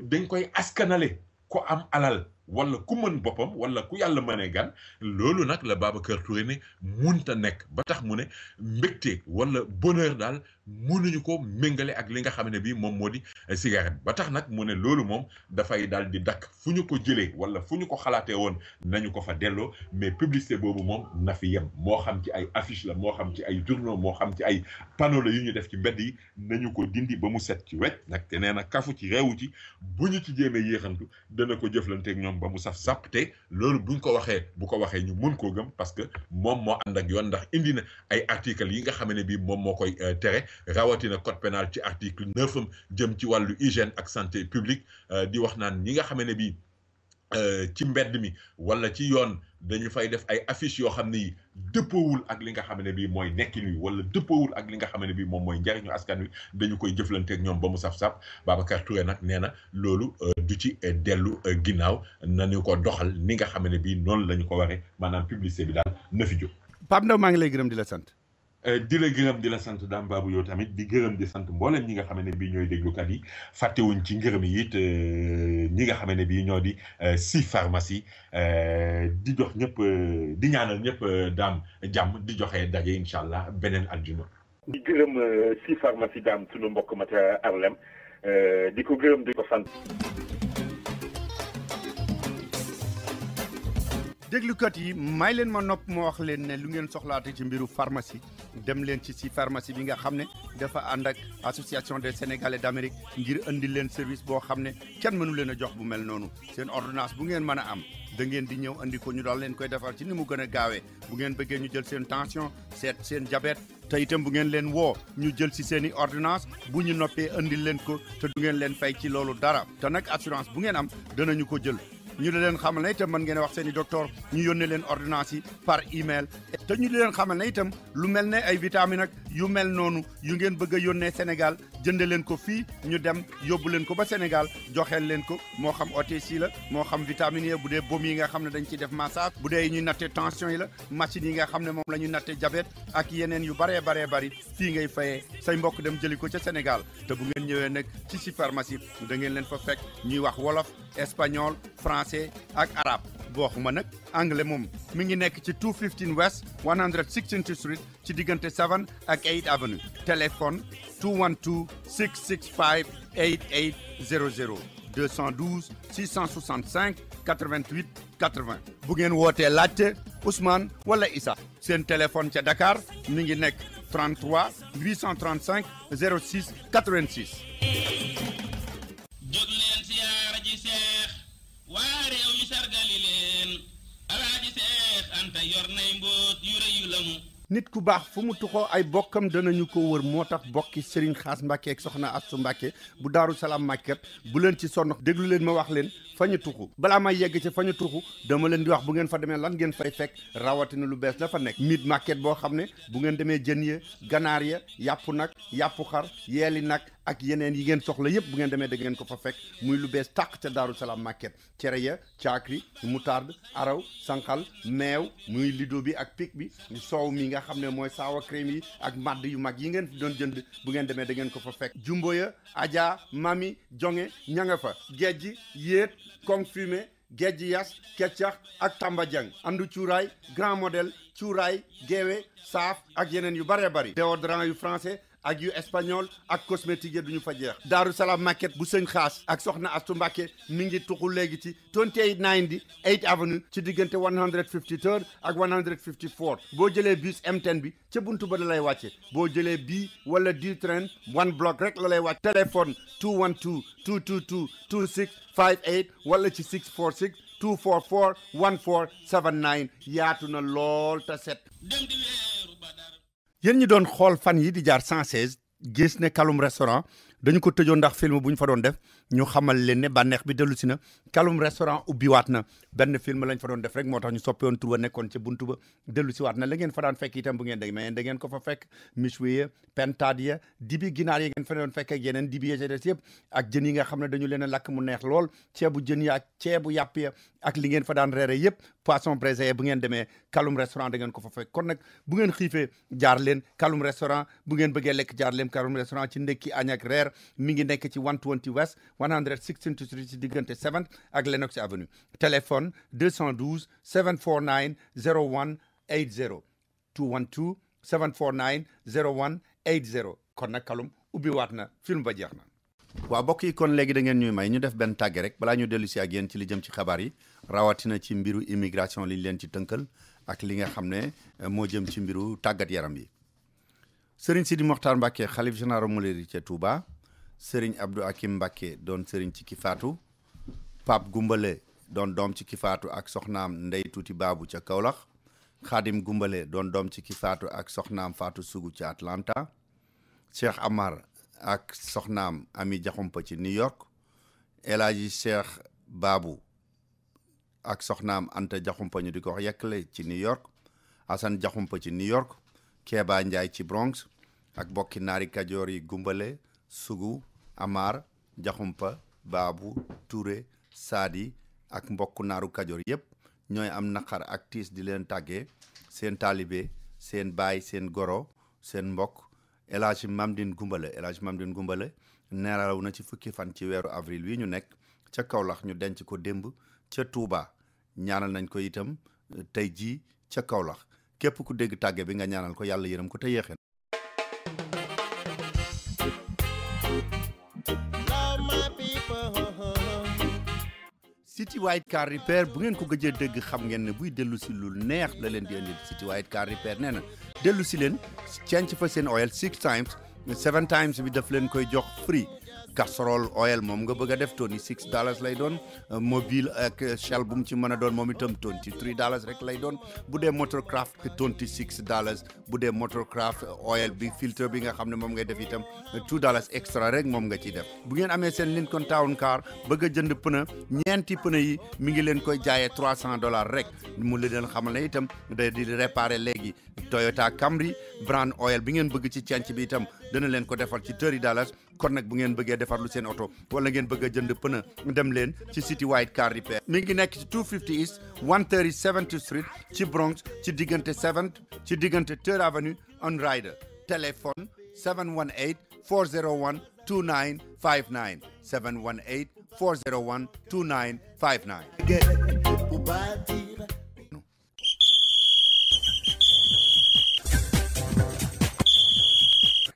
dañ koy askanale ko am alal wala ku mën boppam wala ku yàlla mënee gan loolu nag la Babacar Touré ne munta nekk ba tax mu ne mbégte wala bonheur daal mënuñu ko méngale ak li nga xam ne bii moom moo di cigarette ba tax nag mu ne loolu moom dafay daal di dakk fu ñu ko jëlee wala fu ñu ko xalaatee woon nañu ko fa delloo mais publicité boobu moom na fi yem moo xam ci ay affiche la moo xam ci ay journaux moo xam ci ay panneau la yu ñu def ci mbedd yi nañu ko dindi ba mu set ci wet nag te nee na kafu ci réewu ci bu ñu ci jéemee yéexantu dana ko jëflanteeg ñoom ba mu saf sàpp te loolu buñ ko waxee bu ko waxee ñu mën koo gëm parce que moom moo ànd ak yoon ndax indi na ay article yi nga xam ne bii moom moo koy tere rawatina code pénal ci article 9 jëm ci wàllu hygiène ak santé publique di wax naan ñi nga xam ne bii ci mbedd mi wala ci yoon dañu fay def ay affiches yoo xam ne yi dëppoowul ak li nga xam ne bii mooy nekkin wi wala dëppoowul ak li nga xam ne bii moom mooy njariñu askan wi dañu koy jëflanteeg ñoom ba mu saf-saf Babacar Touré nag nee na loolu du ci dellu ginnaaw nañu ko doxal ni nga xam ne bii noonu la ñu ko waree maanaam publicité bi daal na fi jóg. Pape Ndaw maa ngi lay gërëm di la sant. di la gërëm di la sant Dame Babou yow tamit di gërëm di sant mboolem ñi nga xam ne bii ñooy déglukat yi fàttewuñ ci ngërëm yi it ñi nga xam ne bii ñoo di si pharmacie di jox ñëpp di ñaanal ñëpp daam jàmm di joxe daje incha allah beneen aljuma. di gërëm si pharmacie daam sunu mbokk ma ca Arlem di ko gërëm di ko sant. déglukat yi may leen ma nopp ma wax leen ne lu ngeen soxlaate ci mbiru pharmacie dem leen ci pharmacie bi nga xam ne dafa ànd ak association des sénégalais d'Amérique ngir andi leen service boo xam ne kenn mënu leen a jox bu mel noonu seen ordonnance bu ngeen mën a am da ngeen di ñëw andi ko ñu daal leen koy defar ci ni mu gën a gaawee bu ngeen bëggee ñu jël seen tension seet seen diabète te itam bu ngeen leen woo ñu jël si seen i ordonnance bu ñu noppee andil leen ko te du ngeen leen fay ci loolu dara te nag assurance bu ngeen am danañu ko jël ñu di leen xamal ne itam mën ngeen wax seen i docteur ñu yónnee leen ordonnance yi par email te ñu di leen xamal ne itam lu mel ne ay vitamines ak yu mel noonu yu ngeen bëgg a yónnee Sénégal jënde leen ko fii ñu dem yóbbu leen ko ba Sénégal joxeel leen ko moo xam OTC la moo xam vitamines yi bu dee baume yi nga xam ne dañ ciy def massage bu dee ñuy natte tension yi la machine yi nga xam ne moom la ñuy natte diabète ak yeneen yu baree bari fii ngay fayee say mbokk dem jëli ko ca Sénégal te bu ngeen ñëwee nag ci pharmacie da ngeen leen fa fekk ñuy wax wolof espagnol français ak arabe boo xuma nag anglais moom mi ngi nekk ci 215 West 116th Street ci diggante 7 ak 8 Avenue téléphone 212 665 8800 212 665 88 80 bu ngeen wootee laajte Ousmane wala Issa seen téléphone ca Dakar mi ngi nekk 33 835 06 86 jóg leen siyaara ji seex waa réew mi sargali leen alaaji seex anta yor nay mboot yu rëy yu lamu nit ku baax fu mu tuxoo ay bokkam danañu ko wër moo tax bokki Serigne Xaas Mbàkke ak soxna Astu Mbàkke bu Daaru Salaam Màkket bu leen ci sonn déglu leen ma wax leen fa ñu tuxu balaa may yegg ci fa ñu tuxu dama leen di wax bu ngeen fa demee lan ngeen fay fekk rawatina lu bees la fa nekk Meat Market boo xam ne bu ngeen demee jën ya ganaar ya yàpp nag yàppu xar yeeli nag ak yeneen yi ngeen soxla yëpp bu ngeen demee da ngeen ko fa fekk muy lu bees tàq ca Daaru Salaam Market cere ya caakri moutarde araw sànqal meew muy lido bi ak pic bi soow mi nga xam ne mooy saawa crème yi ak madd yu mag yi ngeen doon jënd bu ngeen demee da ngeen ko fa fekk jumbo ya aja mami jonge ña nga fa gejji yéet kong fumé gejji yas keccax ak tamba jang andu cuuraay grand modèle cuuraay geewe saaf ak yeneen yu bare bari déodorant yu français ak yu espagnol ak cosmétique yi duñu fa jeex Daaru Salaam Market bu sëñ Xaas ak soxna Astu Mbàkke mi ngi tuxu léegi ci 2890 8 Avenue ci diggante 153 ak 154 boo jëlee bus M10 bi ca buntu ba la lay wàcce boo jëlee bii wala du train one block rek la lay wàcc téléphone 212 222 2658 wala ci 646 244 1479 yaatu na lool te set yéen ñi doon xool fan yi di jaar 116 gis ne Kalum restaurant dañu ko tëjoon ndax film bu ñu fa doon def ñu xamal leen ne bànneex bi dellu si na Kalum restaurant ubbiwaat na benn film lañ fa doon def rek moo tax ñu soppi woon tur ba nekkoon ca buntu ba dellu si waat na la ngeen fa daan fekk itam bu ngeen dégg mais da ngeen ko fa fekk michwi ya pentade ya dibi ginaar yi ngeen fa doon fekk ak yeneen dibi ya ca des yëpp ak jën yi nga xam ne dañu leen a lakk mu neex lool ceebu jën ya ak ceebu yàpp ya ak li ngeen fa daan reere yëpp poisson braisé bu ngeen demee Kalum restaurant da ngeen ko fa fekk kon nag bu ngeen xiifee jaar leen Kalum restaurant bu ngeen bëggee lekk jaar leen Kalum restaurant ci ndekki añ ak reer mi ngi nekk ci 120 West 116th Street ci diggante 7 ak Lenox Avenue téléphone 212 749 0180 212 749 0180 kon nag Kalum ubbi waat na film ba jeex na waaw mbokk yi kon léegi da ngeen ñuy may ñu def benn tàgge rek balaa ñu dellu si ak yéen ci li jëm ci xabaar yi rawatina ci mbiru immigration li ñu leen ci tënkal ak li nga xam ne moo jëm ci mbiru tàggat yaram yi Serigne Sidi Mokhtar Mbacke xalif général Mouride ca Touba Serigne Abdou Hakim Mbacke doon Serigne ci ki faatu Pape Gumbale doon doom ci ki faatu ak soxnaam Ndey Tuuti Baabu ca Kaolack Khadim Gumbale doon doom ci ki faatu ak soxnaam Fatou Sougou ca Atlanta Cheikh Amar ak soxnaam Ami Jaxumpa ci New York El Hadji Cheikh Baabu ak soxnaam Anta Jaxumpa ñu di ko wax yekkale ci New York Assane Jaxumpa ci New York Keba Njaay ci Bronx ak bokki naari Kajoor yi Gumbale Sougou Amar Jaxumpa Baabu Touré Sadi ak mbokku naaru Kajoor yépp ñooy am naqar ak tiis di leen tàggee seen taalibe seen baay seen goro seen mbokk El Hadji Mamdine Gumbale neeraw na ci fukki fan ci weeru avril wi ñu nekk ca Kaolack ñu denc ko démb ca Touba ñaanal nañ ko itam tey jii ca Kaolack képp ku dégg tàgge bi nga ñaanal ko yàlla yërëm ko te yéexeen City White Car Repair bu ngeen ko gëjee dégg xam ngeen ne buy dellu si lu neex la leen di indil City White Car Repair nee na dellu si leen change fa seen oil 6 times 7 times bi daf leen koy jox free casserole oil moom nga bëgg a def toni $6 lay doon mobile ak shell bu mu ci mën a doon moom itam $23 rek lay doon bu dee motorcraft $26 bu dee motorcraft oil bi filtre bi nga xam ne moom ngay def itam $2 extra rek moom nga ciy def bu ngeen amee seen Lincoln Town Car bëgg a jënd pneu ñeenti pneu yi mi ngi leen koy jaayee $300 rek mu leen xamal ne itam day di réparer léegi Toyota Camry brand oil bi ngeen bëgg ci cenc bi itam dana leen ko defal ci $30 kon nag bu ngeen bëggee defar lu seen oto wala ngeen bëgg a jënd pneu dem leen ci City White Car Repair mi ngi nekk ci 250 East 130 7th Street ci Bronx ci diggante 7th ci diggante 3rd Avenue on Ryder téléphone 718 401 2959 718 401 2959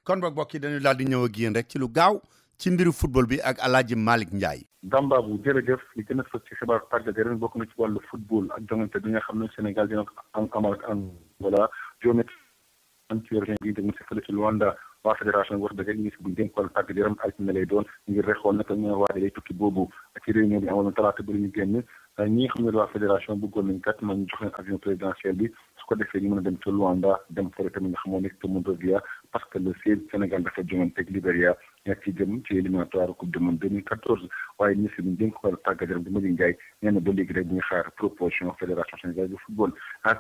kon boog mbokk yi dañu daal di ñëw ak yéen rek ci lu gaaw ci mbiru football bi ak Alaaji Malick Ndiaye. Damba bu jërëjëf li gën a fës ci xibaar tàggat yaram bokk na ci wàllu football ak jongante bi nga xam ne Sénégal dina ko amal ak Angola juróomi ci weeru juin bi dem si fële ci Luanda waa fédération wax dëgg ñu si buñ dénk wàllu tàggat yaram altine lay doon ngir rek xool naka ñu waajal lay tukki boobu ak ci réunion bi amaloon talaata ba ñu génn ñi nga xam ne waa fédération bëggoon nañ kat man ñu jox leen avion présidentiel bi su ko defee ñu mën a dem ca Luanda dem fële tamit nga xamoo nekk te Monrovia parce que le 16 Sénégal dafa jongante ak Libéria nekk ci jëm ci éliminatoire coupe du monde 2014 waaye ministre bi ñu dénk wàllu tàggat yaram di Malick Ndiaye nee na ba léegi rek bu ñu xaar proposition fédération sénégalaise de football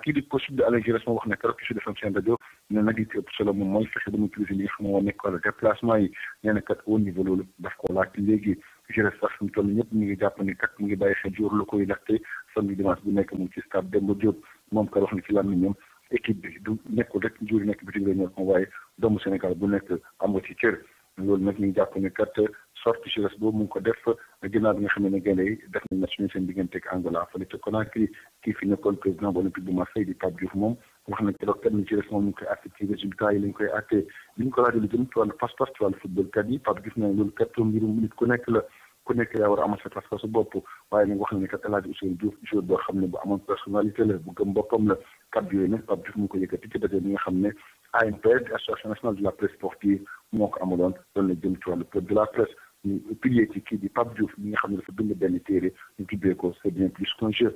kii di coach de Alain Giresse moo wax ne keroog ci Sud FM seen rajo ne nag li ci ëpp solo moom mooy fexe ba mu utiliser li nga xam moo nekk wàllu déplacement yi nee na kat au niveau loolu daf ko laaj léegi Giresse sax fi mu toll ñëpp ñu ngi jàpp ni kat mu ngi bàyyi xel jour la koy ndaxte samedi dimanche bu nekk mu ngi ci stade Demba Diop moom kat wax na ci làmmiñam équipe bi du nekkul rek jour yi nekk bitim réew ñoo ko waaye doomu Sénégal bu nekk am nga ci cër loolu nag ñu ngi jàpp ne kat sorti Giresse boobu mu ngi ko def ginnaaw bi nga xam ne gaynde yi def nañ na suñu seen diggante ak Angola fële ca Conakry kii fi nekkoon président bu olympique bu Marseille di Pape Diouf moom wax na keroog kat ni Giresse moom ñu ngi koy àtte ci résultat yi lañ koy àtte li ñu ko laajee lu jëm ci wàllu pas-pas ci wàllu football kat yi Pape Diouf ne loolu kat mbirum nit ku nekk la ku nekk yaa war a amal sa pas-pas su bopp waaye nag wax na ne kat El Hadji Ousseynou Diouf joueur boo xam ne bu amoon personnalité la bu gëm boppam la kàddu yooyu nag Pape Diouf mu ko yëkkati ci daje bi nga xam ne ANPS association nationale de la presse sportive moo ko amaloon loolu la jëm ci wàllu code de la presse ñu pilier ci kii di Pape Diouf mi nga xam ne dafa bind benn téere ñu tuddee ko c'est bien plus qu'un jeu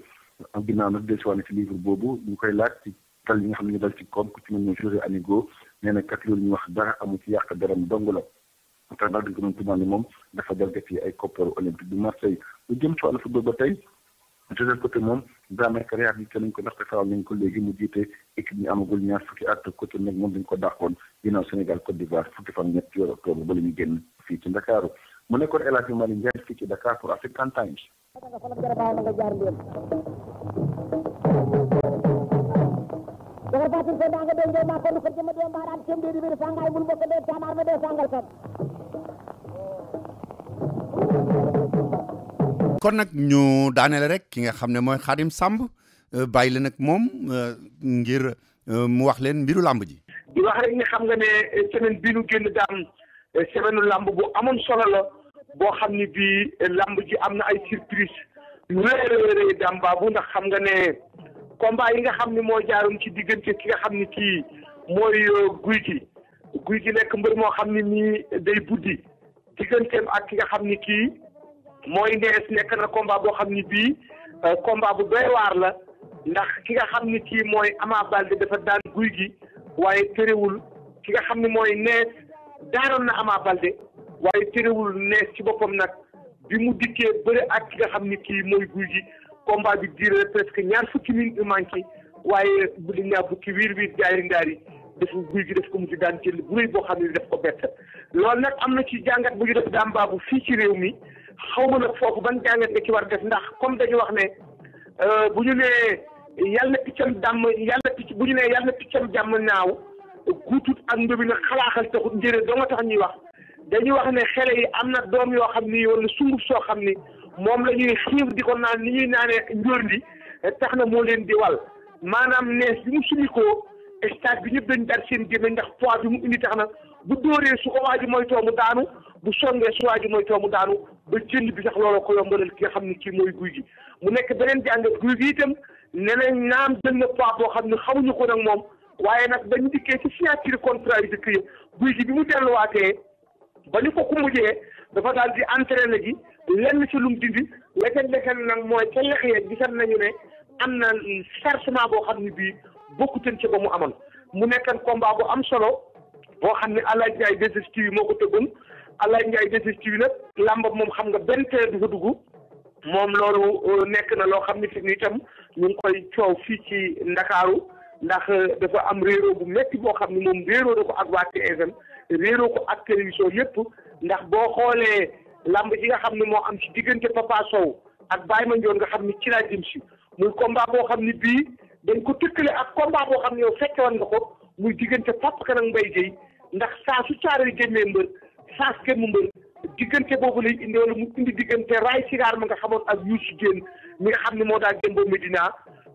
am ginnaaw nag dellusiwaat na ci livre boobu ñu koy laaj ci dal yi nga xam ne ñu dal ci koom ku ci mel ne José Anigo nee na kat loolu ñu wax dara amu ci yàq daram dong la tax daal dañ ko doon tuumaal ni moom dafa jalgati ay kopparu olympique du Marseille lu jëm ci wàllu football ba tey Joseph Côté moom daanaka réhabilité nañ ko ndaxte faral nañ ko léegi mu jiite équipe ñi amagul ñaar fukki at Côté nag moom dañ ko dàqoon ginnaaw Sénégal Côte d'Ivoire fukki fan ñett ci weeru octobre ba la ñu génn fii ci Ndakaaru mu nekkoon El Hadji Malick Ndiaye fii ci Dakar pour African Times. kon nag ñu daaneel rek ki nga xam ne mooy Khadim Samb bàyyi la nag moom ngir mu wax leen mbiru làmb ji. di wax rek ni xam nga ne semaine bii nu génn daan semaine làmb bu amoon solo la boo xam ni bii làmb ji am na ay surprise yu rëy daam baabu ndax xam nga ne combat yi nga xam ni moo jaaroon ci diggante ki nga xam ni kii mooy guy gi nekk mbër moo xam ni nii day buddi digganteem ak ki nga xam ni kii mooy nees nekk na combat boo xam ni bii combat bu doy waar la ndax ki nga xam ni kii mooy Ama Baldé dafa daan guy gi waaye terewul ki nga xam ni mooy nees daanoon na Ama Baldé waaye terewul nees ci boppam nag bi mu dikkee bëre ak ki nga xam ni kii mooy guy gi combat bi diire presque ñaar fukki minutes manqué waaye bu di ñaar fukki wiir jaari ndaari def guy gi def ko mu ci daan jël bu rëy boo xam ne def ko bett loolu nag am na ci jàngat bu ñu def daam baabu fii ci réew mi xaw ma nag foofu ban jàngat nga ci war def ndax comme dañu wax ne bu ñu nee yàlla piccam dàmm bu ñu nee yàlla piccam jàmm naaw guutut ak ndobi nag xalaaxal taxut njëre doo nga tax ñuy wax dañuy wax ne xele yi am na doom yoo xam ni wala sunguf soo xam ni moom la ñuy xiif di ko naan ni ñuy naanee njorndi tax na moo leen di wal maanaam nees bi mu sumikoo stade bi ñëpp dañ dar seen gémmiñ ndax poids bi mu indi tax na bu dóoree su ko waa ji moytoo mu daanu bu songee su waa ji mooy taw mu daanu ba jënd bi sax looloo ko yombalal ki nga xam ne kii mooy guy gi mu nekk beneen jàngat guy gi itam nee nañ naam jël na poids boo xam ne xamuñu ko nag moom waaye nag ba ñu dikkee ci signature contrat yi dëkk yi guy gi bi mu delluwaatee ba ñu ko ku mujjee dafa daal di entraîné ji lenn ci lum dindi lekk nag mooy ca lex yeeg gisal nañu ne am na chargement boo xam ne bii bokkuteen ci ba mu amoon mu nekkan combat bu am solo boo xam ne Alaaj Ndiaye 2STV moo ko tëggoon Alaaj Ndiaye 2STV nag làmba moom xam nga benn tee du fa dugg moom loolu nekk na loo xam ne fi ni itam ñu ngi koy coow fii ci Ndakaaru ndax dafa am réeroo bu metti boo xam ne moom réeroo na ko ak waa TFM réeroo ko ak télévision yépp ndax boo xoolee lamb ji nga xam ne moo am ci diggante Papa Sow ak Baye Mandione nga xam ne ci laa jëm si muy combat boo xam ne bii dañ ko tëkkale ak combat boo xam ne yow fekke woon nga ko muy diggante Papa Kan ak Mbaye Guèye ndax saa su caaroy génnee mbër saa su kenn mu mbër diggante boobu lay indi wala mu indi diggante Ray Sigaar ma nga xamoon ak Youssou Diène mi nga xam ne moo daa jëmboo Medina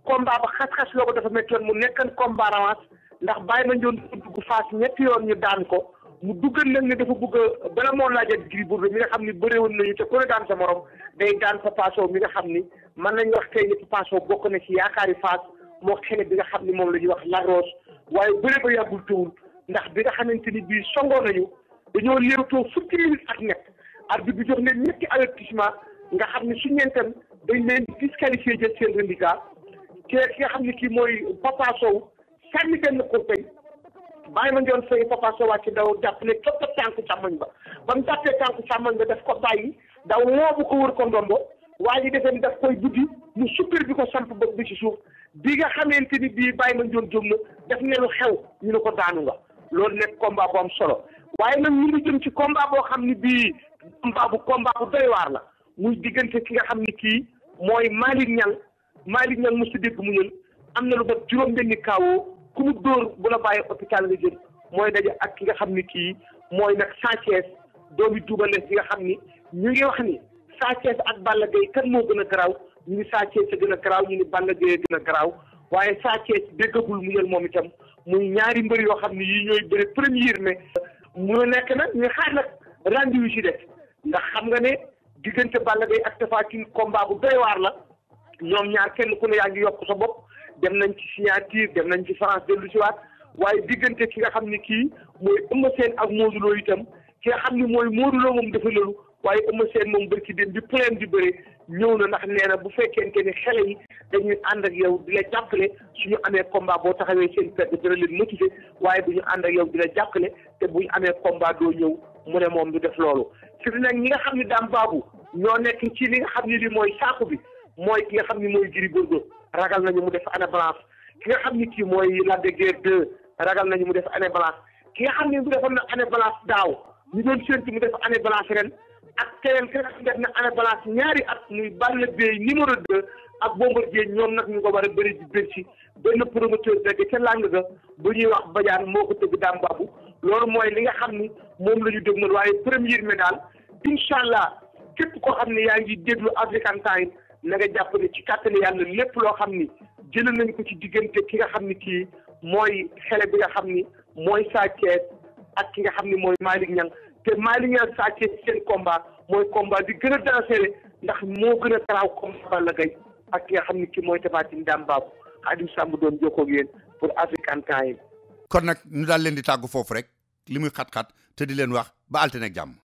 combat ba xas-xas loo ko dafa méttoon mu nekkan combat revanche ndax Baye Mandione dafa dugg Fass ñetti yoon ñu daan ko mu duggal nag ne dafa bëgg a bala moo laajat Gris Bordeaux mi nga xam ne bëréwoon nañu te ku ne daan sa morom day daan Papa Sow mi nga xam ni mën nañu wax tey ni Papa Sow bokk na ci yaakaari Fass moo xene bi nga xam ne moom la ñuy wax Lac Rose waaye bëre ba yàggul tawul ndax bi nga xamante ni bii songoo nañu dañoo léewtoo fukki minutes ak ñett arbitre bi jox leen ñetti avertissement nga xam ne su ñeentam dañ leen disqualifié jël seen reliquat ki nga xam ne kii mooy Papa Sow sànni benn kurpeñ Baye Mandione Faye Papa Sow wàcc daw jàpp ne topp tànku càmmoñ ba ba mu jàppee tànku càmmoñ ba daf ko bàyyi daw woobu ko wër ko ndombo waa ji defee ni daf koy buddi mu suppir bi ko samp bopp bi ci suuf bi nga xamante ni bii Baye Mandione jóg na def ne lu xew ñu ne ko daanu nga loolu nekk combat bu am solo waaye nag ñu ngi jëm ci combat boo xam ne bii combat bu doy waar la muy diggante ki nga xam ne kii mooy Malick Niang mos a dégg mu ñëw am na lu ba juróom-benni kaawoo ku mu dóor bu la bàyyi hôpital nga jëm mooy daje ak ki nga xam ne kii mooy nag Sa Thiès doomi Double Less bi nga xam ni ñu ngi wax ni Sa Thiès ak Balla Gaye kan moo gën a garaaw ñu ni Sa Thiès a gën a garaaw ñu ni Balla Gaye gën a garaaw waaye Sa Thiès déggagul mu ñëw moom itam muy ñaari mbër yoo xam ne yii ñooy bëre premier mai mu nekk nag ñu xaar nag rendez-vous ci def ndax xam nga ne diggante Balla Gaye ak Tapha Tine combat bu doy waar la ñoom ñaar kenn ku ne yaa ngi yokk sa bopp dem nañ ci signature dem nañ ci France dellu si waat waaye diggante ki nga xam ne kii mooy Eumeu Sène ak Modou Lo itam ki nga xam ne mooy Modou Lo moom dafa loolu waaye Eumeu Sène moom bërki dem bi plein di bëre ñëw na ndax nee na bu fekkente ni xale yi dañuy ànd ak yow di la jàppale suñu amee combat boo taxawee seen perte dana leen motiver waaye bu ñu ànd ak yow di la jàppale te bu ñu amee combat doo ñëw mu ne moom du def loolu surtout nag ñi nga xam ne daam baabu ñoo nekk ci li nga xam ne li mooy saako bi mooy ki nga xam ne mooy Gris Bordeaux ragal nañu mu def année blanche ki nga xam ne kii mooy Lac de Guiers 2 ragal nañu mu def année blanche ki nga xam ne bu defoon na année blanche daaw ñu doon séntu mu def année blanche ren ak keneen ki nga xam ne def na année blanche ñaari at muy Balla Gaye numéro 2 ak Bombardier ñoom nag ñu ko war a bëri di bëri ci benn promoteur dëgg ca làng ga bu ñuy wax Badiane moo ko tëgg daam baabu loolu mooy li nga xam ni moom la ñu dégmal waaye première médaille incha allah képp koo xam ne yaa ngi déglu African Time na nga jàpp ne ci kàttanu yàlla lépp loo xam ni jëlee nañ ko ci diggante ki nga xam ni kii mooy xele bi nga xam ni mooy Sa Thiès ak ki nga xam ni mooy Malick Niang te Malick Niang Sa Thiès seen combat mooy combat bi gën a dansé ndax moo gën a taraaw combat Balla Gaye ak ki nga xam ni kii mooy Tapha Tine Dame Babou Khadim Samb doon jokkoo ak yéen pour African Time. kon nag ñu daal leen di tàggu foofu rek li muy xat-xat te di leen wax ba altine ak jàmm.